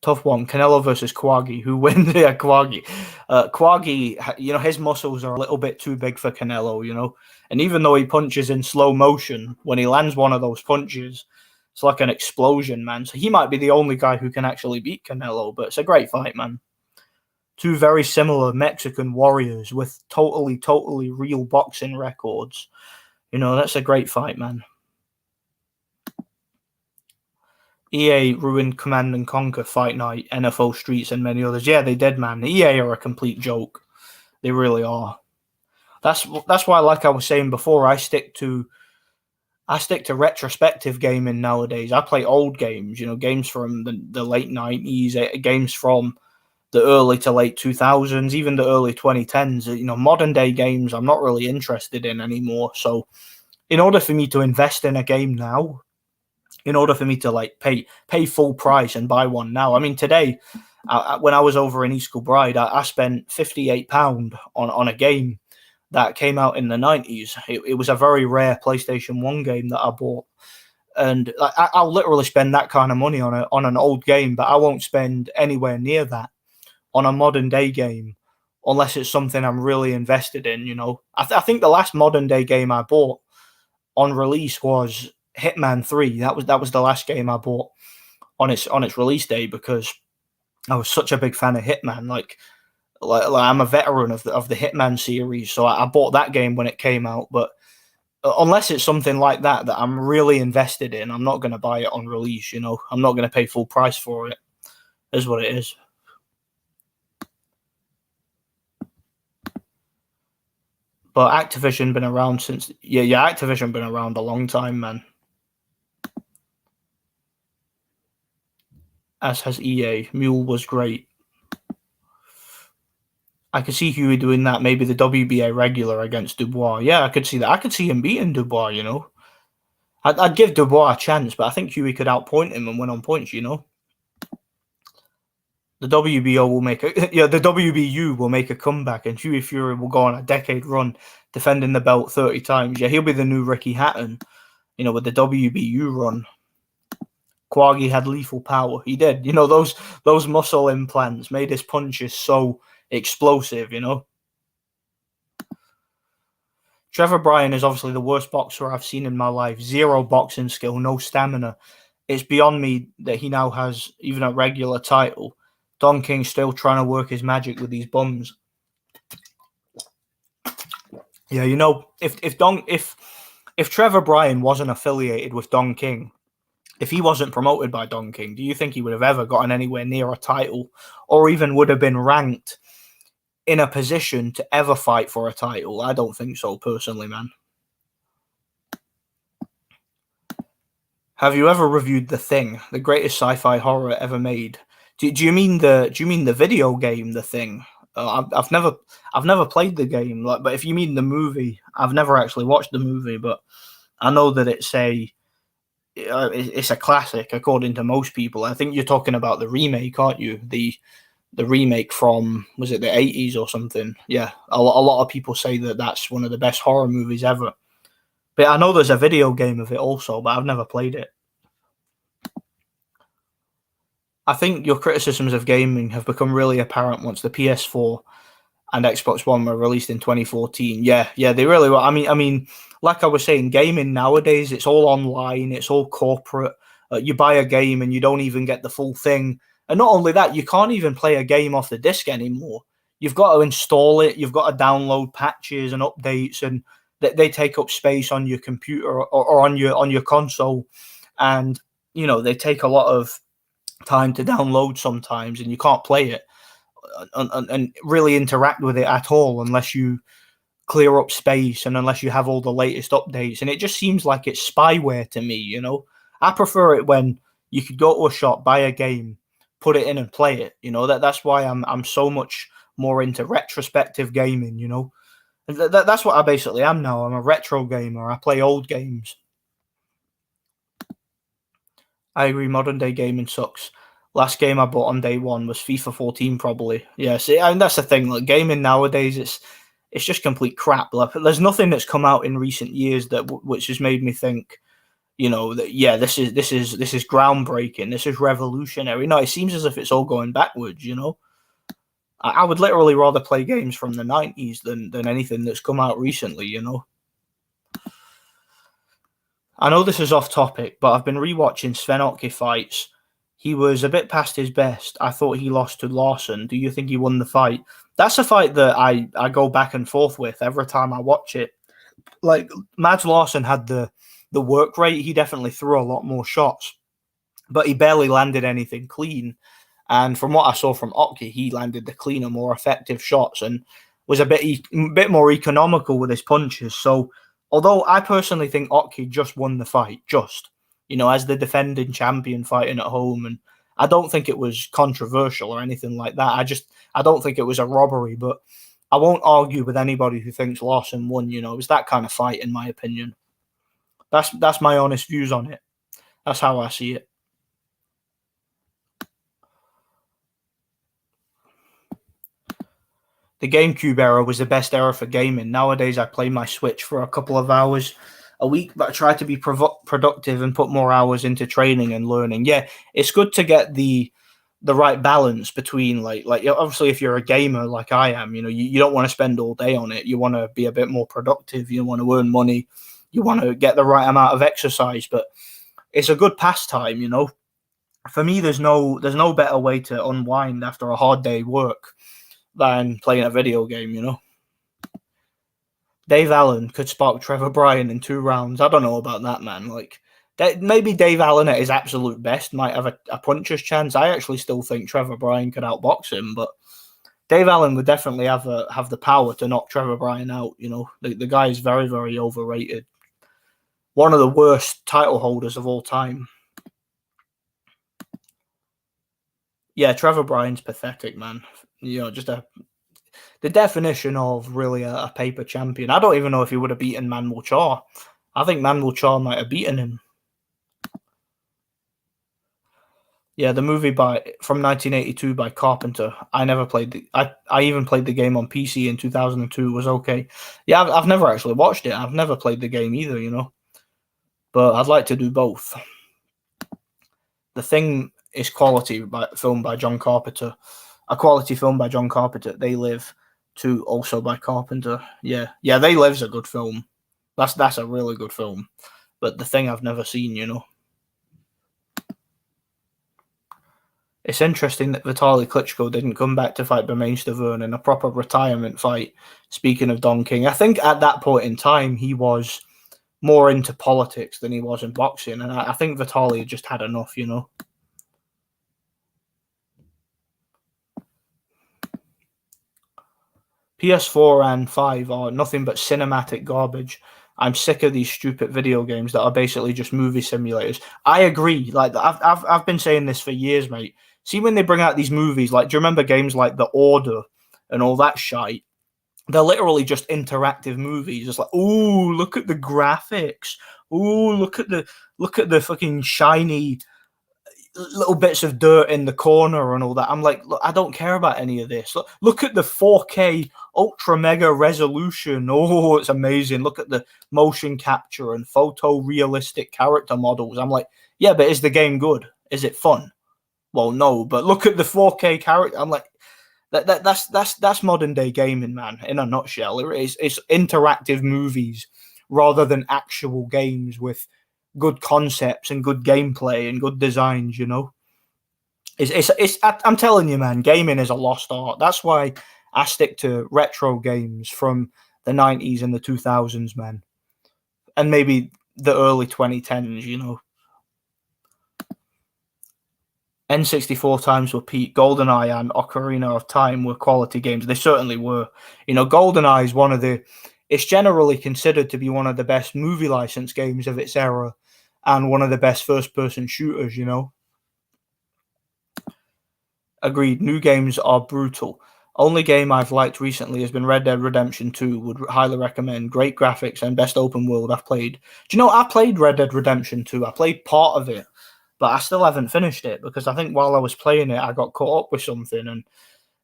Tough one. Canelo versus Quaggi. Who wins? Yeah, Quaggi. Quaggi, you know, his muscles are a little bit too big for Canelo, you know. And even though he punches in slow motion, when he lands one of those punches, it's like an explosion, man. So he might be the only guy who can actually beat Canelo, but it's a great fight, man. Two very similar Mexican warriors with totally real boxing records. You know, that's a great fight, man. EA ruined Command and Conquer, Fight Night, NFL Streets, and many others. Yeah, they did, man. EA are a complete joke. They really are. That's why, like I was saying before, I stick to retrospective gaming nowadays. I play old games, you know, games from the late 90s, games from the early to late 2000s, even the early 2010s. You know, modern day games I'm not really interested in anymore. So in order for me to invest in a game now, in order for me to like pay full price and buy one now, I mean, today, when I was over in East Kilbride, I spent £58 on a game that came out in the 90s. It was a very rare PlayStation 1 game that I bought. And I'll literally spend that kind of money on an old game, but I won't spend anywhere near that on a modern day game unless it's something I'm really invested in, you know. I think the last modern day game I bought on release was Hitman 3. That was the last game I bought on its release day because I was such a big fan of Hitman. Like I'm a veteran of the Hitman series, so I bought that game when it came out. But unless it's something like that I'm really invested in, I'm not going to buy it on release. I'm not going to pay full price for it. Is what it is. But Activision been around since Activision been around a long time, man. As has EA. Mule was great. I could see Huey doing that. Maybe the WBA regular against Dubois. Yeah, I could see that. I could see him beating Dubois. I'd give Dubois a chance, but I think Huey could outpoint him and win on points. The WBO will make the WBU will make a comeback, and Huey Fury will go on a decade run defending the belt 30 times. Yeah, he'll be the new Ricky Hatton, with the WBU run. Quaggi had lethal power. He did. Those muscle implants made his punches so explosive. Trevor Bryan is obviously the worst boxer I've seen in my life. Zero boxing skill, no stamina. It's beyond me that he now has even a regular title. Don King's still trying to work his magic with these bums. Yeah, if Trevor Bryan wasn't affiliated with Don King, if he wasn't promoted by Don King, do you think he would have ever gotten anywhere near a title, or even would have been ranked in a position to ever fight for a title? I don't think so, personally, man. Have you ever reviewed The Thing, the greatest sci-fi horror ever made? Do you mean the video game, The Thing? I've never played the game, but if you mean the movie, I've never actually watched the movie, but I know that it's a classic according to most people. I think you're talking about the remake, aren't you? The remake from, was it the 80s or something? Yeah, a lot of people say that that's one of the best horror movies ever. But I know there's a video game of it also, but I've never played it. I think your criticisms of gaming have become really apparent once the PS4 and Xbox One were released in 2014. Yeah, they really were. I mean, like I was saying, gaming nowadays, it's all online, it's all corporate. You buy a game and you don't even get the full thing. And not only that, you can't even play a game off the disc anymore. You've got to install it. You've got to download patches and updates, and they take up space on your computer or on your console. And they take a lot of time to download sometimes, and you can't play it and really interact with it at all unless you clear up space and unless you have all the latest updates. And it just seems like it's spyware to me. I prefer it when you could go to a shop, buy a game, put it in and play it. That's why I'm so much more into retrospective gaming. That's what I basically am now. I'm a retro gamer. I play old games. I agree, modern day gaming sucks. Last game I bought on day one was FIFA 14, probably. Yeah, see, and that's the thing. Like, gaming nowadays, it's just complete crap. Like, there's nothing that's come out in recent years which has made me think, that this is groundbreaking. This is revolutionary. No, it seems as if it's all going backwards. I would literally rather play games from the 90s than anything that's come out recently. I know this is off topic, but I've been rewatching Sven Ottke fights. He was a bit past his best. I thought he lost to Lawson. Do you think he won the fight? That's a fight that I go back and forth with every time I watch it. Like, Mads Lawson had the work rate. He definitely threw a lot more shots, but he barely landed anything clean. And from what I saw from Ottke, he landed the cleaner, more effective shots and was a bit more economical with his punches. So, although I personally think Ottke just won the fight, as the defending champion fighting at home, and I don't think it was controversial or anything like that. I don't think it was a robbery, but I won't argue with anybody who thinks Lawson won. It was that kind of fight, in my opinion. That's my honest views on it. That's how I see it. The GameCube era was the best era for gaming. Nowadays, I play my Switch for a couple of hours a week, but I try to be productive and put more hours into training and learning. Yeah, it's good to get the right balance between like obviously if you're a gamer like I am, you don't want to spend all day on it. You want to be a bit more productive. You want to earn money. you want to get the right amount of exercise, but it's a good pastime, you know. For me, there's no better way to unwind after a hard day work than playing a video game, you know. Dave Allen could spark Trevor Bryan in 2 rounds. I don't know about that, man. Like, maybe Dave Allen at his absolute best might have a puncher's chance. I actually still think Trevor Bryan could outbox him, but Dave Allen would definitely have the power to knock Trevor Bryan out. You know, the guy is very, very overrated. One of the worst title holders of all time. Yeah, Trevor Bryan's pathetic, man. You know, just the definition of really a paper champion. I don't even know if he would have beaten Manwoo Chaw. I think Manwoo Chaw might have beaten him. Yeah, the movie from 1982 by Carpenter. I never played I even played the game on PC in 2002. Was okay. Yeah, I've never actually watched it. I've never played the game either, you know. But I'd like to do both. The Thing is quality film by John Carpenter. A quality film by John Carpenter. They Live 2 also by Carpenter. Yeah, They Live's a good film. That's a really good film. But The Thing I've never seen, you know. It's interesting that Vitaly Klitschko didn't come back to fight Bermane Stiverne in a proper retirement fight. Speaking of Don King, I think at that point in time he was more into politics than he was in boxing, and I think Vitaly just had enough, you know. PS4 and 5 are nothing but cinematic garbage. I'm sick of these stupid video games that are basically just movie simulators. I agree. Like I've been saying this for years, mate. See, when they bring out these movies, like, do you remember games like The Order and all that shite? They're literally just interactive movies. Just like, ooh, look at the graphics. Ooh, look at the fucking shiny little bits of dirt in the corner and all that. I'm like, look, I don't care about any of this. Look at the 4K ultra mega resolution. Oh, it's amazing. Look at the motion capture and photorealistic character models. I'm like, yeah, but is the game good? Is it fun? Well, no, but look at the 4K character. I'm like, that's modern day gaming, man, in a nutshell. It's interactive movies rather than actual games with good concepts and good gameplay and good designs, you know. I'm telling you, man, gaming is a lost art. That's why I stick to retro games from the 90s and the 2000s, man. And maybe the early 2010s, you know. N64 times were peak. GoldenEye and Ocarina of Time were quality games. They certainly were. You know, GoldenEye is it's generally considered to be one of the best movie license games of its era and one of the best first-person shooters, you know. Agreed, new games are brutal. Only game I've liked recently has been Red Dead Redemption 2. Would highly recommend. Great graphics and best open world I've played. Do you know, I played Red Dead Redemption 2. I played part of it, but I still haven't finished it because I think while I was playing it, I got caught up with something, and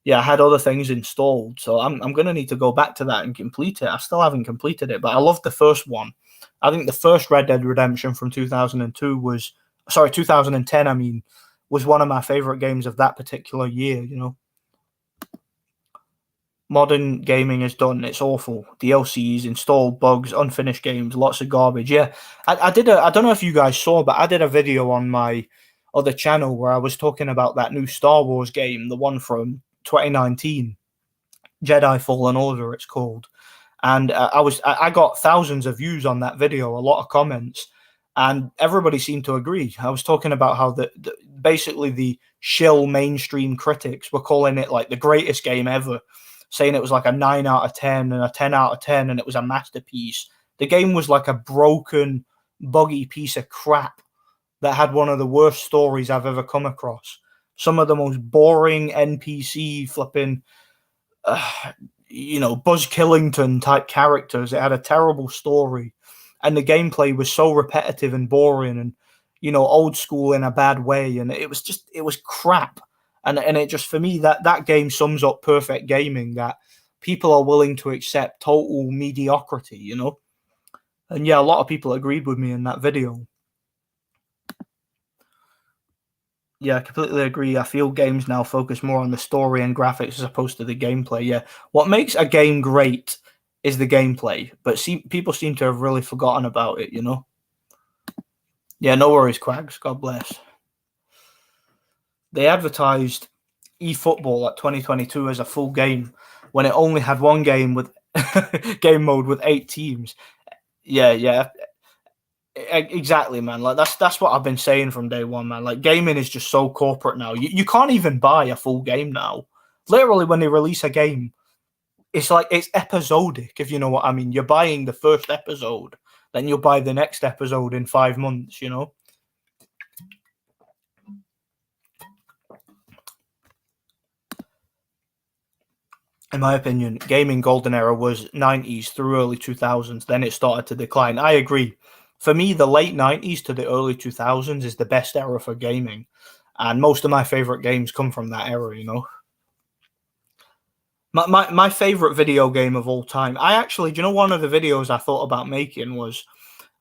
yeah, I had other things installed. So I'm going to need to go back to that and complete it. I still haven't completed it, but I loved the first one. I think the first Red Dead Redemption from 2010, I mean, was one of my favorite games of that particular year, you know. Modern gaming is done. It's awful. DLCs, installed bugs, unfinished games, lots of garbage. Yeah, I don't know if you guys saw, but I did a video on my other channel where I was talking about that new Star Wars game, the one from 2019, Jedi Fallen Order, it's called. And I got thousands of views on that video, a lot of comments, and everybody seemed to agree. I was talking about how basically the shill mainstream critics were calling it like the greatest game ever, saying it was like a 9 out of 10 and a 10 out of 10, and it was a masterpiece. The game was like a broken, buggy piece of crap that had one of the worst stories I've ever come across. Some of the most boring NPC flipping, Buzz Killington type characters. It had a terrible story, and the gameplay was so repetitive and boring, and old school in a bad way. And it was crap. And it just, for me, that game sums up perfect gaming, that people are willing to accept total mediocrity, you know? And yeah, a lot of people agreed with me in that video. Yeah, I completely agree. I feel games now focus more on the story and graphics as opposed to the gameplay. Yeah. What makes a game great is the gameplay. But people seem to have really forgotten about it, Yeah, no worries, Quaggs. God bless. They advertised eFootball at 2022 as a full game when it only had one game with game mode with 8 teams. Yeah, exactly, man. Like that's what I've been saying from day one, man. Like gaming is just so corporate now. You can't even buy a full game now. Literally, when they release a game, it's like it's episodic, if you know what I mean. You're buying the first episode, then you'll buy the next episode in 5 months, In my opinion, gaming golden era was 90s through early 2000s. Then it started to decline. I agree. For me, the late 90s to the early 2000s is the best era for gaming. And most of my favorite games come from that era. My favorite video game of all time. I actually, one of the videos I thought about making was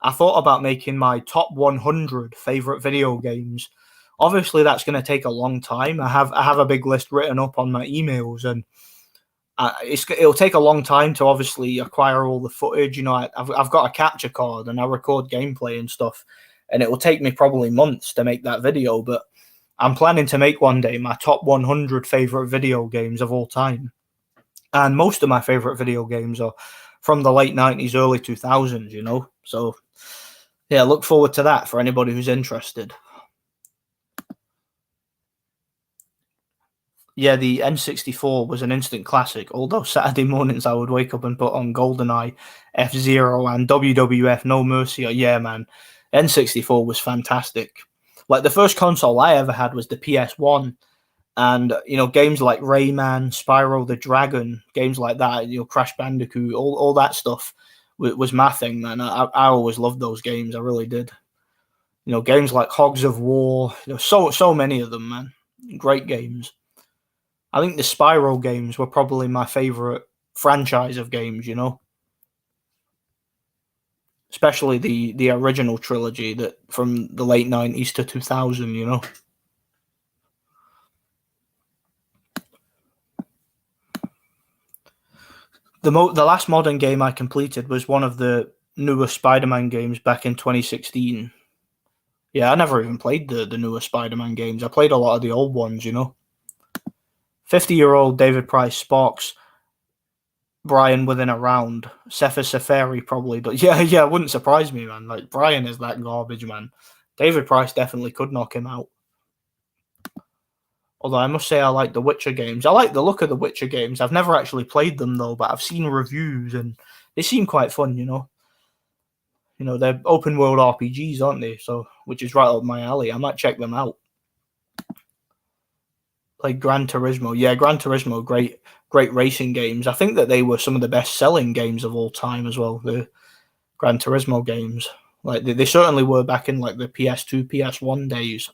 I thought about making my top 100 favorite video games. Obviously, that's going to take a long time. I have a big list written up on my emails, and it'll take a long time to obviously acquire all the footage. I've got a capture card and I record gameplay and stuff, and it will take me probably months to make that video. But I'm planning to make one day my top 100 favorite video games of all time, and most of my favorite video games are from the late 90s, early 2000s. So yeah, look forward to that for anybody who's interested. Yeah, the N64 was an instant classic, although Saturday mornings I would wake up and put on GoldenEye, F-Zero, and WWF No Mercy. Yeah, man, N64 was fantastic. Like, the first console I ever had was the PS1, and, games like Rayman, Spyro the Dragon, games like that, Crash Bandicoot, all that stuff was my thing, man. I always loved those games, I really did. Games like Hogs of War, so many of them, man. Great games. I think the Spyro games were probably my favorite franchise of games, especially the original trilogy that from the late 90s to 2000, The last modern game I completed was one of the newer Spider-Man games back in 2016. Yeah, I never even played the newer Spider-Man games. I played a lot of the old ones, 50-year-old David Price Sparks Brian within a round. Sefa Safari probably, but yeah, it wouldn't surprise me, man. Like, Brian is that garbage, man. David Price definitely could knock him out. Although I must say I like the Witcher games. I like the look of the Witcher games. I've never actually played them though, but I've seen reviews and they seem quite fun, they're open world RPGs, aren't they? So, which is right up my alley. I might check them out. Played Gran Turismo. Yeah, Gran Turismo, great racing games. I think that they were some of the best selling games of all time as well. The Gran Turismo games, like they certainly were back in like the PS2, PS1 days.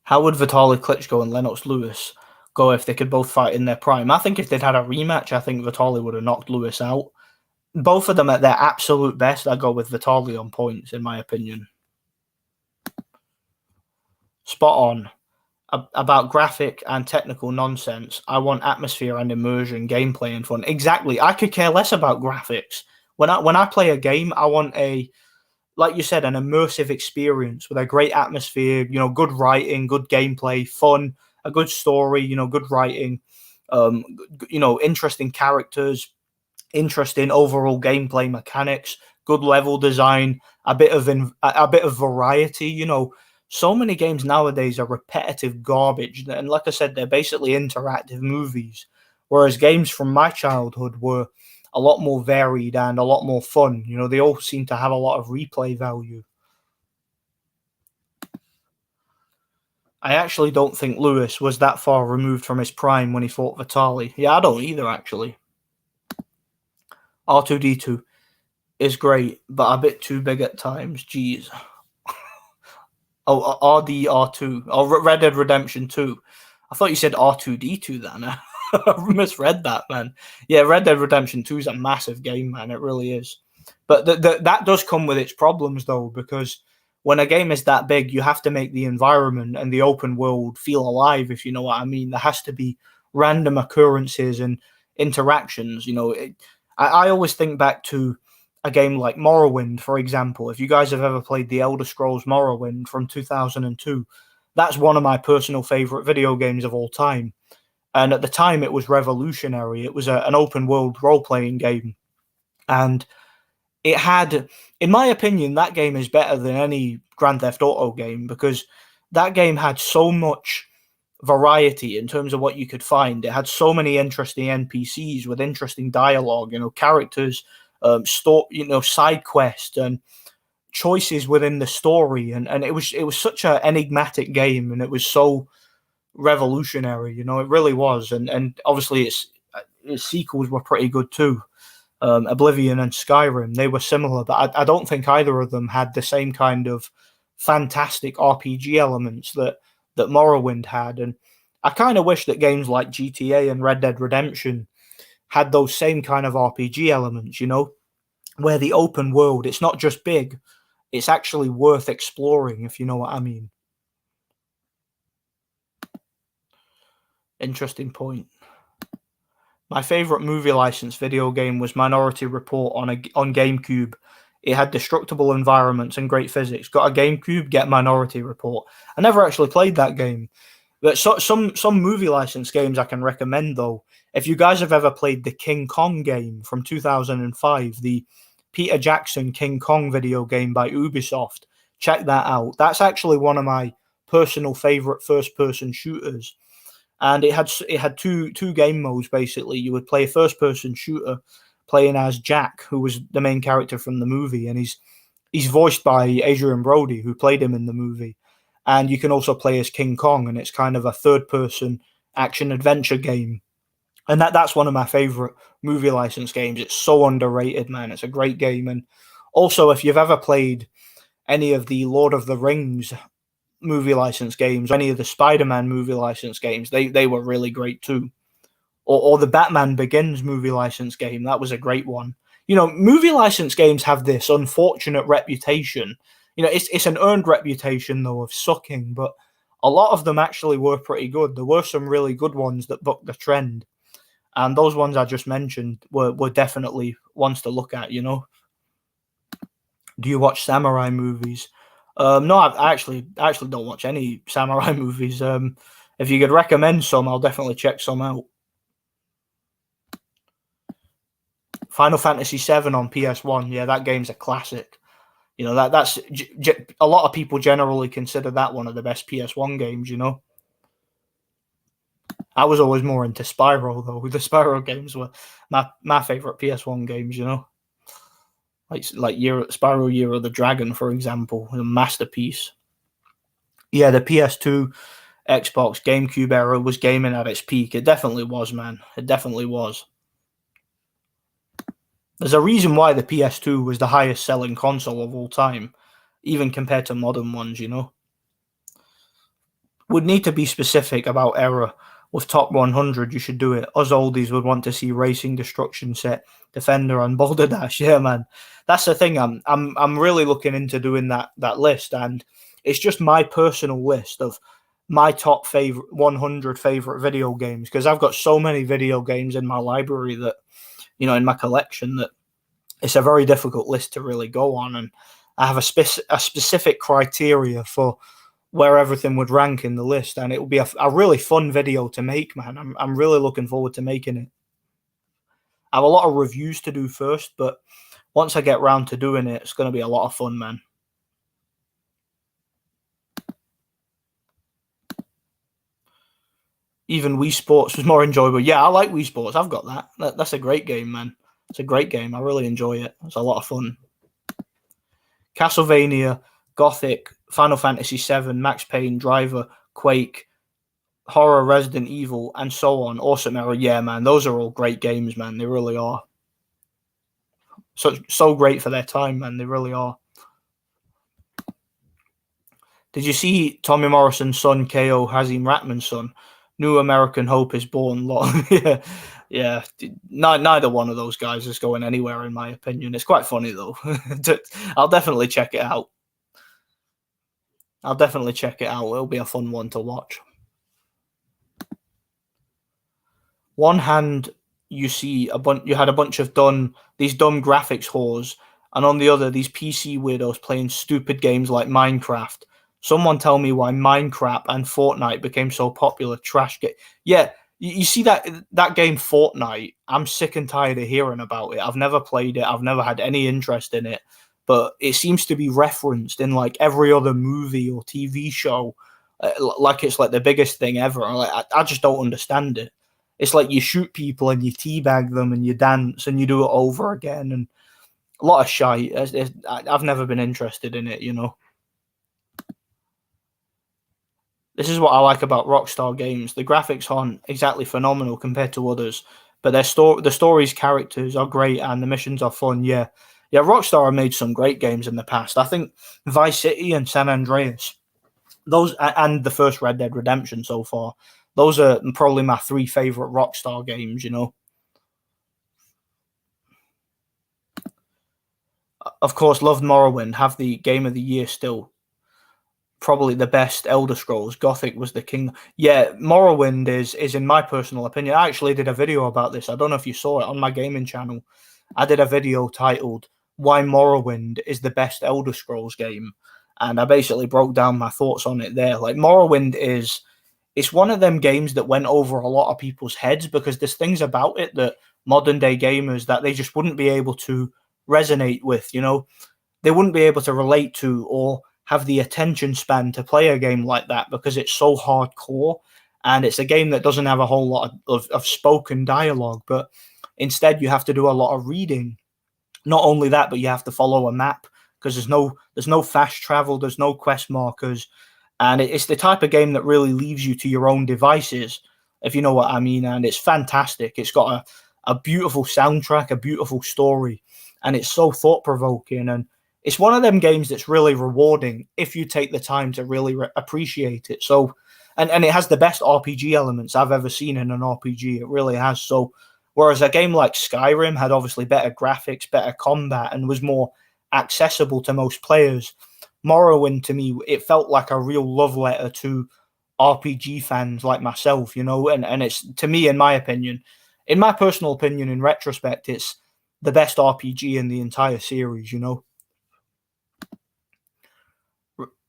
How would Vitaly Klitschko and Lennox Lewis go if they could both fight in their prime? I think if they'd had a rematch, I think Vitaly would have knocked Lewis out. Both of them at their absolute best, I go with Vitaly on points, in my opinion. Spot on. About graphic and technical nonsense, I want atmosphere and immersion, gameplay and fun. Exactly. I could care less about graphics. When I play a game, I want like you said, an immersive experience with a great atmosphere, good writing, good gameplay, fun, a good story, good writing, interesting characters, interesting overall gameplay mechanics, good level design, a bit of variety. So many games nowadays are repetitive garbage, and like I said, they're basically interactive movies. Whereas games from my childhood were a lot more varied and a lot more fun. They all seem to have a lot of replay value. I actually don't think Lewis was that far removed from his prime when he fought Vitaly. Yeah, I don't either, actually. R2-D2 is great, but a bit too big at times. Jeez. Oh, RDR2. Oh, Red Dead Redemption 2. I thought you said R2-D2 then. I misread that, man. Yeah, Red Dead Redemption 2 is a massive game, man. It really is. But that does come with its problems, though, because when a game is that big, you have to make the environment and the open world feel alive, if you know what I mean. There has to be random occurrences and interactions. I always think back to a game like Morrowind, for example. If you guys have ever played the Elder Scrolls Morrowind from 2002, that's one of my personal favorite video games of all time. And at the time, it was revolutionary. It was an open world role playing game. And it had, in my opinion, that game is better than any Grand Theft Auto game, because that game had so much variety in terms of what you could find. It had so many interesting NPCs with interesting dialogue, characters, side quests and choices within the story, and it was such an enigmatic game, and it was so revolutionary. It really was, and obviously its sequels were pretty good too. Oblivion and Skyrim, they were similar, but I don't think either of them had the same kind of fantastic RPG elements that Morrowind had. And I kind of wish that games like GTA and Red Dead Redemption had those same kind of RPG elements, where the open world, it's not just big, it's actually worth exploring, if you know what I mean. Interesting point. My favorite movie license video game was Minority Report on GameCube. It had destructible environments and great physics. Got a GameCube? Get Minority Report. I never actually played that game, but some movie license games I can recommend though. If you guys have ever played the King Kong game from 2005, the Peter Jackson King Kong video game by Ubisoft, check that out. That's actually one of my personal favorite first-person shooters. And it had two game modes basically. You would play a first person shooter playing as Jack, who was the main character from the movie, and he's voiced by Adrian Brody, who played him in the movie. And you can also play as King Kong, and it's kind of a third person action adventure game. And that's one of my favorite movie license games. It's so underrated, man. It's a great game. And also, if you've ever played any of the Lord of the Rings movie license games, any of the Spider-Man movie license games, they were really great too. Or the Batman Begins movie license game, that was a great one. Movie license games have this unfortunate reputation. It's an earned reputation though of sucking, but a lot of them actually were pretty good. There were some really good ones that bucked the trend, and those ones I just mentioned were definitely ones to look at. Do you watch samurai movies? No, I actually don't watch any samurai movies. If you could recommend some, I'll definitely check some out. Final Fantasy VII on PS1, yeah, that game's a classic. That's a lot of people generally consider that one of the best PS1 games. I was always more into Spyro though. The Spyro games were my favorite PS1 games. Like Spyro Year of the Dragon, for example, a masterpiece. Yeah, the PS2, Xbox, GameCube era was gaming at its peak. It definitely was, man. It definitely was. There's a reason why the PS2 was the highest selling console of all time, even compared to modern ones, Would need to be specific about era. With Top 100, you should do it. Us oldies would want to see Racing, Destruction Set, Defender, and Boulder Dash. Yeah, man, that's the thing. I'm really looking into doing that list, and it's just my personal list of my top 100 favorite video games, because I've got so many video games in my library that, in my collection, that it's a very difficult list to really go on, and I have a specific criteria for where everything would rank in the list, and it will be a really fun video to make, man. I'm really looking forward to making it. I have a lot of reviews to do first, but once I get around to doing it, it's going to be a lot of fun, man. Even Wii Sports was more enjoyable. Yeah, I like Wii Sports. I've got that. That's a great game, man. It's a great game. I really enjoy it. It's a lot of fun. Castlevania, Gothic, Final Fantasy VII, Max Payne, Driver, Quake, Horror, Resident Evil, and so on. Awesome era. Yeah, man. Those are all great games, man. They really are. So great for their time, man. They really are. Did you see Tommy Morrison's son KO Hazim Ratman's son? New American Hope is born. Yeah. Neither one of those guys is going anywhere, in my opinion. It's quite funny though. I'll definitely check it out. I'll definitely check it out. It'll be a fun one to watch. One hand, you see you had a bunch of these dumb graphics whores, and on the other, these PC weirdos playing stupid games like Minecraft. Someone tell me why Minecraft and Fortnite became so popular. Trash game. Yeah, you see that game Fortnite. I'm sick and tired of hearing about it. I've never played it. I've never had any interest in it, but it seems to be referenced in like every other movie or TV show, like it's like the biggest thing ever. I just don't understand it. It's like you shoot people and you teabag them and you dance and you do it over again, and a lot of shite. I've never been interested in it, you know. This is what I like about Rockstar games. The graphics aren't exactly phenomenal compared to others, but the stories, characters are great, and the missions are fun. Yeah, yeah. Rockstar have made some great games in the past. I think Vice City and San Andreas, those, and the first Red Dead Redemption so far. Those are probably my three favorite Rockstar games. You know. Of course, loved Morrowind. Have the game of the year still. Probably the best Elder Scrolls. Gothic was the king. Yeah, Morrowind is in my personal opinion. I actually did a video about this. I don't know if you saw it on my gaming channel. I did a video titled "Why Morrowind is the best Elder Scrolls game," and I basically broke down my thoughts on it there. Like Morrowind is, it's one of them games that went over a lot of people's heads because there's things about it that modern day gamers that they just wouldn't be able to resonate with. You know, they wouldn't be able to relate to or have the attention span to play a game like that because it's so hardcore, and it's a game that doesn't have a whole lot of spoken dialogue, but instead you have to do a lot of reading. Not only that, but you have to follow a map because there's no fast travel, there's no quest markers, and it's the type of game that really leaves you to your own devices, if you know what I mean. And it's fantastic. It's got a beautiful soundtrack, a beautiful story, and it's so thought provoking. And it's one of them games that's really rewarding if you take the time to really appreciate it. So, and it has the best RPG elements I've ever seen in an RPG. It really has. So, whereas a game like Skyrim had obviously better graphics, better combat, and was more accessible to most players, Morrowind to me, it felt like a real love letter to RPG fans like myself, you know, and it's, to me, in my personal opinion, in retrospect, it's the best RPG in the entire series, you know.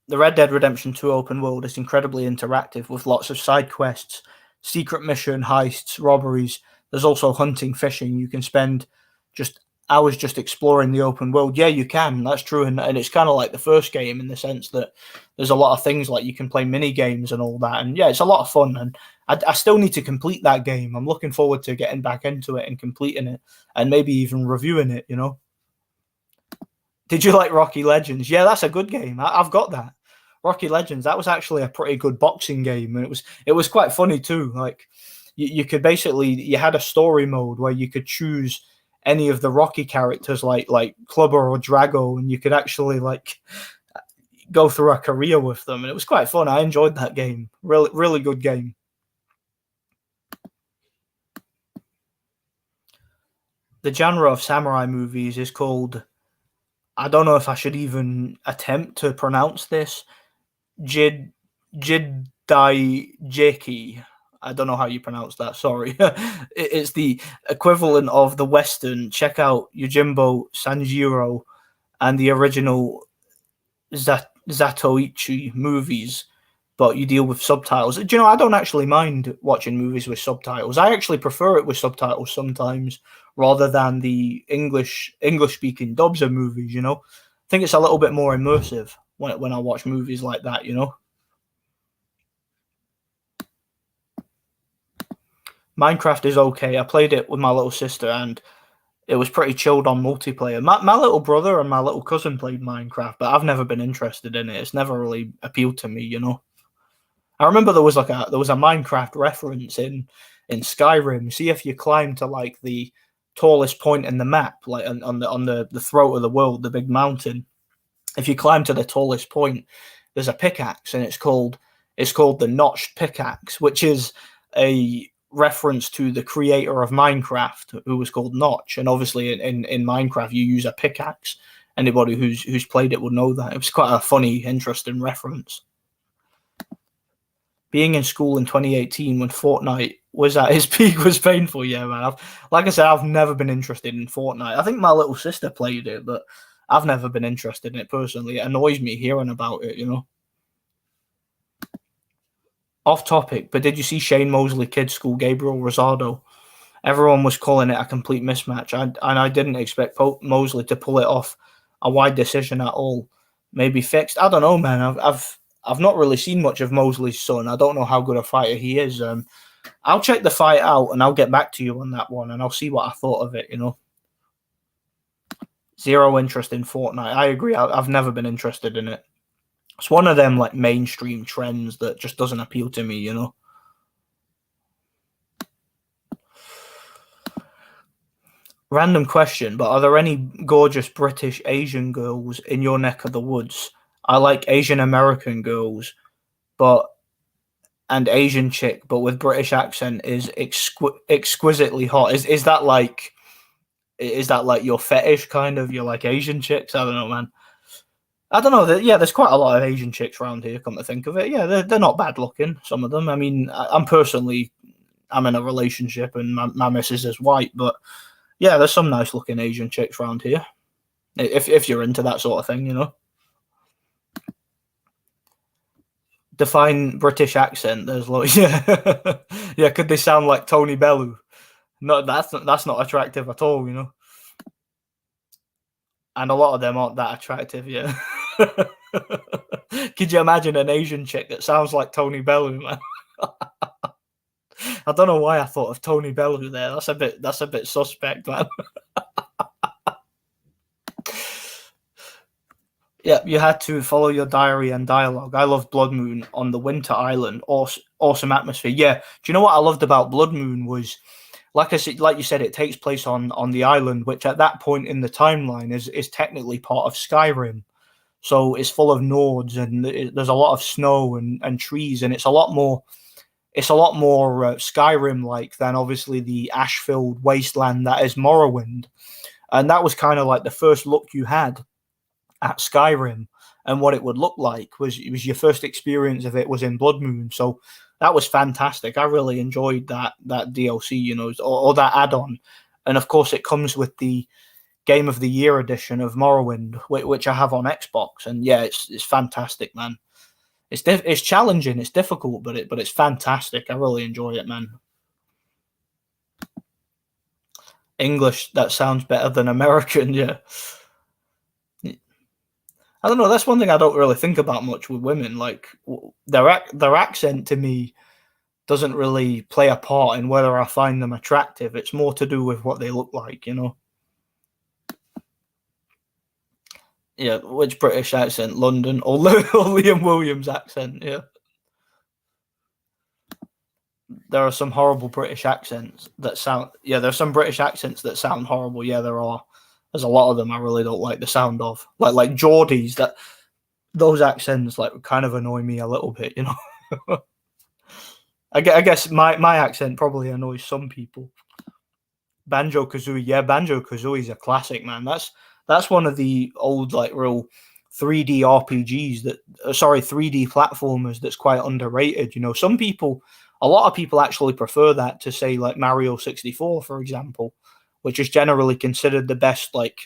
The Red Dead Redemption 2 open world is incredibly interactive with lots of side quests, secret mission, heists, robberies. There's also hunting, fishing. You can spend just hours just exploring the open world. Yeah, you can. That's true. And it's kind of like the first game in the sense that there's a lot of things like you can play mini games and all that. And yeah, it's a lot of fun. And I still need to complete that game. I'm looking forward to getting back into it and completing it and maybe even reviewing it, you know? Did you like Rocky Legends? Yeah, that's a good game. I've got that. Rocky Legends. That was actually a pretty good boxing game, and it was quite funny too. Like you could basically, you had a story mode where you could choose any of the Rocky characters, like Clubber or Drago, and you could actually like go through a career with them, and it was quite fun. I enjoyed that game. Really, really good game. The genre of samurai movies is called, I don't know if I should even attempt to pronounce this. Jid Jidaijeki. I don't know how you pronounce that. Sorry. It's the equivalent of the Western. Check out Yojimbo Sanjiro and the original Zatoichi movies, but you deal with subtitles. Do you know, I don't actually mind watching movies with subtitles. I actually prefer it with subtitles sometimes rather than the English speaking dubs of movies, you know. I think it's a little bit more immersive when I watch movies like that, you know. Minecraft is okay. I played it with my little sister and it was pretty chilled on multiplayer. My little brother and my little cousin played Minecraft, but I've never been interested in it. It's never really appealed to me, you know. I remember there was a Minecraft reference in Skyrim. See, if you climb to like the tallest point in the map, like on the throat of the world, the big mountain. If you climb to the tallest point, there's a pickaxe, and it's called the notched pickaxe, which is a reference to the creator of Minecraft, who was called Notch. And obviously, in Minecraft, you use a pickaxe, Anybody who's played it would know that. It was quite a funny, interesting reference. Being in school in 2018 when Fortnite was at its peak was painful. Yeah, man. Like I said, I've never been interested in Fortnite. I think my little sister played it, but I've never been interested in it personally. It annoys me hearing about it, you know. Off topic, but did you see Shane Mosley Kids School Gabriel Rosado? Everyone was calling it a complete mismatch, and I didn't expect Mosley to pull it off a wide decision at all. Maybe fixed. I don't know, man. I've not really seen much of Mosley's son. I don't know how good a fighter he is. I'll check the fight out and I'll get back to you on that one, and I'll see what I thought of it. You know, zero interest in Fortnite. I agree. I've never been interested in it. It's one of them like mainstream trends that just doesn't appeal to me. You know. Random question, but are there any gorgeous British Asian girls in your neck of the woods? I like Asian American girls, and Asian chick, but with British accent is exquisitely hot. Is that like your fetish kind of? You like Asian chicks? I don't know, man. I don't know. Yeah, there's quite a lot of Asian chicks around here. Come to think of it, yeah, they're not bad looking. Some of them. I mean, I'm in a relationship, and my missus is white, but yeah, there's some nice looking Asian chicks around here. If you're into that sort of thing, you know. Define British accent. There's yeah, yeah. Could they sound like Tony Bellew? No, that's not attractive at all, you know. And a lot of them aren't that attractive, yeah. Could you imagine an Asian chick that sounds like Tony Bellew, man? I don't know why I thought of Tony Bellew there. That's a bit suspect, man. Yeah, you had to follow your diary and dialogue. I love Blood Moon on the Winter Island. Awesome atmosphere. Yeah. Do you know what I loved about Blood Moon was, like you said, it takes place on the island, which at that point in the timeline is technically part of Skyrim. So it's full of Nords, and there's a lot of snow and trees, and it's a lot more Skyrim like than obviously the ash-filled wasteland that is Morrowind. And that was kind of like the first look you had at Skyrim, and what it would look like was your first experience of it was in Blood Moon. So that was fantastic. I really enjoyed that DLC, you know, or that add-on. And of course, it comes with the Game of the Year edition of Morrowind, which I have on Xbox. And yeah, it's fantastic, man. It's challenging, it's difficult, but it's fantastic. I really enjoy it, man. English, that sounds better than American, yeah. I don't know. That's one thing I don't really think about much with women. Like their accent to me doesn't really play a part in whether I find them attractive. It's more to do with what they look like, you know. Yeah, which British accent? London or Liam Williams accent? Yeah. There are some horrible British accents that sound. Yeah, there's some British accents that sound horrible. Yeah, there are. There's a lot of them I really don't like the sound of. Like Geordies, that those accents like kind of annoy me a little bit, you know. I guess my accent probably annoys some people. Banjo Kazooie, yeah, Banjo Kazooie is a classic, man. That's one of the old like real 3D RPGs 3D platformers that's quite underrated. You know, a lot of people actually prefer that to say like Mario 64, for example, which is generally considered the best like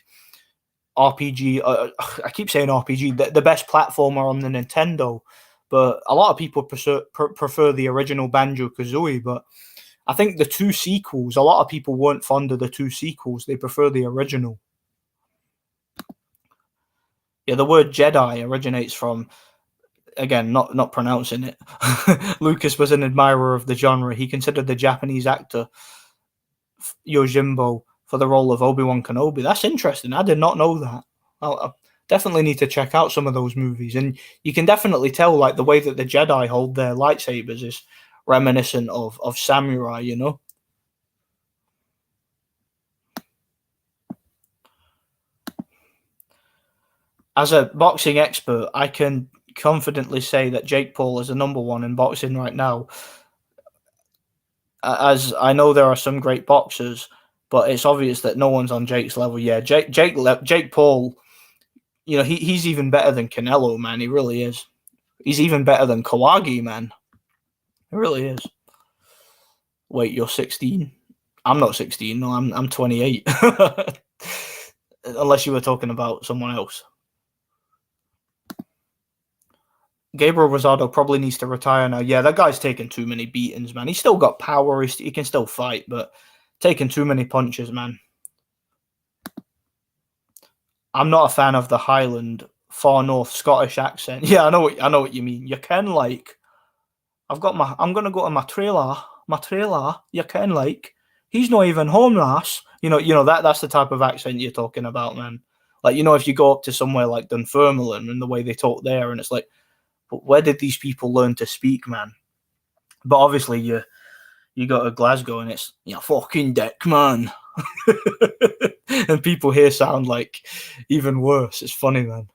RPG. I keep saying RPG, the best platformer on the Nintendo, but a lot of people prefer the original Banjo Kazooie. But I think the two sequels, a lot of people weren't fond of the two sequels. They prefer the original. Yeah, the word Jedi originates from, again, not pronouncing it. Lucas was an admirer of the genre. He considered the Japanese actor Yojimbo for the role of Obi-Wan Kenobi. That's interesting. I did not know that. I definitely need to check out some of those movies. And you can definitely tell, like, the way that the Jedi hold their lightsabers is reminiscent of samurai, you know? As a boxing expert, I can confidently say that Jake Paul is the number one in boxing right now. As I know there are some great boxers, but it's obvious that no one's on Jake's level. Yeah, Jake Paul You know, he's even better than Canelo, man. He really is. He's even better than Quaggi, man. He really is. Wait, you're 16? I'm not 16. No, I'm 28. Unless you were talking about someone else. Gabriel Rosado probably needs to retire now. Yeah, that guy's taken too many beatings, man. He's still got power. He can still fight, but taking too many punches, man. I'm not a fan of the Highland, far north Scottish accent. Yeah, I know what you mean. You can like, I'm gonna go to my trailer. You can like, he's not even home, lass. You know that's the type of accent you're talking about, man. Like, if you go up to somewhere like Dunfermline and the way they talk there, and it's like, but where did these people learn to speak, man? But obviously, you go to Glasgow and it's fucking dick, man. And people here sound like even worse. It's funny, man.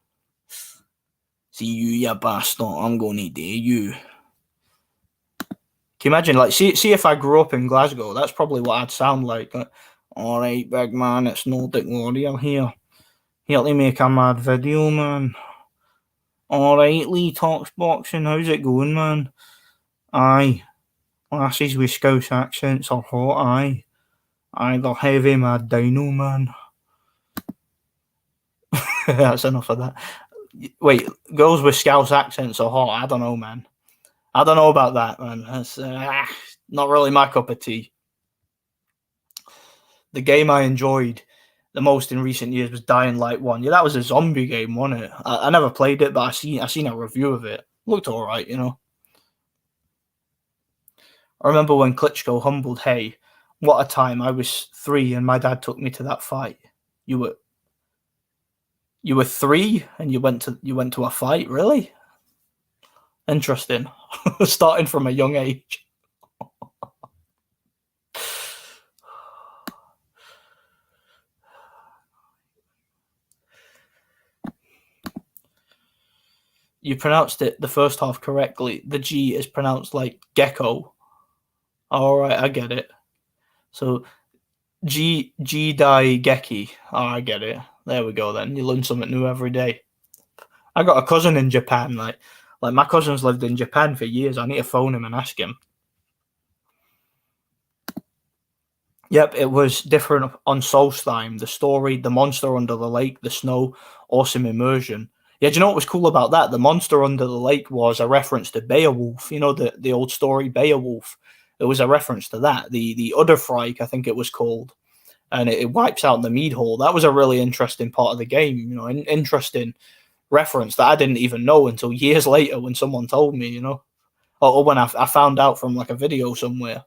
See you bastard. I'm gonna dare you. Can you imagine? Like, see if I grew up in Glasgow, that's probably what I'd sound like. All right, big man, it's Nordic Warrior here. Here to make a mad video, man. All right, Lee Talks Boxing. How's it going, man? Aye. Lasses with Scouse accents are hot, aye. Aye, they're heavy, mad dino, man. That's enough of that. Wait, girls with Scouse accents are hot? I don't know, man. I don't know about that, man. That's not really my cup of tea. The game I enjoyed the most in recent years was Dying Light 1. Yeah, that was a zombie game, wasn't it? I never played it, but I seen a review of it. Looked all right, I remember when Klitschko humbled Hay. What a time. I was 3 and my dad took me to that fight. You were 3 and you went to a fight, really? Interesting. Starting from a young age. You pronounced it the first half correctly. The G is pronounced like gecko. All right, I get it. So G Dai Geki. Oh, I get it. There we go. Then you learn something new every day. I got a cousin in Japan. Like my cousin's lived in Japan for years. I need to phone him and ask him. Yep, it was different on Solstheim. The story, the monster under the lake, the snow, awesome immersion. Yeah, do you know what was cool about that? The monster under the lake was a reference to Beowulf. The old story Beowulf. It was a reference to that. The Udderfreik, I think it was called, and it wipes out the mead hall. That was a really interesting part of the game. An interesting reference that I didn't even know until years later when someone told me. Or when I found out from like a video somewhere.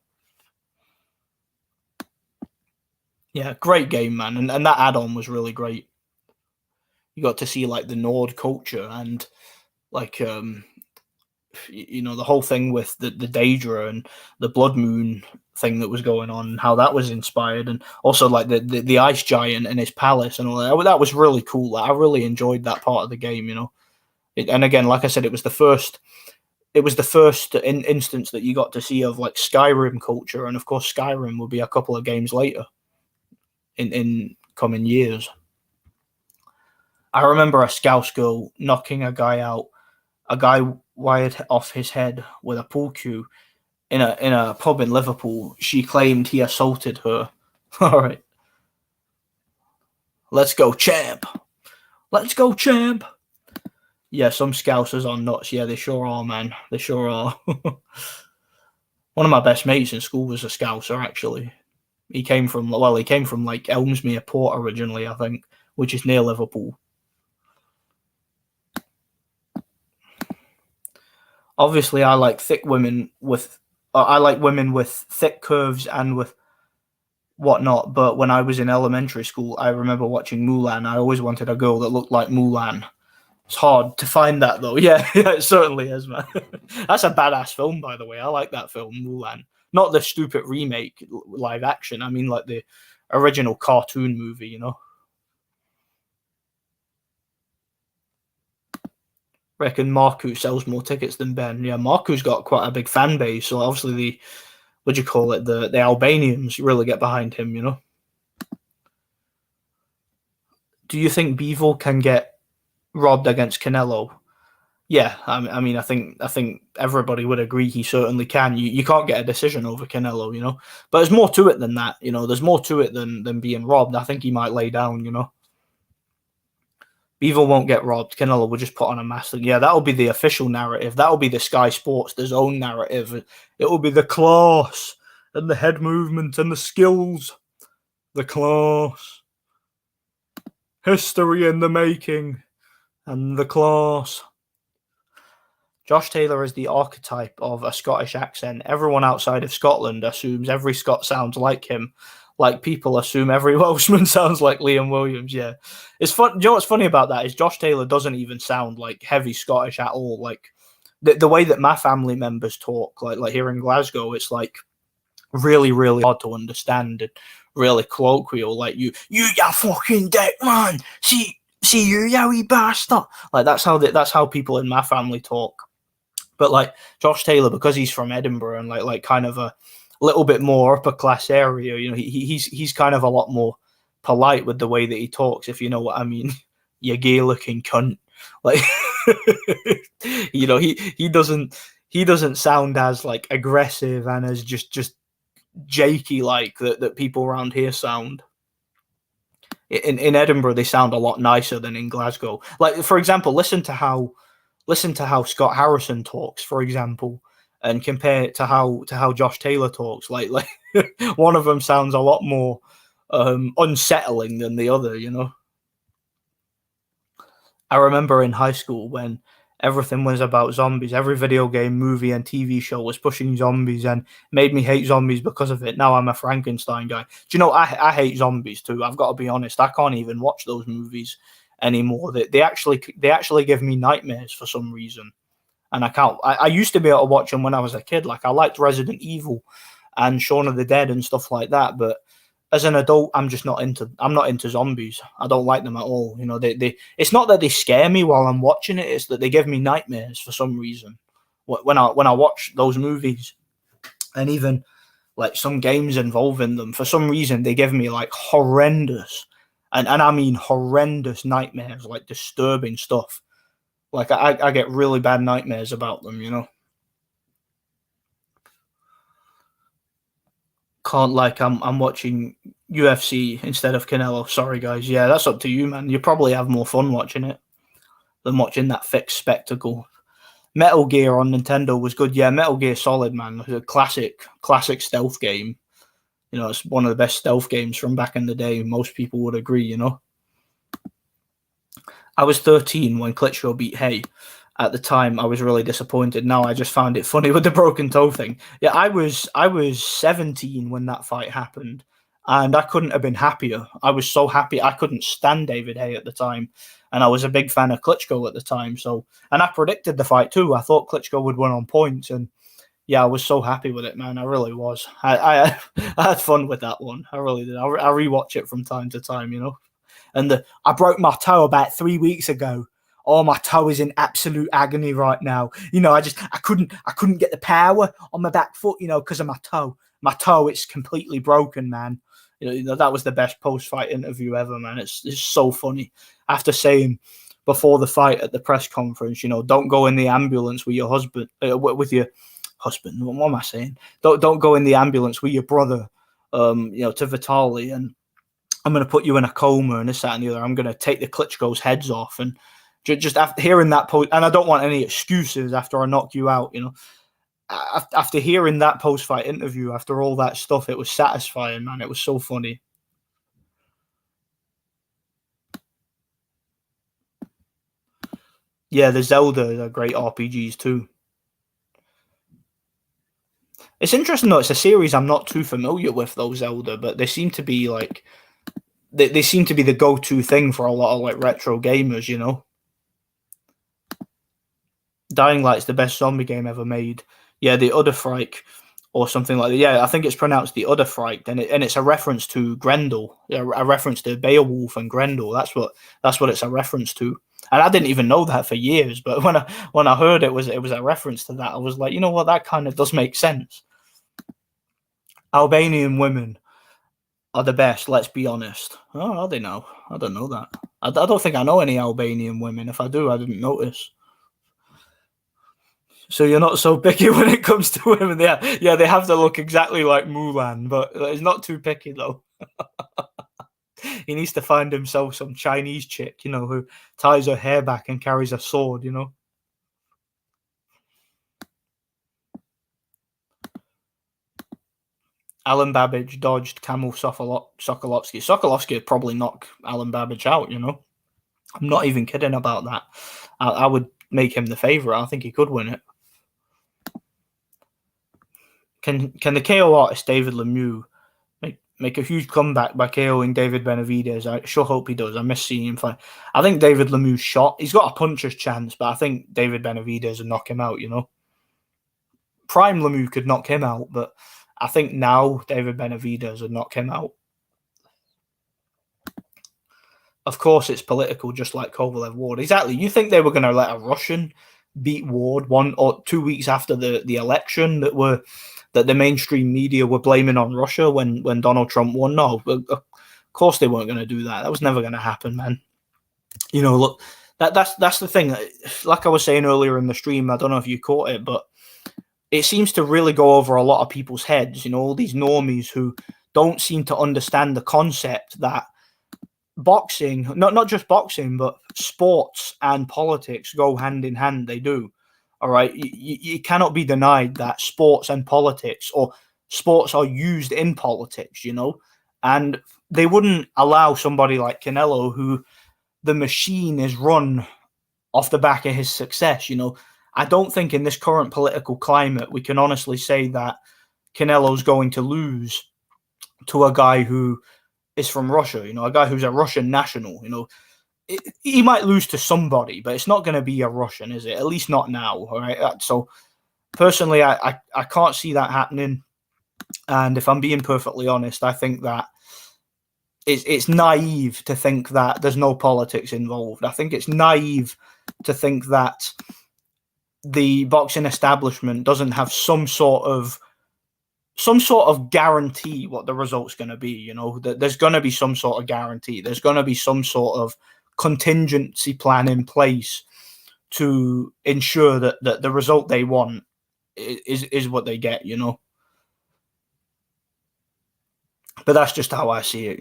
Yeah, great game, man, and that add-on was really great. You got to see like the Nord culture and like the whole thing with the Daedra and the Blood Moon thing that was going on, how that was inspired, and also like the ice giant and his palace and all that. That was really cool. Like, I really enjoyed that part of the game. And again, like I said, it was the first instance that you got to see of like Skyrim culture, and of course Skyrim will be a couple of games later in coming years. I remember a Scouse girl knocking a guy out, a guy wired off his head with a pool cue in a pub in Liverpool. She claimed he assaulted her. All right. Let's go, champ. Let's go, champ. Yeah, some Scousers are nuts. Yeah, they sure are, man. They sure are. One of my best mates in school was a Scouser, actually. He came from like Elmsmere Port originally, I think, which is near Liverpool. Obviously, I like women with thick curves and with whatnot. But when I was in elementary school, I remember watching Mulan. I always wanted a girl that looked like Mulan. It's hard to find that, though. Yeah, it certainly is, man. That's a badass film, by the way. I like that film, Mulan. Not the stupid remake live action. I mean, like the original cartoon movie, Reckon Marku sells more tickets than Ben. Yeah, Marku's got quite a big fan base, so obviously the Albanians really get behind him, Do you think Bivol can get robbed against Canelo. Yeah, I mean, I think everybody would agree he certainly can. You can't get a decision over Canelo, you know. But there's more to it than that, you know. There's more to it than being robbed. I think he might lay down, you know. Bivol won't get robbed. Canelo will just put on a mask. Yeah, that'll be the official narrative. That'll be the Sky Sports, their own narrative. It will be the class and the head movement and the skills. The class. History in the making. And the class. Josh Taylor is the archetype of a Scottish accent. Everyone outside of Scotland assumes every Scot sounds like him. Like people assume every Welshman sounds like Liam Williams. Yeah, it's fun. You know what's funny about that is Josh Taylor doesn't even sound like heavy Scottish at all. Like the way that my family members talk, like here in Glasgow, it's like really hard to understand and really colloquial. Like you fucking dick man. See you, yowie bastard. Like that's how people in my family talk. But like Josh Taylor, because he's from Edinburgh and like kind of a little bit more upper class area, you know, he's kind of a lot more polite with the way that he talks, if you know what I mean. You gay looking cunt. Like you know, he doesn't sound as like aggressive and as just jakey like that people around here sound. In Edinburgh they sound a lot nicer than in Glasgow. Like for example, listen to how Scott Harrison talks, for example, and compare it to how Josh Taylor talks. Like one of them sounds a lot more unsettling than the other, you know. I remember in high school when everything was about zombies. Every video game, movie, and TV show was pushing zombies and made me hate zombies because of it. Now I'm a Frankenstein guy. Do you know, I hate zombies too. I've got to be honest. I can't even watch those movies anymore. They actually give me nightmares for some reason. And I can't. I used to be able to watch them when I was a kid. Like I liked Resident Evil and Shaun of the Dead and stuff like that. But as an adult, I'm not into zombies. I don't like them at all. You know, it's not that they scare me while I'm watching it. It's that they give me nightmares for some reason when I watch those movies, and even like some games involving them. For some reason, they give me like horrendous, and I mean horrendous nightmares, like disturbing stuff. Like I get really bad nightmares about them, you know. Can't like I'm watching UFC instead of Canelo. Sorry guys. Yeah, that's up to you, man. You probably have more fun watching it than watching that fixed spectacle. Metal Gear on Nintendo was good. Yeah, Metal Gear Solid, man. It was a classic stealth game. You know, it's one of the best stealth games from back in the day. Most people would agree, you know. I was 13 when Klitschko beat Hay. At the time, I was really disappointed. Now I just found it funny with the broken toe thing. Yeah, I was 17 when that fight happened, and I couldn't have been happier. I was so happy. I couldn't stand David Hay at the time, and I was a big fan of Klitschko at the time. So, and I predicted the fight too. I thought Klitschko would win on points, and yeah, I was so happy with it, man. I really was. I had fun with that one. I really did. I rewatch it from time to time, you know. And I broke my toe about 3 weeks ago. Oh, my toe is in absolute agony right now. You know, I couldn't get the power on my back foot, you know, because of my toe. My toe, it's completely broken, man. You know, that was the best post-fight interview ever, man. It's so funny. After saying before the fight at the press conference, you know, don't go in the ambulance with your husband, with your husband. What am I saying? Don't go in the ambulance with your brother, you know, to Vitali, and I'm going to put you in a coma and this, that, and the other. I'm going to take the Klitschko's heads off. And just after hearing that post, and I don't want any excuses after I knock you out, you know. After hearing that post-fight interview, after all that stuff, it was satisfying, man. It was so funny. Yeah, the Zelda are great RPGs too. It's interesting though. It's a series I'm not too familiar with, though, Zelda, but they seem to be like they seem to be the go-to thing for a lot of like retro gamers, you know. Dying Light's the best zombie game ever made. Yeah, the Udderfreik or something like that. Yeah, I think it's pronounced the Udderfreik, and it's a reference to Grendel, a reference to Beowulf and Grendel. That's what it's a reference to. And I didn't even know that for years, but when I heard it was a reference to that, I was like, you know what, that kind of does make sense. Albanian women. are the best. Let's be honest. Oh, are they now? I don't know that. I don't think I know any Albanian women. If I do, I didn't notice. So you're not so picky when it comes to women. Yeah, they have to look exactly like Mulan, but he's not too picky though. He needs to find himself some Chinese chick, who ties her hair back and carries a sword, Alan Babbage dodged Kamil Sokolovsky. Sokolovsky would probably knock Alan Babbage out, I'm not even kidding about that. I would make him the favourite. I think he could win it. Can the KO artist David Lemieux make a huge comeback by KOing David Benavidez? I sure hope he does. I miss seeing him fight. I think David Lemieux's shot. He's got a puncher's chance, but I think David Benavidez will knock him out, Prime Lemieux could knock him out, but I think now David Benavidez would knock him out. Of course, it's political, just like Kovalev Ward. Exactly. You think they were going to let a Russian beat Ward 1 or 2 weeks after the election that the mainstream media were blaming on Russia when Donald Trump won? No, of course they weren't going to do that. That was never going to happen, man. Look, that's the thing. Like I was saying earlier in the stream, I don't know if you caught it, but it seems to really go over a lot of people's heads. All these normies who don't seem to understand the concept that boxing, not just boxing, but sports and politics go hand in hand. They do. All right. You cannot be denied that sports and politics, or sports are used in politics, and they wouldn't allow somebody like Canelo, who the machine is run off the back of his success. I don't think in this current political climate, we can honestly say that Canelo's going to lose to a guy who is from Russia, a guy who's a Russian national. He might lose to somebody, but it's not going to be a Russian, is it? At least not now. All right. So personally, I can't see that happening. And if I'm being perfectly honest, I think that it's naive to think that there's no politics involved. I think it's naive to think that the boxing establishment doesn't have some sort of guarantee what the result's going to be. There's going to be some sort of guarantee. There's going to be some sort of contingency plan in place to ensure that the result they want is what they get. But that's just how I see it.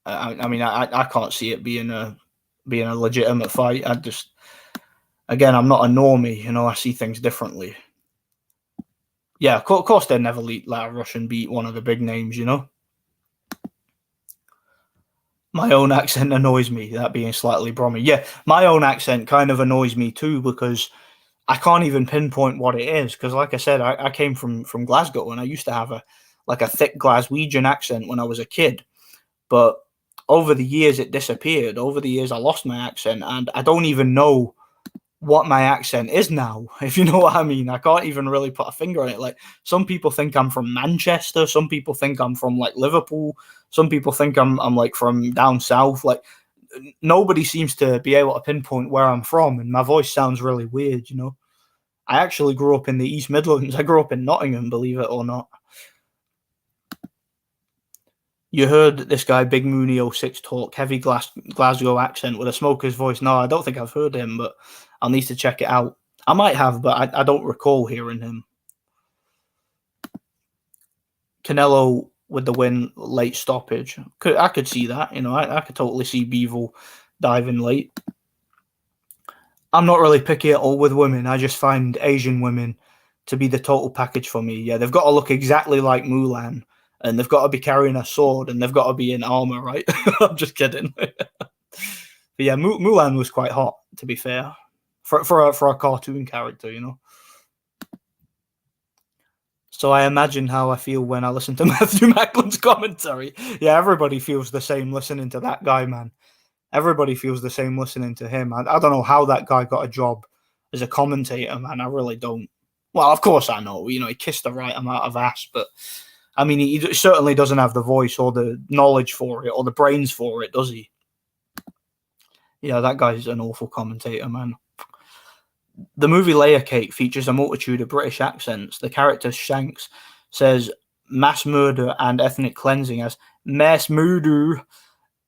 I mean, I can't see it being a legitimate fight. Again, I'm not a normie. I see things differently. Yeah, of course they'd never let a Russian beat one of the big names, My own accent annoys me, that being slightly Brummy. Yeah, my own accent kind of annoys me too, because I can't even pinpoint what it is. Because like I said, I came from Glasgow, and I used to have a thick Glaswegian accent when I was a kid. But over the years, it disappeared. Over the years, I lost my accent, and I don't even know what my accent is now, if you know what I mean. I can't even really put a finger on it. Like, some people think I'm from Manchester, some people think I'm from like Liverpool, some people think I'm like from down south. Like, nobody seems to be able to pinpoint where I'm from, and my voice sounds really weird. I actually grew up in the East Midlands. I grew up in Nottingham, believe it or not. You heard this guy Big Mooney 06 talk, heavy Glasgow accent with a smoker's voice. No, I don't think I've heard him, but I'll need to check it out. I might have, but I don't recall hearing him. Canelo with the win, late stoppage. I could see that. I could totally see Bivol diving late. I'm not really picky at all with women. I just find Asian women to be the total package for me. Yeah, they've got to look exactly like Mulan, and they've got to be carrying a sword, and they've got to be in armor, right? I'm just kidding. But yeah, Mulan was quite hot, to be fair, for a cartoon character, So I imagine how I feel when I listen to Matthew Macklin's commentary. Yeah, everybody feels the same listening to that guy, man. Everybody feels the same listening to him. I don't know how that guy got a job as a commentator, man. I really don't. Well, of course I know. He kissed the right amount of ass, but I mean, he certainly doesn't have the voice or the knowledge for it or the brains for it, does he? Yeah, that guy's an awful commentator, man. The movie Layer Cake features a multitude of British accents. The character Shanks says mass murder and ethnic cleansing as mass murder,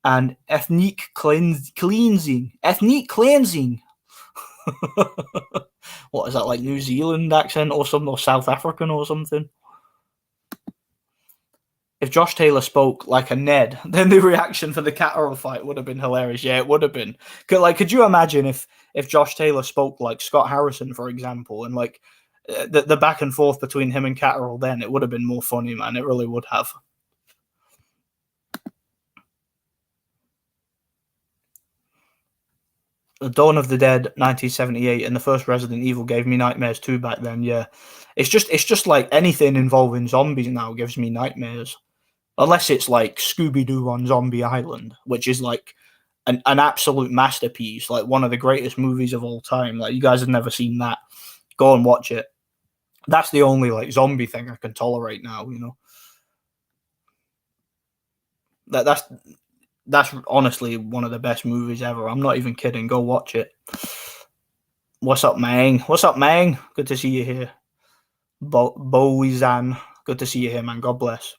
and ethnic cleansing. Ethnic cleansing. What is that, like New Zealand accent or something, or South African or something? If Josh Taylor spoke like a Ned, then the reaction for the Catterall fight would have been hilarious. Yeah, it would have been. Could you imagine if Josh Taylor spoke like Scott Harrison, for example, and like the back and forth between him and Catterall? Then it would have been more funny, man. It really would have. The Dawn of the Dead, 1978, and the first Resident Evil gave me nightmares too back then. Yeah, it's just like anything involving zombies now gives me nightmares. Unless it's like Scooby-Doo on Zombie Island, which is like an absolute masterpiece, like one of the greatest movies of all time. Like, you guys have never seen that, go and watch it. That's the only like zombie thing I can tolerate now, you know. That's honestly one of the best movies ever. I'm not even kidding. Go watch it. What's up, Mang? What's up, Mang? Good to see you here. Boizan, good to see you here, man. God bless.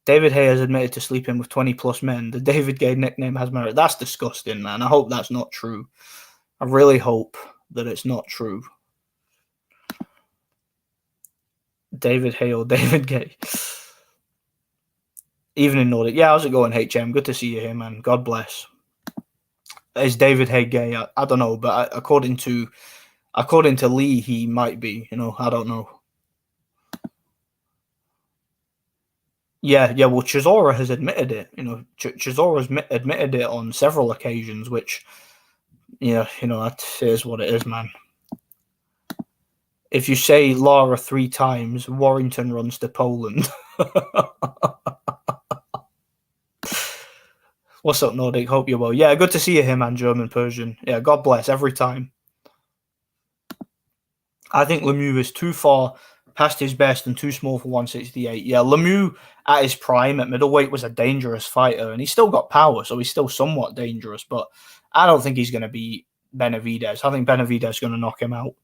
David Hay has admitted to sleeping with 20 plus men. The David Gay nickname has merit. That's disgusting, man. I hope that's not true. I really hope that it's not true. David Hay or David Gay. Evening Nordic. Yeah, how's it going, HM? Good to see you here, man. God bless. Is David Hay gay? I don't know, but according to Lee, he might be. You know, I don't know. Yeah. Well, Chisora has admitted it. You know, Chisora's admitted it on several occasions, which, that is what it is, man. If you say Lara 3 times, Warrington runs to Poland. What's up, Nordic? Hope you're well. Yeah, good to see you here, man. German, Persian. Yeah, God bless every time. I think Lemieux is too far past his best and too small for 168. Yeah, Lemieux at his prime at middleweight was a dangerous fighter, and he's still got power, so he's still somewhat dangerous. But I don't think he's going to beat Benavidez. I think Benavidez is going to knock him out.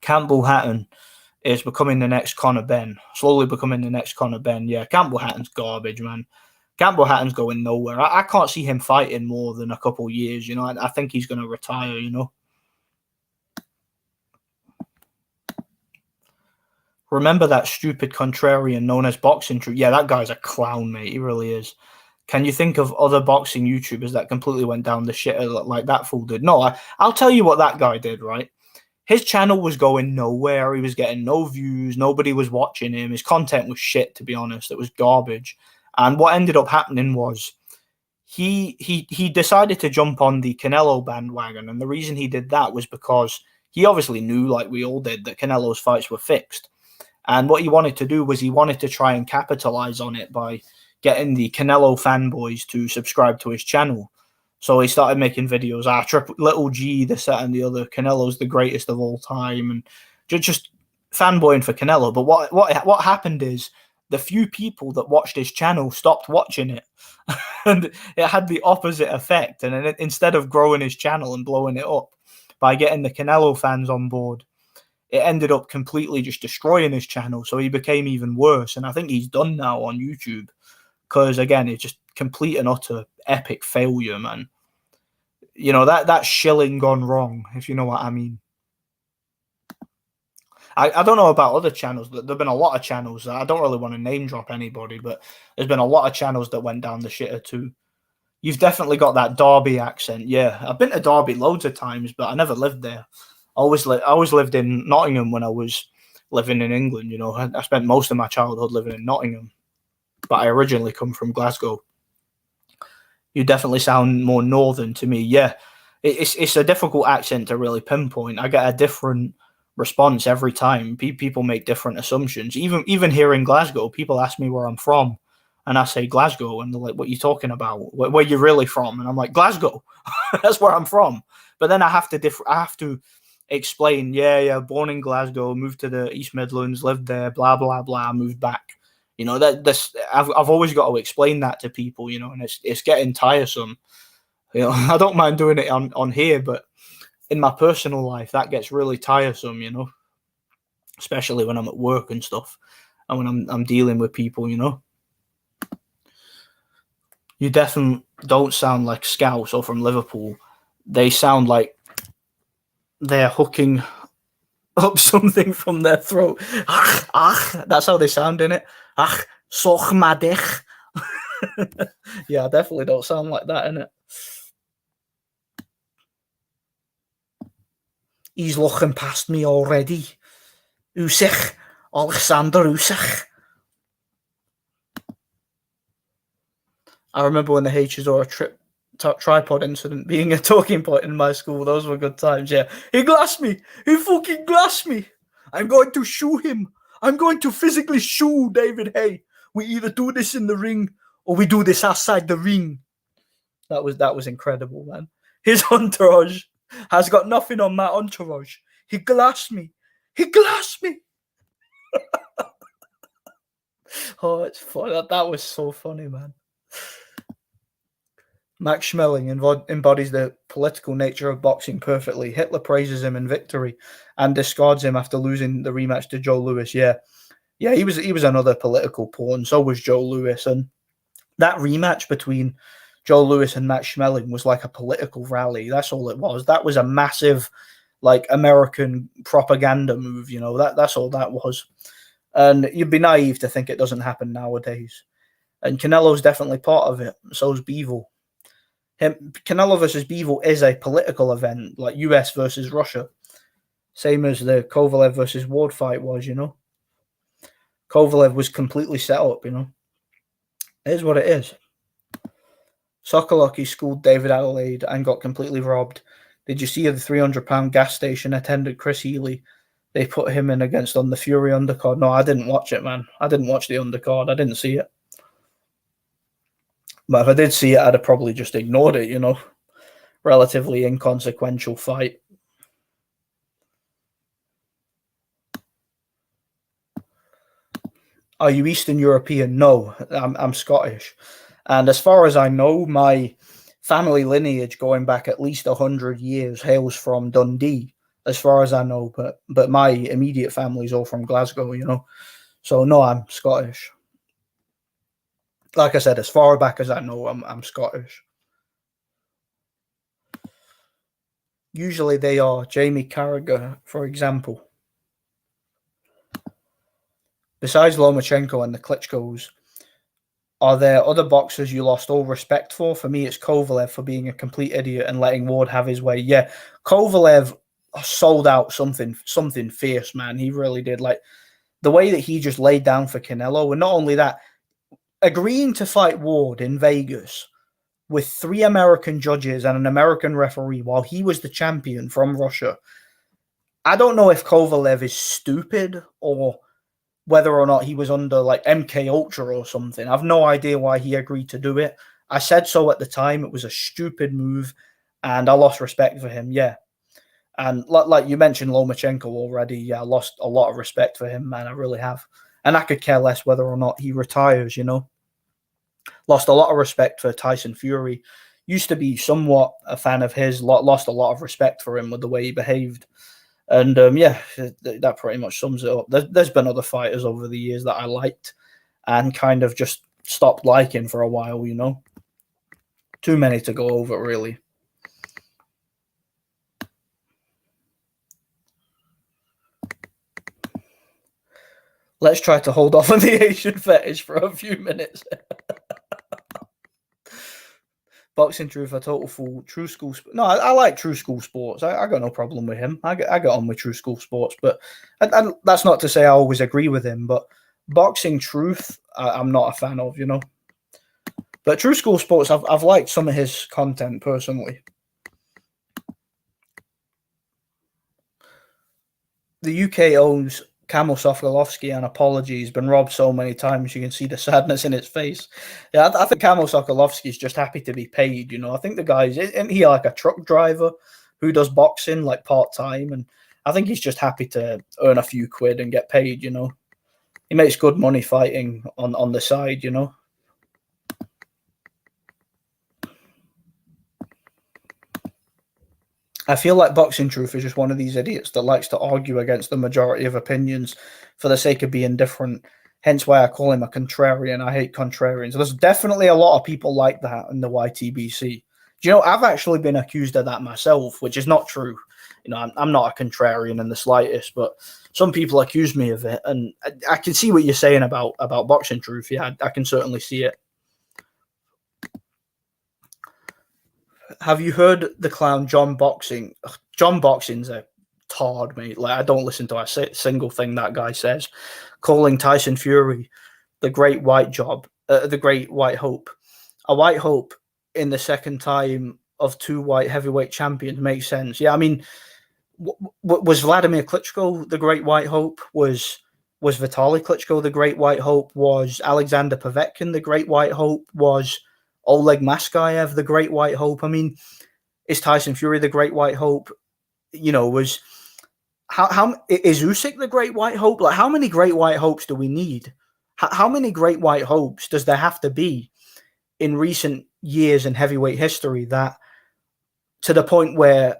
Campbell Hatton is becoming the next Conor Benn. Slowly becoming the next Conor Benn. Yeah, Campbell Hatton's garbage, man. Campbell Hatton's going nowhere. I can't see him fighting more than a couple years. You know, I think he's going to retire, you know. Remember that stupid contrarian known as Boxing Truth? Yeah, that guy's a clown, mate. He really is. Can you think of other boxing YouTubers that completely went down the shitter like that fool did? No, I'll tell you what that guy did, right? His channel was going nowhere. He was getting no views. Nobody was watching him. His content was shit, to be honest. It was garbage. And what ended up happening was he decided to jump on the Canelo bandwagon. And the reason he did that was because he obviously knew, like we all did, that Canelo's fights were fixed. And what he wanted to do was he wanted to try and capitalize on it by getting the Canelo fanboys to subscribe to his channel. So he started making videos, Little G, this, that, and the other. Canelo's the greatest of all time, and just fanboying for Canelo. But what happened is the few people that watched his channel stopped watching it, and it had the opposite effect. And then instead of growing his channel and blowing it up by getting the Canelo fans on board, it ended up completely just destroying his channel. So he became even worse. And I think he's done now on YouTube because, again, it's just complete and utter epic failure, man. You know, that's shilling gone wrong, if you know what I mean. I don't know about other channels, but there have been a lot of channels that I don't really want to name drop anybody, but there's been a lot of channels that went down the shitter too. You've definitely got that Derby accent. Yeah, I've been to Derby loads of times, but I never lived there. I always lived in Nottingham when I was living in England. You know, I spent most of my childhood living in Nottingham, but I originally come from Glasgow. You definitely sound more northern to me. Yeah, it's a difficult accent to really pinpoint. I get a different response every time. People make different assumptions. Even here in Glasgow, people ask me where I'm from, and I say Glasgow, and they're like, "What are you talking about? Where you really from?" And I'm like, "Glasgow, that's where I'm from." But then I have to explain. Yeah, born in Glasgow, moved to the East Midlands, lived there, blah blah blah, moved back. You know, I've always got to explain that to people. You know, and it's getting tiresome. You know, I don't mind doing it on here, but in my personal life, that gets really tiresome, you know, especially when I'm at work and stuff. and when I'm dealing with people, you know. You definitely don't sound like Scouts or from Liverpool. They sound like they're hooking up something from their throat. That's how they sound, innit? Soch ma dich. Yeah, I definitely don't sound like that, innit? He's looking past me already. Usyk. Alexander Usyk. I remember when the H2O tripod incident being a talking point in my school. Those were good times, yeah. He glassed me. He fucking glassed me. I'm going to shoe him. I'm going to physically shoe David Hay. We either do this in the ring or we do this outside the ring. That was incredible, man. His entourage has got nothing on my entourage. He glassed me. He glassed me. Oh, it's funny. That was so funny, man. Max Schmeling embodies the political nature of boxing perfectly. Hitler praises him in victory and discards him after losing the rematch to Joe Louis. Yeah, he was another political pawn. So was Joe Louis, and that rematch between Joe Louis and Max Schmeling was like a political rally. That's all it was. That was a massive, like, American propaganda move. You know, that's all that was. And you'd be naive to think it doesn't happen nowadays. And Canelo's definitely part of it. So's Bivol. Canelo versus Bivol is a political event, like US versus Russia. Same as the Kovalev versus Ward fight was, you know. Kovalev was completely set up, you know. It is what it is. Sokolowski schooled David Adelaide and got completely robbed. Did you see the £300 gas station attendant Chris Healy? They put him in against on the Fury undercard. No, I didn't watch it, man. I didn't watch the undercard. I didn't see it. But if I did see it, I'd have probably just ignored it, you know. Relatively inconsequential fight. Are you Eastern European? No, I'm Scottish. And as far as I know, my family lineage going back at least 100 years hails from Dundee, as far as I know. But my immediate family's all from Glasgow, you know. So no, I'm Scottish. Like I said, as far back as I know, I'm Scottish. Usually they are. Jamie Carragher, for example. Besides Lomachenko and the Klitschko's, are there other boxers you lost all respect for? For me, it's Kovalev for being a complete idiot and letting Ward have his way. Yeah, Kovalev sold out something fierce, man. He really did. Like, the way that he just laid down for Canelo, and not only that, agreeing to fight Ward in Vegas with 3 American judges and an American referee while he was the champion from Russia. I don't know if Kovalev is stupid or whether or not he was under like MK Ultra or something. I've no idea why he agreed to do it. I said so at the time. It was a stupid move, and I lost respect for him. Yeah. And like you mentioned Lomachenko already, yeah, I lost a lot of respect for him, man. I really have. And I could care less whether or not he retires, you know. Lost a lot of respect for Tyson Fury. Used to be somewhat a fan of his. Lost a lot of respect for him with the way he behaved. And yeah, that pretty much sums it up. There's been other fighters over the years that I liked and kind of just stopped liking for a while, you know. Too many to go over, really. Let's try to hold off on the Asian fetish for a few minutes. Boxing Truth, a total fool. True School. No, I like True School Sports. I got no problem with him. I get on with True School Sports, but and that's not to say I always agree with him. But Boxing Truth, I'm not a fan of, you know. But True School Sports, I've liked some of his content personally. The UK owns Kamil Sokolovsky, and apology. He's been robbed so many times, you can see the sadness in his face. Yeah, I think Kamil Sokolovsky's just happy to be paid, you know. I think the guy's, isn't he like a truck driver who does boxing like part-time? And I think he's just happy to earn a few quid and get paid, you know. He makes good money fighting on the side, you know. I feel like Boxing Truth is just one of these idiots that likes to argue against the majority of opinions for the sake of being different. Hence why I call him a contrarian. I hate contrarians. There's definitely a lot of people like that in the YTBC. Do you know, I've actually been accused of that myself, which is not true. You know, I'm not a contrarian in the slightest, but some people accuse me of it, and I can see what you're saying about Boxing Truth. Yeah, I can certainly see it. Have you heard the clown John Boxing? John Boxing's a tard, mate. Like, I don't listen to a single thing that guy says. Calling Tyson Fury the Great White Job, the Great White Hope, a White Hope in the second time of two white heavyweight champions makes sense. Yeah, I mean, was Vladimir Klitschko the Great White Hope? Was Vitaly Klitschko the Great White Hope? Was Alexander Povetkin the Great White Hope? Was Oleg Maskayev the Great White Hope? I mean, is Tyson Fury the Great White Hope? You know, was how is Usyk the Great White Hope? Like, how many Great White Hopes do we need? How many Great White Hopes does there have to be in recent years in heavyweight history, that to the point where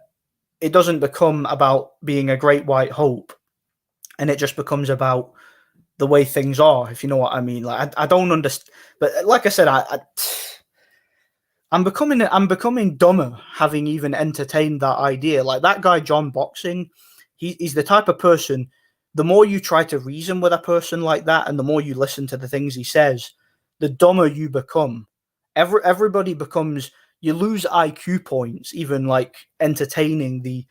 it doesn't become about being a Great White Hope and it just becomes about the way things are, if you know what I mean? Like, I don't understand. But like I said, I'm becoming dumber having even entertained that idea. Like, that guy John Boxing, he's the type of person, the more you try to reason with a person like that and the more you listen to the things he says, the dumber you become. Everybody becomes, you lose IQ points even like entertaining the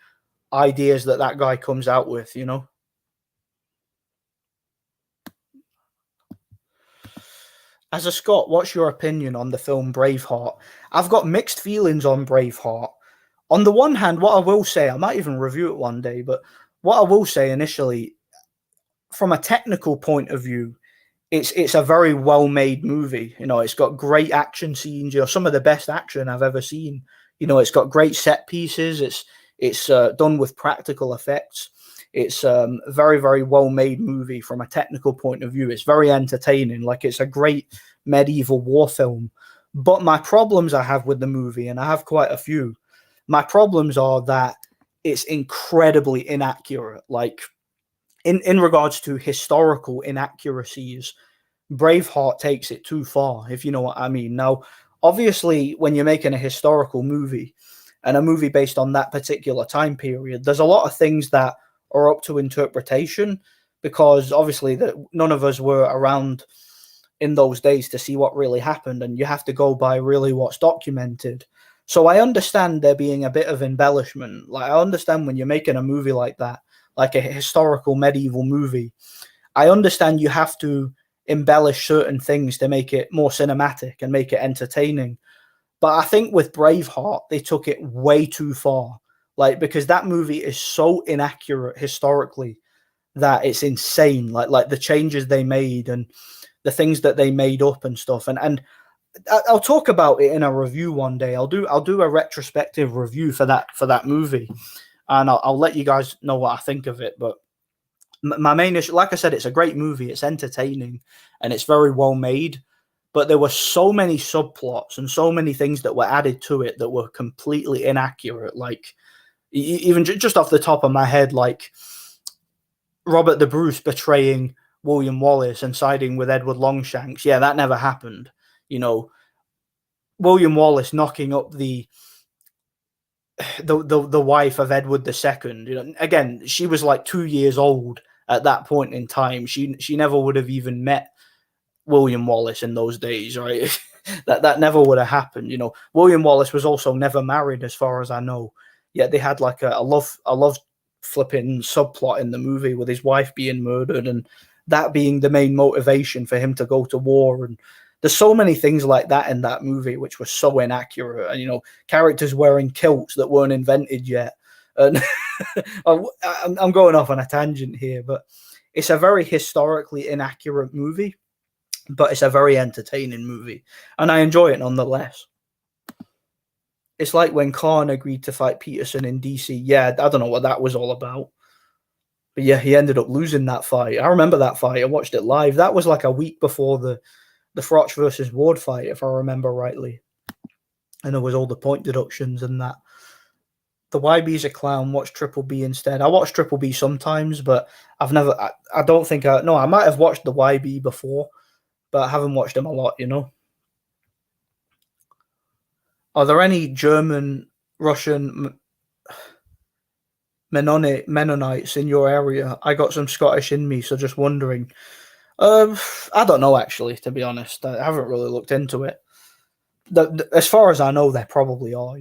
ideas that guy comes out with, you know? As a Scot, what's your opinion on the film Braveheart? I've got mixed feelings on Braveheart. On the one hand, what I will say, I might even review it one day, but what I will say initially, from a technical point of view, it's a very well-made movie. You know, it's got great action scenes, you know, some of the best action I've ever seen. You know, it's got great set pieces. It's done with practical effects. It's a very, very well-made movie from a technical point of view. It's very entertaining. Like, it's a great medieval war film. But my problems I have with the movie, and I have quite a few, my problems are that it's incredibly inaccurate. Like, in regards to historical inaccuracies, Braveheart takes it too far, if you know what I mean. Now, obviously, when you're making a historical movie and a movie based on that particular time period, there's a lot of things that are up to interpretation, because obviously none of us were around in those days to see what really happened, and you have to go by really what's documented. So I understand there being a bit of embellishment. Like, I understand when you're making a movie like that, like a historical medieval movie, I understand you have to embellish certain things to make it more cinematic and make it entertaining. But I think with Braveheart, they took it way too far. Like, because that movie is so inaccurate historically that it's insane. Like the changes they made and the things that they made up and stuff. And I'll talk about it in a review one day. I'll do a retrospective review for that movie, and I'll let you guys know what I think of it. But my main issue, like I said, it's a great movie. It's entertaining and it's very well made. But there were so many subplots and so many things that were added to it that were completely inaccurate. Like, even just off the top of my head, like Robert the Bruce betraying William Wallace and siding with Edward Longshanks. Yeah, that never happened. You know, William Wallace knocking up the wife of Edward II. You know, again, she was like 2 years old at that point in time. She never would have even met William Wallace in those days, right? that never would have happened. You know, William Wallace was also never married, as far as I know. Yet they had like a love flipping subplot in the movie with his wife being murdered, and that being the main motivation for him to go to war. And there's so many things like that in that movie which were so inaccurate. And, you know, characters wearing kilts that weren't invented yet. And I'm going off on a tangent here, but it's a very historically inaccurate movie, but it's a very entertaining movie, and I enjoy it nonetheless. It's like when Khan agreed to fight Peterson in DC. Yeah, I don't know what that was all about. But yeah, he ended up losing that fight. I remember that fight. I watched it live. That was like a week before the Froch versus Ward fight, if I remember rightly. And there was all the point deductions and that. The YB's a clown. Watch Triple B instead. I watch Triple B sometimes, but I've never. I don't think I. No, I might have watched the YB before, but I haven't watched him a lot. Are there any German, Russian, Mennonites in your area? I got some Scottish in me, so just wondering. I don't know actually. To be honest, I haven't really looked into it. As far as I know, there probably are.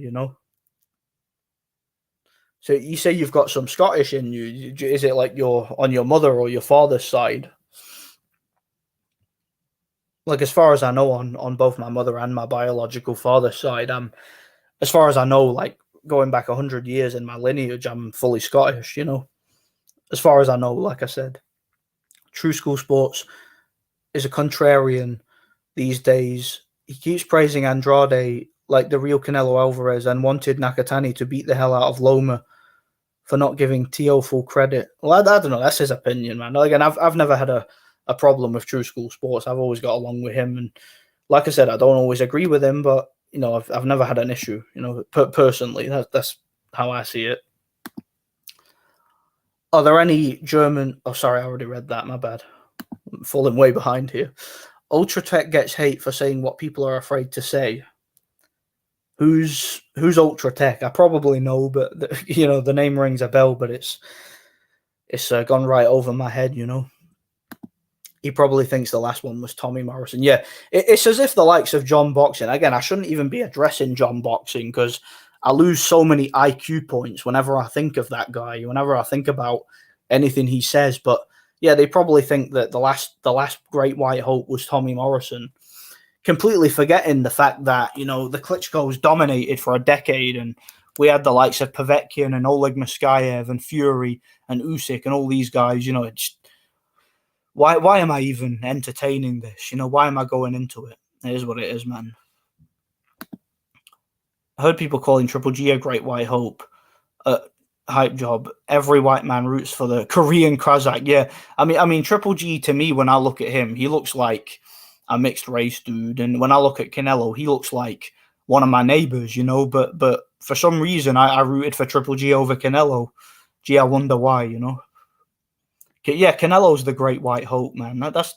So you say you've got some Scottish in you. Is it like you're on your mother or your father's side? Like as far as I know, on both my mother and my biological father's side, as far as I know, like going back 100 years in my lineage, I'm fully Scottish. As far as I know, like I said, True School Sports is a contrarian these days. He keeps praising Andrade like the real Canelo Alvarez and wanted Nakatani to beat the hell out of Loma for not giving Tio full credit. Well, I don't know. That's his opinion, man. Again, I've never had a problem with True School Sports. I've always got along with him, and like I said, I don't always agree with him, but I've never had an issue. Personally, that's how I see it. Are there any German? Oh, sorry, I already read that. My bad. I'm falling way behind here. Ultratech gets hate for saying what people are afraid to say. Who's Ultratech? I probably know, but the name rings a bell, but it's gone right over my head. He probably thinks the last one was Tommy Morrison. Yeah, it's as if the likes of John Boxing. Again, I shouldn't even be addressing John Boxing because I lose so many IQ points whenever I think of that guy, whenever I think about anything he says. But yeah, they probably think that the last great white hope was Tommy Morrison, completely forgetting the fact that the Klitschko's dominated for a decade, and we had the likes of Povetkin and Oleg Muskayev and Fury and Usyk and all these guys. It's why am I even entertaining this? Why am I going into it? It is what it is, man. I heard people calling Triple G a great white hope. Hype job. Every white man roots for the Korean Kazakh. Yeah, I mean, Triple G to me, when I look at him, he looks like a mixed race dude, and when I look at Canelo, he looks like one of my neighbors. But for some reason, I rooted for Triple G over Canelo. Gee, I wonder why. Yeah, Canelo's the great white hope, man. That's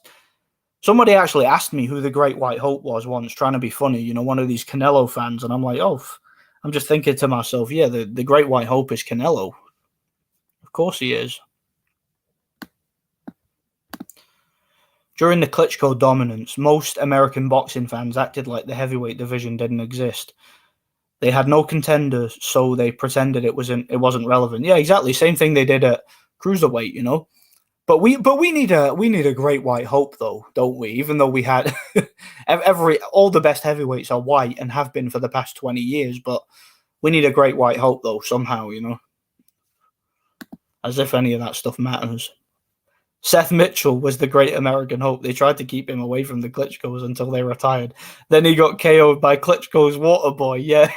somebody actually asked me who the great white hope was once, trying to be funny. One of these Canelo fans, and I'm like, oh. I'm just thinking to myself, yeah, the great white hope is Canelo. Of course he is. During the Klitschko dominance, most American boxing fans acted like the heavyweight division didn't exist. They had no contenders, so they pretended it wasn't relevant. Yeah, exactly. Same thing they did at cruiserweight, But we need a great white hope though, don't we? Even though we had all the best heavyweights are white and have been for the past 20 years, but we need a great white hope though somehow, as if any of that stuff matters. Seth Mitchell was the great American hope. They tried to keep him away from the Klitschkos until they retired. Then he got KO'd by Klitschko's water boy. Yeah.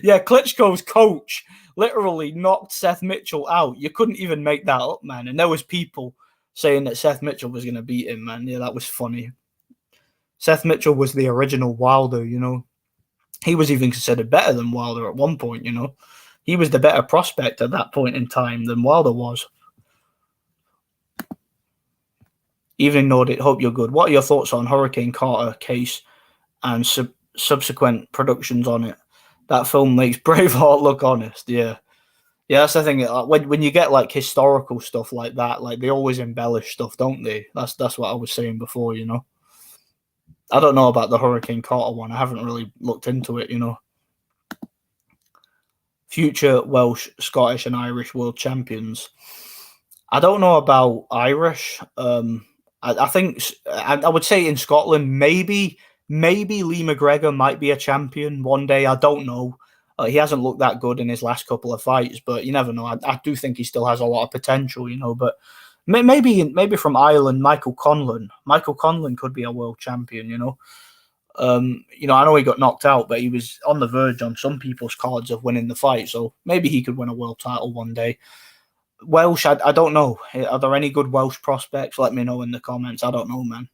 Yeah, Klitschko's coach literally knocked Seth Mitchell out. You couldn't even make that up, man. And there was people saying that Seth Mitchell was going to beat him, man. Yeah, that was funny. Seth Mitchell was the original Wilder, He was even considered better than Wilder at one point, He was the better prospect at that point in time than Wilder was. Even ignored it. Hope you're good. What are your thoughts on Hurricane Carter case and subsequent productions on it? That film makes Braveheart look honest. Yeah, that's the thing. When you get like historical stuff like that, like they always embellish stuff, don't they? That's what I was saying before. I don't know about the Hurricane Carter one. I haven't really looked into it. Future Welsh, Scottish, and Irish world champions. I don't know about Irish. I think I would say in Scotland, maybe Lee McGregor might be a champion one day. I don't know. He hasn't looked that good in his last couple of fights, but you never know. I do think he still has a lot of potential, But maybe from Ireland, Michael Conlan. Michael Conlan could be a world champion, I know he got knocked out, but he was on the verge on some people's cards of winning the fight. So maybe he could win a world title one day. Welsh, I don't know. Are there any good Welsh prospects? Let me know in the comments. I don't know, man.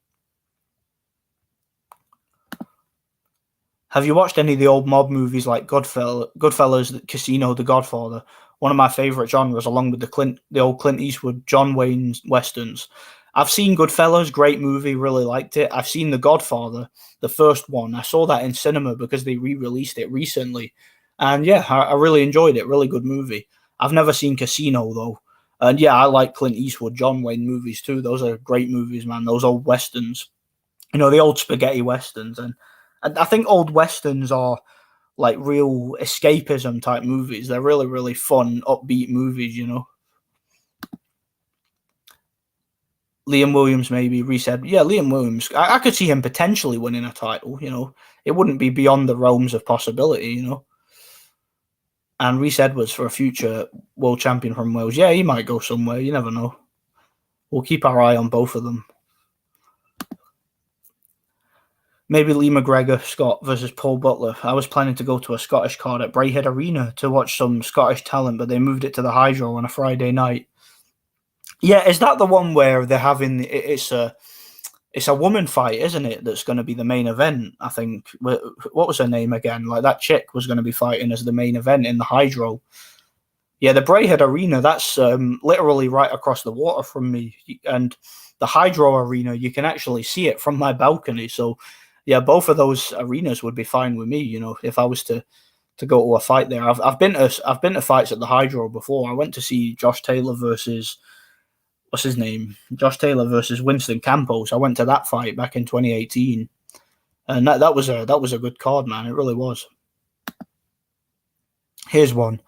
Have you watched any of the old mob movies like Goodfellas, Casino, The Godfather? One of my favorite genres, along with the old Clint Eastwood, John Wayne westerns. I've seen Goodfellas, great movie, really liked it. I've seen The Godfather, the first one. I saw that in cinema because they re-released it recently, and yeah, I really enjoyed it. Really good movie. I've never seen Casino though, and yeah, I like Clint Eastwood, John Wayne movies too. Those are great movies, man. Those old westerns, the old spaghetti westerns, and I think old westerns are like real escapism type movies. They're really, really fun, upbeat movies. Liam Williams maybe resaid, yeah, Liam Williams. I could see him potentially winning a title. It wouldn't be beyond the realms of possibility. And Reese Edwards for a future world champion from Wales. Yeah, he might go somewhere. You never know. We'll keep our eye on both of them. Maybe Lee McGregor, Scott versus Paul Butler. I was planning to go to a Scottish card at Braehead Arena to watch some Scottish talent, but they moved it to the Hydro on a Friday night. Yeah, is that the one where they're having it's a woman fight, isn't it? That's going to be the main event. I think. What was her name again? Like that chick was going to be fighting as the main event in the Hydro. Yeah, the Braehead Arena. That's literally right across the water from me, and the Hydro Arena. You can actually see it from my balcony. So, yeah, both of those arenas would be fine with me. If I was to go to a fight there. I've been to fights at the Hydro before. I went to see Josh Taylor versus what's his name? Josh Taylor versus Winston Campos. I went to that fight back in 2018, and that was a good card, man. It really was. Here's one.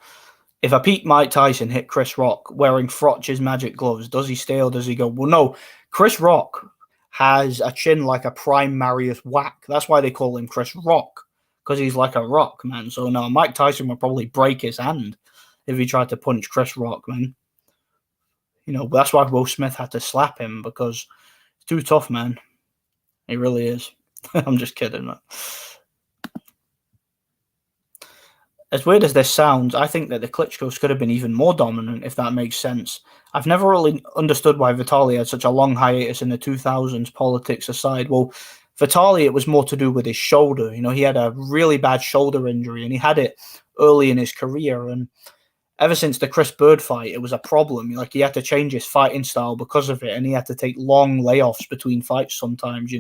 If a peak Mike Tyson hit Chris Rock wearing Frotch's magic gloves, does he stay or does he go? Well, no. Chris Rock has a chin like a prime Marius Wack. That's why they call him Chris Rock, because he's like a rock, man. So no, Mike Tyson would probably break his hand if he tried to punch Chris Rock, man. That's why Will Smith had to slap him, because it's too tough, man. He really is. I'm just kidding, man. As weird as this sounds, I think that the Klitschko's could have been even more dominant, if that makes sense. I've never really understood why Vitaly had such a long hiatus in the 2000s, politics aside. Well, Vitaly, it was more to do with his shoulder. He had a really bad shoulder injury, and he had it early in his career, and ever since the Chris Bird fight, it was a problem. Like, he had to change his fighting style because of it, and he had to take long layoffs between fights sometimes,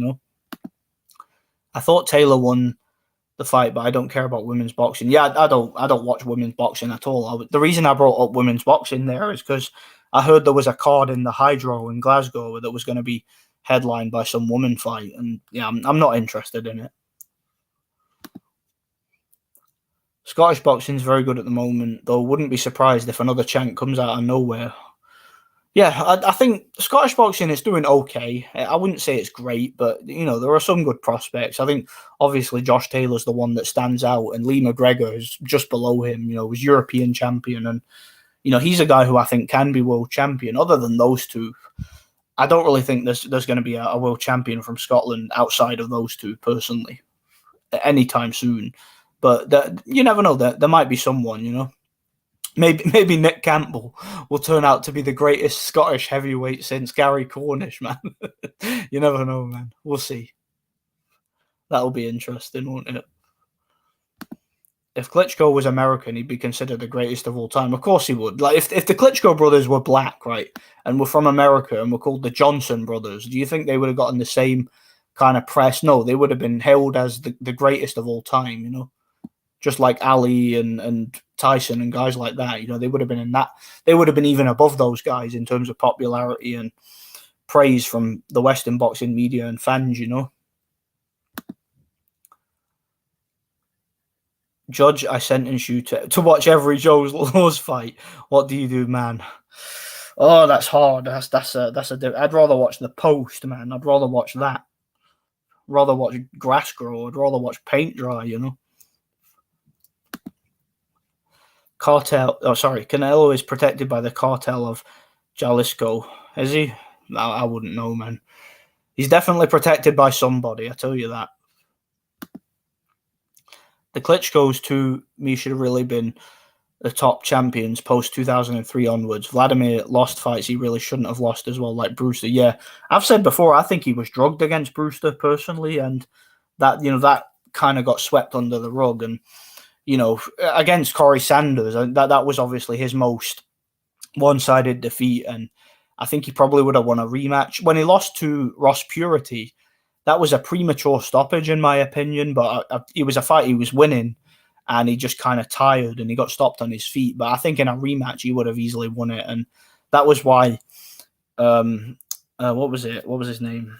I thought Taylor won the fight, but I don't care about women's boxing. Yeah, I don't watch women's boxing at all. The reason I brought up women's boxing there is because I heard there was a card in the Hydro in Glasgow that was going to be headlined by some woman fight, and yeah, I'm not interested in it. Scottish boxing is very good at the moment, though wouldn't be surprised if another chant comes out of nowhere. Yeah, I think Scottish boxing is doing okay. I wouldn't say it's great, but, there are some good prospects. I think, obviously, Josh Taylor's the one that stands out, and Lee McGregor is just below him, was European champion, and, he's a guy who I think can be world champion. Other than those two, I don't really think there's going to be a world champion from Scotland outside of those two, personally, anytime soon. But you never know. There might be someone, Maybe Nick Campbell will turn out to be the greatest Scottish heavyweight since Gary Cornish, man. You never know, man. We'll see. That'll be interesting, won't it? If Klitschko was American, he'd be considered the greatest of all time. Of course he would. Like, if the Klitschko brothers were black, right, and were from America and were called the Johnson brothers, do you think they would have gotten the same kind of press? No, they would have been hailed as the greatest of all time, just like Ali and Tyson and guys like that. They would have been in that. They would have been even above those guys in terms of popularity and praise from the Western boxing media and fans. Judge, I sentence you to watch every Joe's Laws fight. What do you do, man? Oh, that's hard. I'd rather watch The Post, man. I'd rather watch that. Rather watch grass grow. I'd rather watch paint dry. Canelo is protected by the cartel of Jalisco. Is he? I wouldn't know, man. He's definitely protected by somebody, I tell you that. The Klitschko's, to me, should have really been the top champions post-2003 onwards. Vladimir lost fights he really shouldn't have lost as well, like Brewster. Yeah, I've said before, I think he was drugged against Brewster, personally, and that kind of got swept under the rug. And, you know, against Corey Sanders, that was obviously his most one-sided defeat, and I think he probably would have won a rematch. When he lost to Ross Purity, that was a premature stoppage, in my opinion, but it was a fight he was winning, and he just kind of tired, and he got stopped on his feet. But I think in a rematch, he would have easily won it, and that was why, what was his name?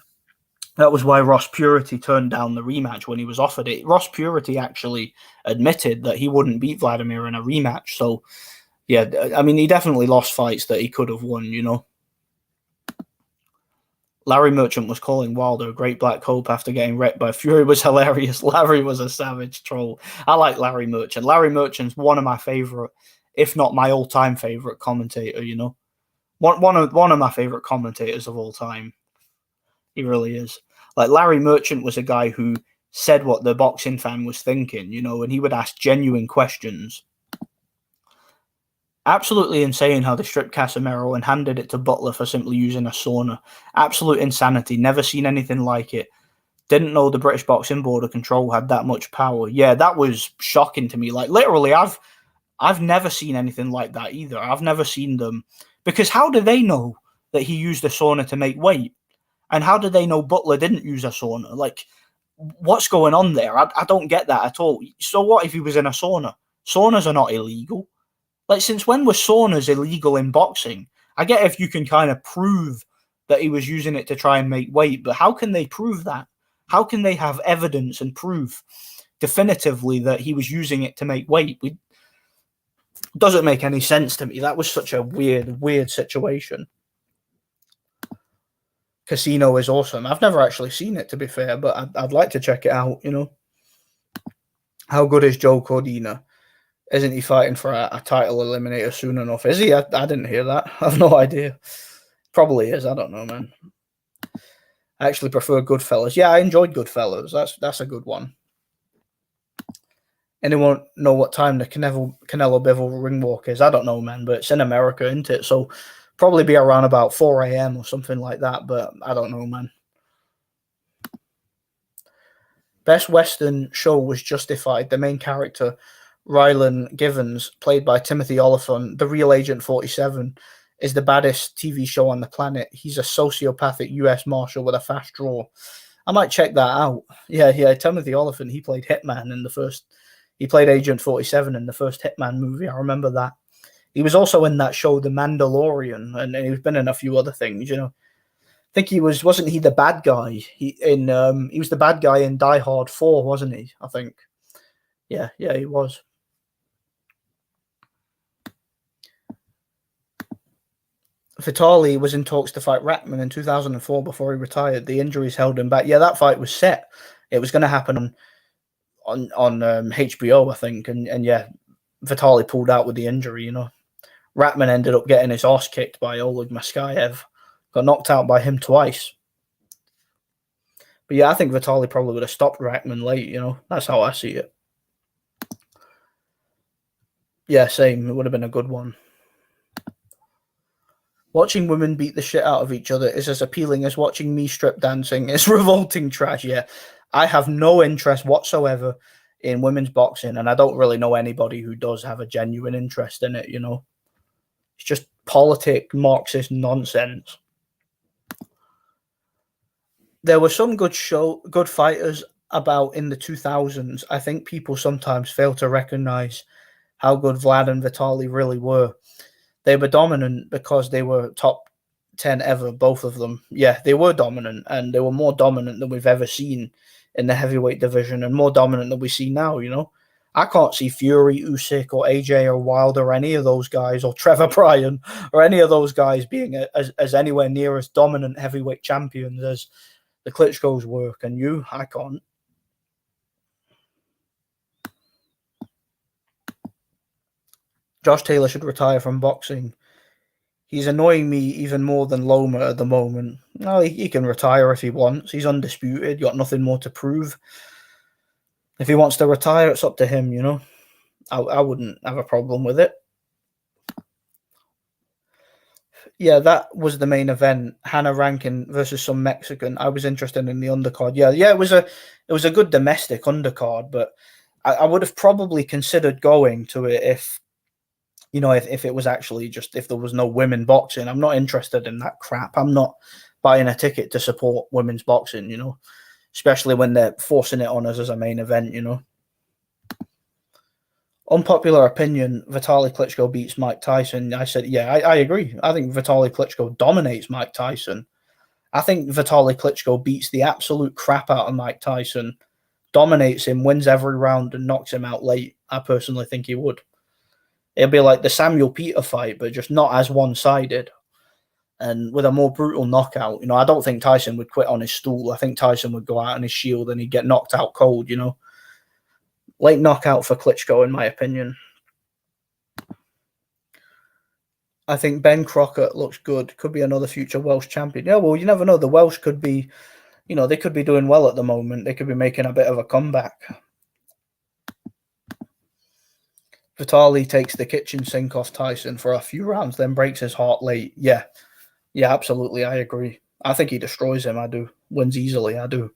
That was why Ross Purity turned down the rematch when he was offered it. Ross Purity actually admitted that he wouldn't beat Vladimir in a rematch. So, yeah, I mean, he definitely lost fights that he could have won, you know. Larry Merchant was calling Wilder a great black hope after getting wrecked by Fury was hilarious. Larry was a savage troll. I like Larry Merchant. Larry Merchant's one of my favorite, if not my all-time favorite commentator, you know. One of my favorite commentators of all time. He really is. Like, Larry Merchant was a guy who said what the boxing fan was thinking, you know, and he would ask genuine questions. Absolutely insane how they stripped Casemiro and handed it to Butler for simply using a sauna. Absolute insanity. Never seen anything like it. Didn't know the British Boxing Board of Control had that much power. Yeah, that was shocking to me. Like, literally, I've never seen anything like that either. I've never seen them. Because how do they know that he used a sauna to make weight? And how do they know Butler didn't use a sauna? Like, what's going on there? I don't get that at all. So what if he was in a sauna? Saunas are not illegal. Like, since when were saunas illegal in boxing? I get if you can kind of prove that he was using it to try and make weight, but how can they prove that? How can they have evidence and proof definitively that he was using it to make weight? It doesn't make any sense to me. That was such a weird situation. Casino is awesome. I've never actually seen it, to be fair, but I'd like to check it out, you know. How good is Joe Cordina? Isn't he fighting for a title eliminator soon enough? Is he? I didn't hear that. I have no idea. Probably is. I don't know, man. I actually prefer Goodfellas. Yeah, I enjoyed Goodfellas. That's a good one. Anyone know what time the Canelo Bivol ring walk is? I don't know, man, but it's in America, isn't it? So probably be around about 4 a.m. or something like that, but I don't know, man. Best Western show was Justified. The main character, Rylan Givens, played by Timothy Oliphant, the real Agent 47, is the baddest TV show on the planet. He's a sociopathic U.S. Marshal with a fast draw. I might check that out. Yeah, Timothy Oliphant, he played Hitman in the first... He played Agent 47 in the first Hitman movie. I remember that. He was also in that show, The Mandalorian, and he's been in a few other things, you know. I think he wasn't he the bad guy? He was the bad guy in Die Hard 4, wasn't he? I think. Yeah, he was. Vitali was in talks to fight Rackman in 2004 before he retired. The injuries held him back. Yeah, that fight was set. It was going to happen on HBO, I think, and yeah, Vitali pulled out with the injury, you know. Rackman ended up getting his arse kicked by Oleg Maskayev. Got knocked out by him twice. But yeah, I think Vitali probably would have stopped Rackman late, you know. That's how I see it. Yeah, same. It would have been a good one. Watching women beat the shit out of each other is as appealing as watching me strip dancing. It's revolting trash, yeah. I have no interest whatsoever in women's boxing, and I don't really know anybody who does have a genuine interest in it, you know. It's just politic, Marxist nonsense. There were some good fighters about in the 2000s. I think people sometimes fail to recognize how good Vlad and Vitali really were. They were dominant because they were top 10 ever, both of them. Yeah, they were dominant, and they were more dominant than we've ever seen in the heavyweight division, and more dominant than we see now, you know. I can't see Fury, Usyk, or AJ, or Wilder, or any of those guys, or Trevor Bryan, or any of those guys being as anywhere near as dominant heavyweight champions as the Klitschko's work, and I can't. Josh Taylor should retire from boxing. He's annoying me even more than Loma at the moment. No, he can retire if he wants. He's undisputed. Got nothing more to prove. If he wants to retire, it's up to him, you know. I wouldn't have a problem with it. Yeah, that was the main event. Hannah Rankin versus some Mexican. I was interested in the undercard. Yeah, it was a good domestic undercard, but I would have probably considered going to it if if it was actually just if there was no women boxing. I'm not interested in that crap. I'm not buying a ticket to support women's boxing, especially when they're forcing it on us as a main event. Unpopular opinion, Vitaly Klitschko beats Mike Tyson. I said, yeah, I agree. I think Vitaly Klitschko dominates Mike Tyson. I think Vitaly Klitschko beats the absolute crap out of Mike Tyson, dominates him, wins every round, and knocks him out late. I personally think he would. It'll be like the Samuel Peter fight, but just not as one-sided and with a more brutal knockout. I don't think Tyson would quit on his stool. I think Tyson would go out on his shield and he'd get knocked out cold, Late knockout for Klitschko, in my opinion. I think Ben Crockett looks good. Could be another future Welsh champion. Yeah, well, you never know. The Welsh could be, they could be doing well at the moment. They could be making a bit of a comeback. Vitaly takes the kitchen sink off Tyson for a few rounds, then breaks his heart late. Yeah, absolutely. I agree. I think he destroys him. I do. Wins easily. I do.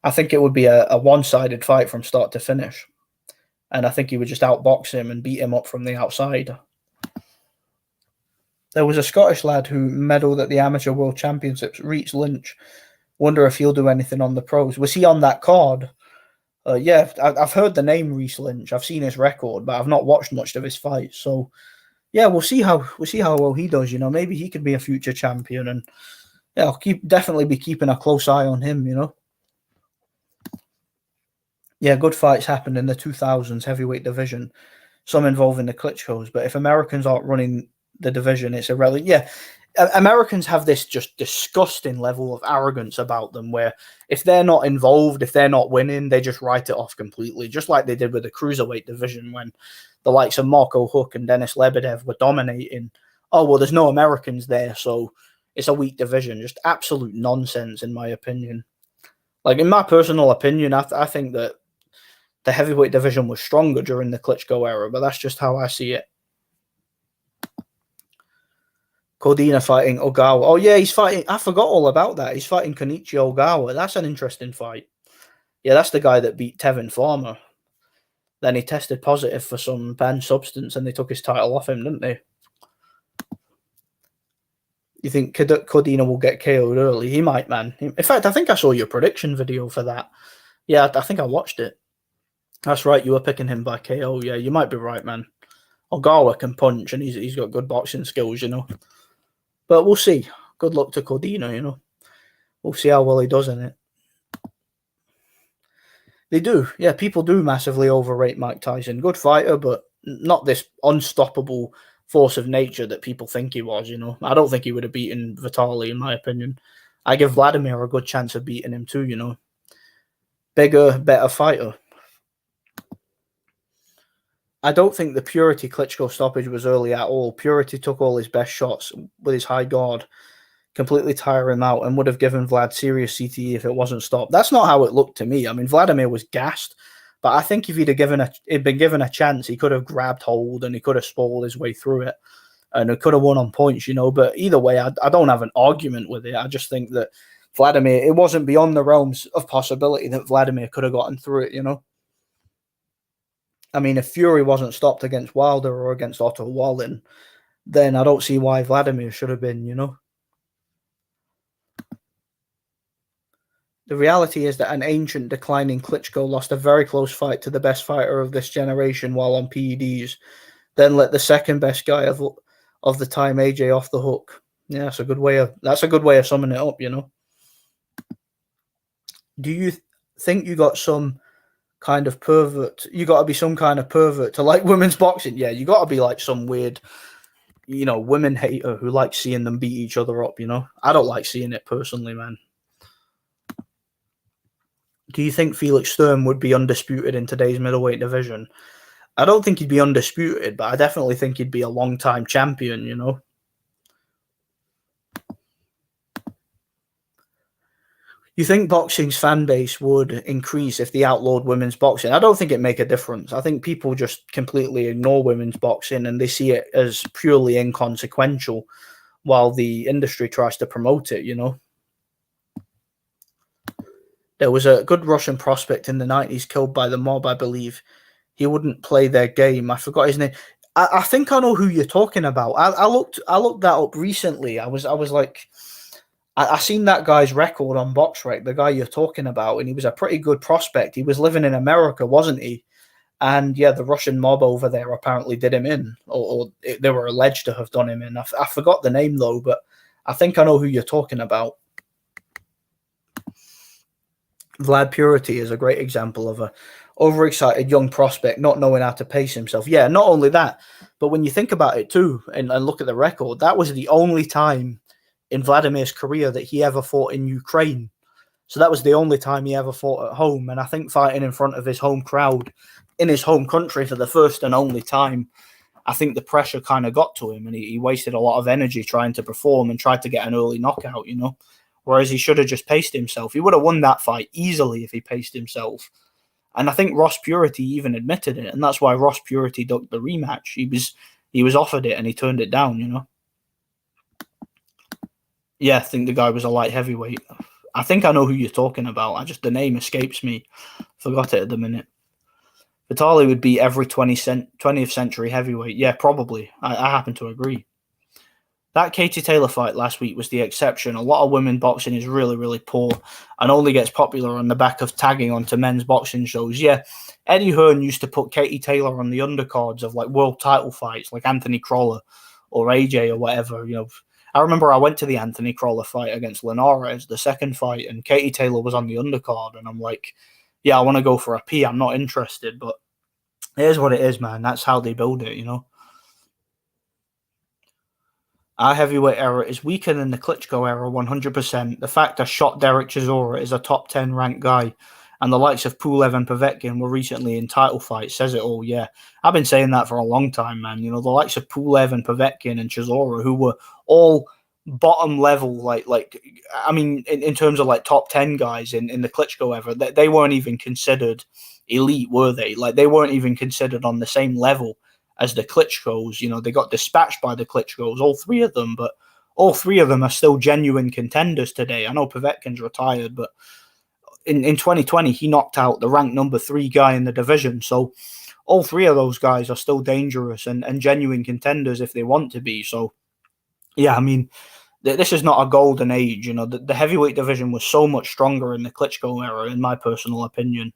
I think it would be a one-sided fight from start to finish. And I think he would just outbox him and beat him up from the outside. There was a Scottish lad who medalled at the Amateur World Championships, Reach Lynch. Wonder if he'll do anything on the pros. Was he on that card? Yeah, I've heard the name Reese Lynch. I've seen his record, but I've not watched much of his fights. So, yeah, we'll see how well he does. Maybe he could be a future champion, and yeah, I'll definitely be keeping a close eye on him. Yeah, good fights happened in the 2000s heavyweight division, some involving the Klitschkos. But if Americans aren't running the division, it's irrelevant. Yeah, Americans have this just disgusting level of arrogance about them where if they're not involved, if they're not winning, they just write it off completely, just like they did with the cruiserweight division when the likes of Marco Huck and Denis Lebedev were dominating. Oh, well, there's no Americans there, so it's a weak division. Just absolute nonsense, in my opinion. Like, in my personal opinion, I think that the heavyweight division was stronger during the Klitschko era, but that's just how I see it. Cordina fighting Ogawa. Oh, yeah, he's fighting. I forgot all about that. He's fighting Konichi Ogawa. That's an interesting fight. Yeah, that's the guy that beat Tevin Farmer. Then he tested positive for some banned substance and they took his title off him, didn't they? You think Cordina will get KO'd early? He might, man. In fact, I think I saw your prediction video for that. Yeah, I think I watched it. That's right, you were picking him by KO. Yeah, you might be right, man. Ogawa can punch and he's got good boxing skills, But we'll see. Good luck to Cordina, We'll see how well he does in it. They do. Yeah, people do massively overrate Mike Tyson. Good fighter, but not this unstoppable force of nature that people think he was, I don't think he would have beaten Vitaly, in my opinion. I give Vladimir a good chance of beating him too, Bigger, better fighter. I don't think the Purity Klitschko stoppage was early at all. Purity took all his best shots with his high guard, completely tire him out, and would have given Vlad serious CTE if it wasn't stopped. That's not how it looked to me. I mean, Vladimir was gassed, but I think if he'd been given a chance, he could have grabbed hold and he could have spoiled his way through it, and he could have won on points, But either way, I don't have an argument with it. I just think that Vladimir, it wasn't beyond the realms of possibility that Vladimir could have gotten through it, I mean, if Fury wasn't stopped against Wilder or against Otto Wallin, then I don't see why Vladimir should have been, The reality is that an ancient declining Klitschko lost a very close fight to the best fighter of this generation while on PEDs, then let the second best guy of the time, AJ, off the hook. Yeah, that's a good way of summing it up, Do you think you got some kind of pervert? You got to be some kind of pervert to like women's boxing. Yeah, you got to be like some weird, women hater who likes seeing them beat each other up. I don't like seeing it personally, man. Do you think Felix Sturm would be undisputed in today's middleweight division? I don't think he'd be undisputed, but I definitely think he'd be a long-time champion. You think boxing's fan base would increase if they outlawed women's boxing? I don't think it'd make a difference. I think people just completely ignore women's boxing and they see it as purely inconsequential. while the industry tries to promote it, you know. There was a good Russian prospect in the 90s killed by the mob, I believe. He wouldn't play their game. I forgot his name. I think I know who you're talking about. I looked that up recently. I was like, I seen that guy's record on BoxRec, the guy you're talking about, and he was a pretty good prospect. He was living in America, wasn't he? And yeah, the Russian mob over there apparently did him in, or they were alleged to have done him in. I forgot the name though, but I think I know who you're talking about. Vlad Purity is a great example of a overexcited young prospect not knowing how to pace himself. Yeah, not only that, but when you think about it too, and look at the record, that was the only time in Vladimir's career that he ever fought in Ukraine. So that was the only time he ever fought at home. And I think fighting in front of his home crowd in his home country for the first and only time, I think the pressure kind of got to him and he wasted a lot of energy trying to perform and tried to get an early knockout, you know. Whereas he should have just paced himself. He would have won that fight easily if he paced himself. And I think Ross Purity even admitted it, and that's why Ross Purity ducked the rematch. He was offered it and he turned it down, you know. Yeah, I think the guy was a light heavyweight. I think I know who you're talking about. The name escapes me. Forgot it at the minute. Vitali would be every 20th century heavyweight. Yeah, probably. I happen to agree. That Katie Taylor fight last week was the exception. A lot of women boxing is really, really poor and only gets popular on the back of tagging onto men's boxing shows. Yeah, Eddie Hearn used to put Katie Taylor on the undercards of like world title fights like Anthony Crawler or AJ or whatever. You know, I remember I went to the Anthony Crawler fight against Linares, the second fight, and Katie Taylor was on the undercard. And I'm like, yeah, I want to go for a P. I'm not interested, but it is what it is, man. That's how they build it, you know. Our heavyweight era is weaker than the Klitschko era 100%. The fact I shot Derek Chisora is a top 10 ranked guy, and the likes of Pulev and Povetkin were recently in title fights says it all, yeah. I've been saying that for a long time, man. You know, the likes of Pulev and Povetkin and Chisora, who were all bottom level, like I mean, in terms of like top 10 guys in the Klitschko era, they weren't even considered elite, were they? Like, they weren't even considered on the same level as the Klitschkos. You know, they got dispatched by the Klitschkos, all three of them, but all three of them are still genuine contenders today. I know Povetkin's retired, but in 2020, he knocked out the ranked number 3 guy in the division. So all three of those guys are still dangerous and genuine contenders if they want to be. So, yeah, I mean, this is not a golden age. You know, the heavyweight division was so much stronger in the Klitschko era, in my personal opinion.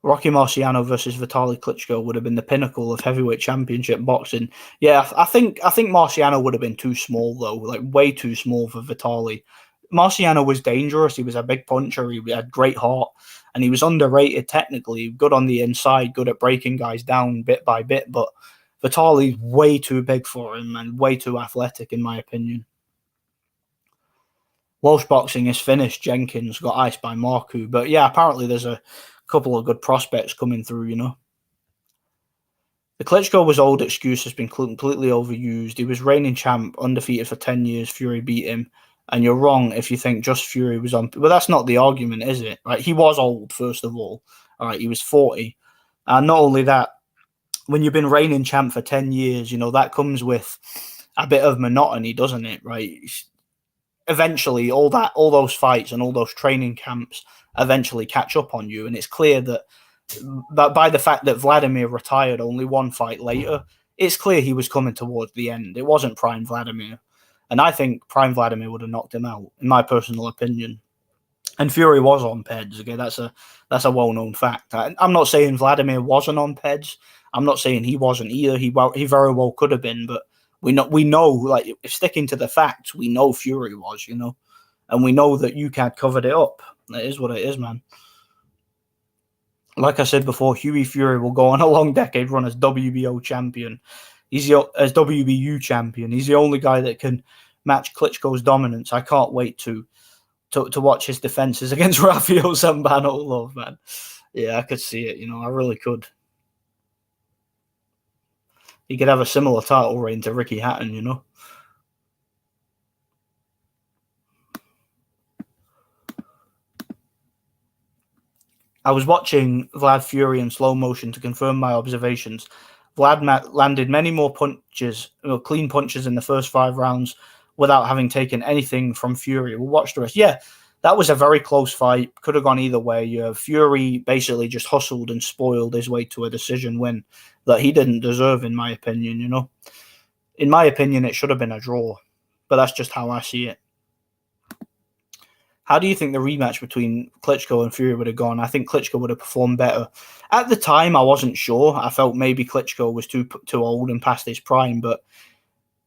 Rocky Marciano versus Vitaly Klitschko would have been the pinnacle of heavyweight championship boxing. Yeah, I think Marciano would have been too small though, like way too small for Vitaly. Marciano was dangerous. He was a big puncher. He had great heart, and he was underrated technically. Good on the inside, good at breaking guys down bit by bit. But Vitaly's way too big for him and way too athletic, in my opinion. Welsh boxing is finished. Jenkins got iced by Marku, but yeah, apparently there's a couple of good prospects coming through, you know. The Klitschko was old excuse has been completely overused. He was reigning champ, undefeated for 10 years. Fury beat him. And you're wrong if you think just Fury was on. Well, that's not the argument, is it? Right? He was old, first of all. All right, he was 40. And not only that, when you've been reigning champ for 10 years, you know, that comes with a bit of monotony, doesn't it? Right? Eventually, all those fights and all those training camps eventually catch up on you. And it's clear that by the fact that Vladimir retired only one fight later, it's clear he was coming towards the end. It wasn't prime Vladimir. And I think prime Vladimir would have knocked him out, in my personal opinion. And Fury was on PEDs. Okay, that's a well-known fact. I'm not saying Vladimir wasn't on PEDs. I'm not saying he wasn't either. He very well could have been, but we know, like, sticking to the facts, we know Fury was, you know, and we know that UCAD covered it up. It is what it is, man. Like I said before, Hughie Fury will go on a long decade run as WBO champion. As WBU champion. He's the only guy that can match Klitschko's dominance. I can't wait to watch his defenses against Rafael Zambanolo, man. Yeah, I could see it. You know, I really could. He could have a similar title reign to Ricky Hatton, you know. I was watching Vlad Fury in slow motion to confirm my observations. Vlad landed many more punches, clean punches in the first 5 rounds without having taken anything from Fury. We'll watch the rest. Yeah, that was a very close fight. Could have gone either way. Fury basically just hustled and spoiled his way to a decision win that he didn't deserve, in my opinion. In my opinion, it should have been a draw, but that's just how I see it. How do you think the rematch between Klitschko and Fury would have gone? I think Klitschko would have performed better. At the time, I wasn't sure. I felt maybe Klitschko was too old and past his prime, but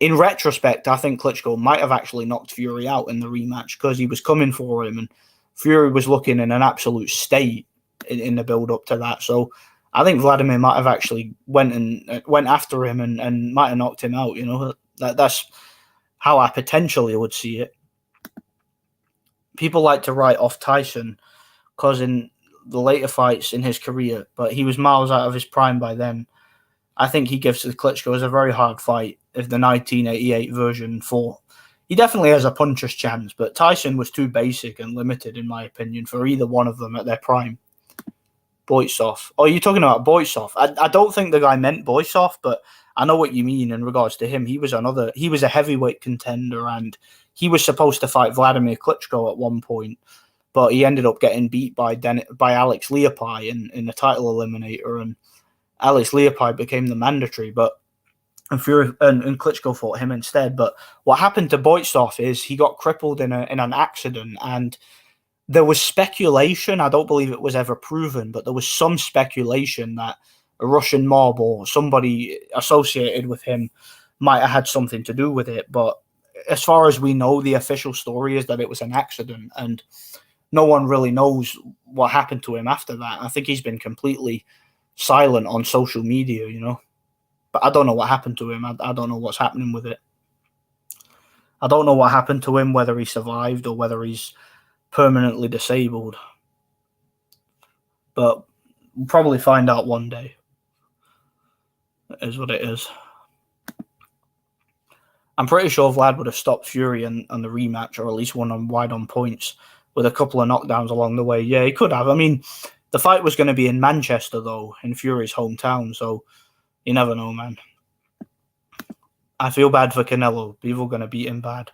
in retrospect, I think Klitschko might have actually knocked Fury out in the rematch because he was coming for him, and Fury was looking in an absolute state in the build-up to that. So I think Vladimir might have actually went after him and might have knocked him out. That's how I potentially would see it. People like to write off Tyson because in the later fights in his career, but he was miles out of his prime by then. I think he gives to Klitschko as a very hard fight if the 1988 version fought. He definitely has a puncher's chance, but Tyson was too basic and limited, in my opinion, for either one of them at their prime. Boitsov. Oh, you're talking about Boitsov. I don't think the guy meant Boitsov, but I know what you mean in regards to him. He was a heavyweight contender, and he was supposed to fight Vladimir Klitschko at one point, but he ended up getting beat by Alex Leopai in the title eliminator, and Alex Leopai became the mandatory, and Klitschko fought him instead. But what happened to Boitsov is he got crippled in an accident, and there was speculation. I don't believe it was ever proven, but there was some speculation that a Russian mob or somebody associated with him might have had something to do with it. But as far as we know, the official story is that it was an accident, and no one really knows what happened to him after that. I think he's been completely silent on social media, but I don't know what happened to him. I don't know what's happening with it. I don't know what happened to him, whether he survived or whether he's permanently disabled, but we'll probably find out one day. It is what it is. I'm pretty sure Vlad would have stopped Fury on the rematch, or at least won wide on points with a couple of knockdowns along the way. Yeah, he could have. I mean, the fight was going to be in Manchester, though, in Fury's hometown, so you never know, man. I feel bad for Canelo. Bivol going to beat him bad.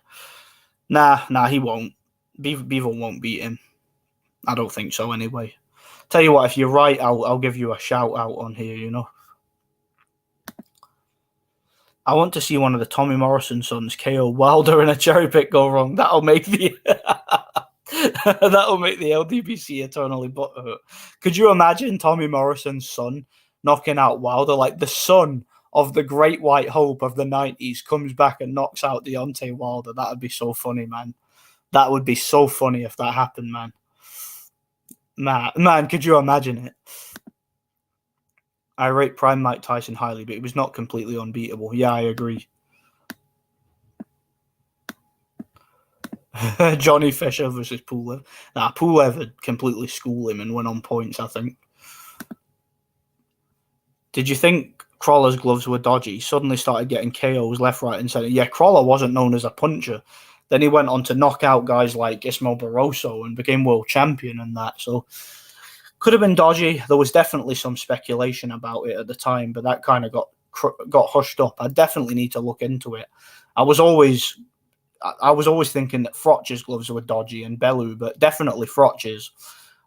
Nah, he won't. Bivol won't beat him. I don't think so, anyway. Tell you what, if you're right, I'll give you a shout out on here, I want to see one of the Tommy Morrison sons KO Wilder in a cherry pick go wrong. That'll make the LDBC eternally butthurt. Could you imagine Tommy Morrison's son knocking out Wilder? Like the son of the great white hope of the 90s comes back and knocks out Deontay Wilder. That would be so funny, man. That would be so funny if that happened, man. Man, could you imagine it? I rate Prime Mike Tyson highly, but he was not completely unbeatable. Yeah, I agree. Johnny Fisher versus Pulev. Pulev would completely school him and win on points, I think. Did you think Crawler's gloves were dodgy? He suddenly started getting KOs left, right, and center. Yeah, Crawler wasn't known as a puncher. Then he went on to knock out guys like Ismael Barroso and became world champion and that. So could have been dodgy. There was definitely some speculation about it at the time, but that kind of got hushed up. I definitely need to look into it. I was always thinking that Froch's gloves were dodgy and Bellew, but definitely Froch's.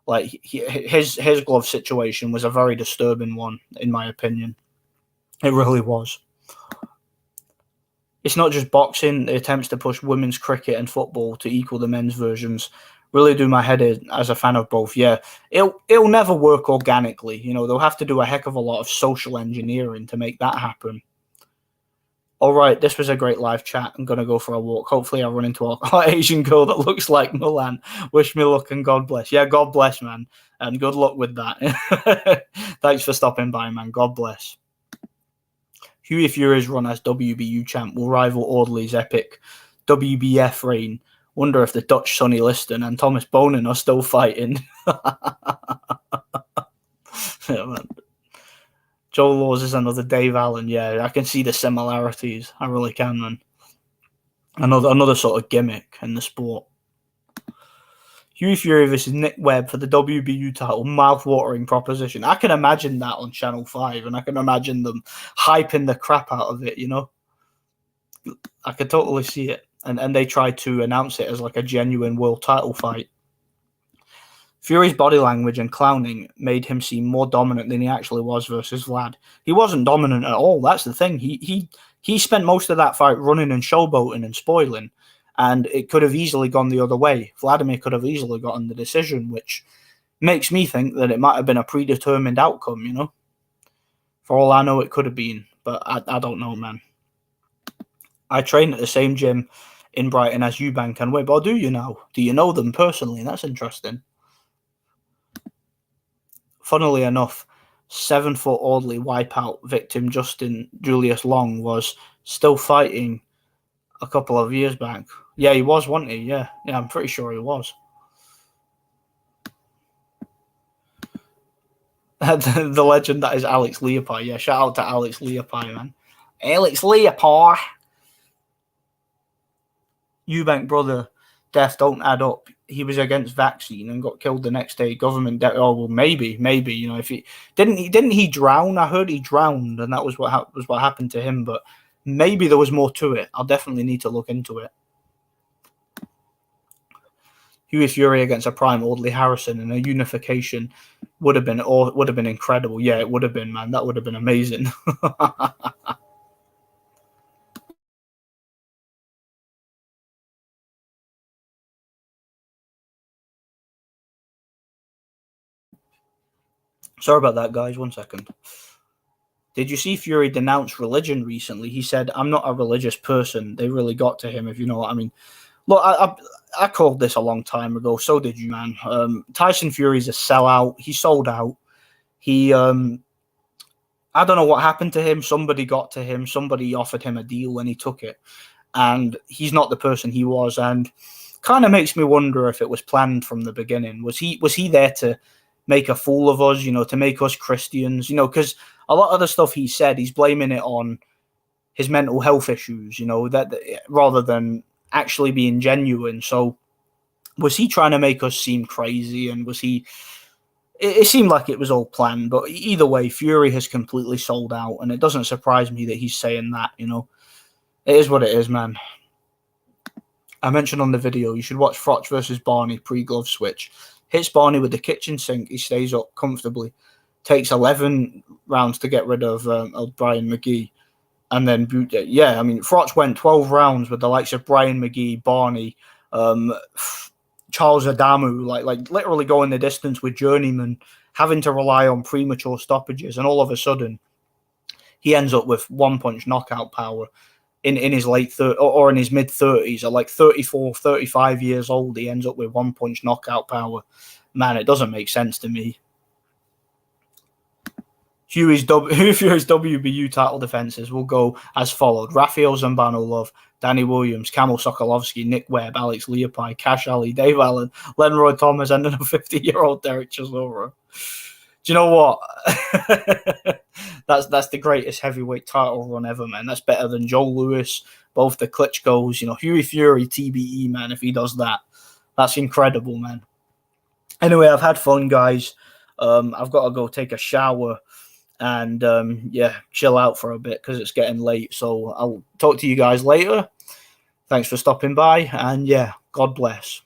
Like his glove situation was a very disturbing one, in my opinion. It really was. It's not just boxing. The attempts to push women's cricket and football to equal the men's versions really do my head in as a fan of both. Yeah, it'll never work organically. They'll have to do a heck of a lot of social engineering to make that happen. All right, this was a great live chat. I'm going to go for a walk. Hopefully I run into an Asian girl that looks like Milan. Wish me luck and God bless. Yeah, God bless, man. And good luck with that. Thanks for stopping by, man. God bless. Hughie Fury's run as WBU champ will rival Audley's epic WBF reign. Wonder if the Dutch Sonny Liston and Thomas Bonin are still fighting. Yeah, man. Joe Laws is another Dave Allen. Yeah, I can see the similarities. I really can, man. Another sort of gimmick in the sport. Hughie Fury versus Nick Webb for the WBU title, mouth-watering proposition. I can imagine that on Channel 5, and I can imagine them hyping the crap out of it, you know? I could totally see it. And they tried to announce it as like a genuine world title fight. Fury's body language and clowning made him seem more dominant than he actually was versus Vlad. He wasn't dominant at all. That's the thing. He spent most of that fight running and showboating and spoiling, and it could have easily gone the other way. Vladimir could have easily gotten the decision, which makes me think that it might have been a predetermined outcome, you know? For all I know, it could have been, but I don't know, man. I train at the same gym in Brighton as Eubank and Webb. Or do you now? Do you know them personally? That's interesting. Funnily enough, 7-foot Audley wipeout victim Justin Julius Long was still fighting a couple of years back. Yeah, he was, wasn't he? Yeah, I'm pretty sure he was. The legend that is Alex Leopold. Yeah, shout out to Alex Leopold, man. Alex Leopold. Eubank brother death don't add up. He was against vaccine and got killed the next day. Government death. Oh well, maybe. You know, if he didn't he drown? I heard he drowned, and that was what happened to him. But maybe there was more to it. I'll definitely need to look into it. Hughie Fury against a prime Audley Harrison in a unification would have been incredible. Yeah, it would have been, man. That would have been amazing. Sorry about that, guys. 1 second. Did you see Fury denounce religion recently? He said, "I'm not a religious person." They really got to him, if you know what I mean. Look, I called this a long time ago. So did you, man. Tyson Fury's a sellout. He sold out. He, I don't know what happened to him. Somebody got to him. Somebody offered him a deal and he took it. And he's not the person he was. And kind of makes me wonder if it was planned from the beginning. Was he there to make a fool of us, you know, to make us Christians, you know, because a lot of the stuff he said, he's blaming it on his mental health issues, you know, that rather than actually being genuine. So was he trying to make us seem crazy, and was he it seemed like it was all planned? But either way, Fury has completely sold out, and it doesn't surprise me that he's saying that, you know. It is what it is, man. I mentioned on the video, you should watch Froch versus Barney pre-glove switch. Hits Barney with the kitchen sink, he stays up comfortably. Takes 11 rounds to get rid of Brian McGee. And then, yeah, I mean, Froch went 12 rounds with the likes of Brian McGee, Barney, Charles Adamu, like literally going the distance with journeyman, having to rely on premature stoppages. And all of a sudden, he ends up with one-punch knockout power in his late 30s or in his mid-30s, at like 34, 35 years old. He ends up with one-punch knockout power. Man, it doesn't make sense to me. Fury's WBU title defenses will go as followed: Rafael Zambanov, Danny Williams, Kamil Sokolovsky, Nick Webb, Alex Leopold, Cash Ali, Dave Allen, Lenroy Thomas, and a 50-year-old Derek Chisora. Do you know what? that's the greatest heavyweight title run ever, man. That's better than Joe Louis, both the Klitschko's. You know, Hughie Fury, TBE, man. If he does that, that's incredible, man. Anyway, I've had fun, guys. I've got to go take a shower and yeah, chill out for a bit because it's getting late. So I'll talk to you guys later. Thanks for stopping by, and yeah, God bless.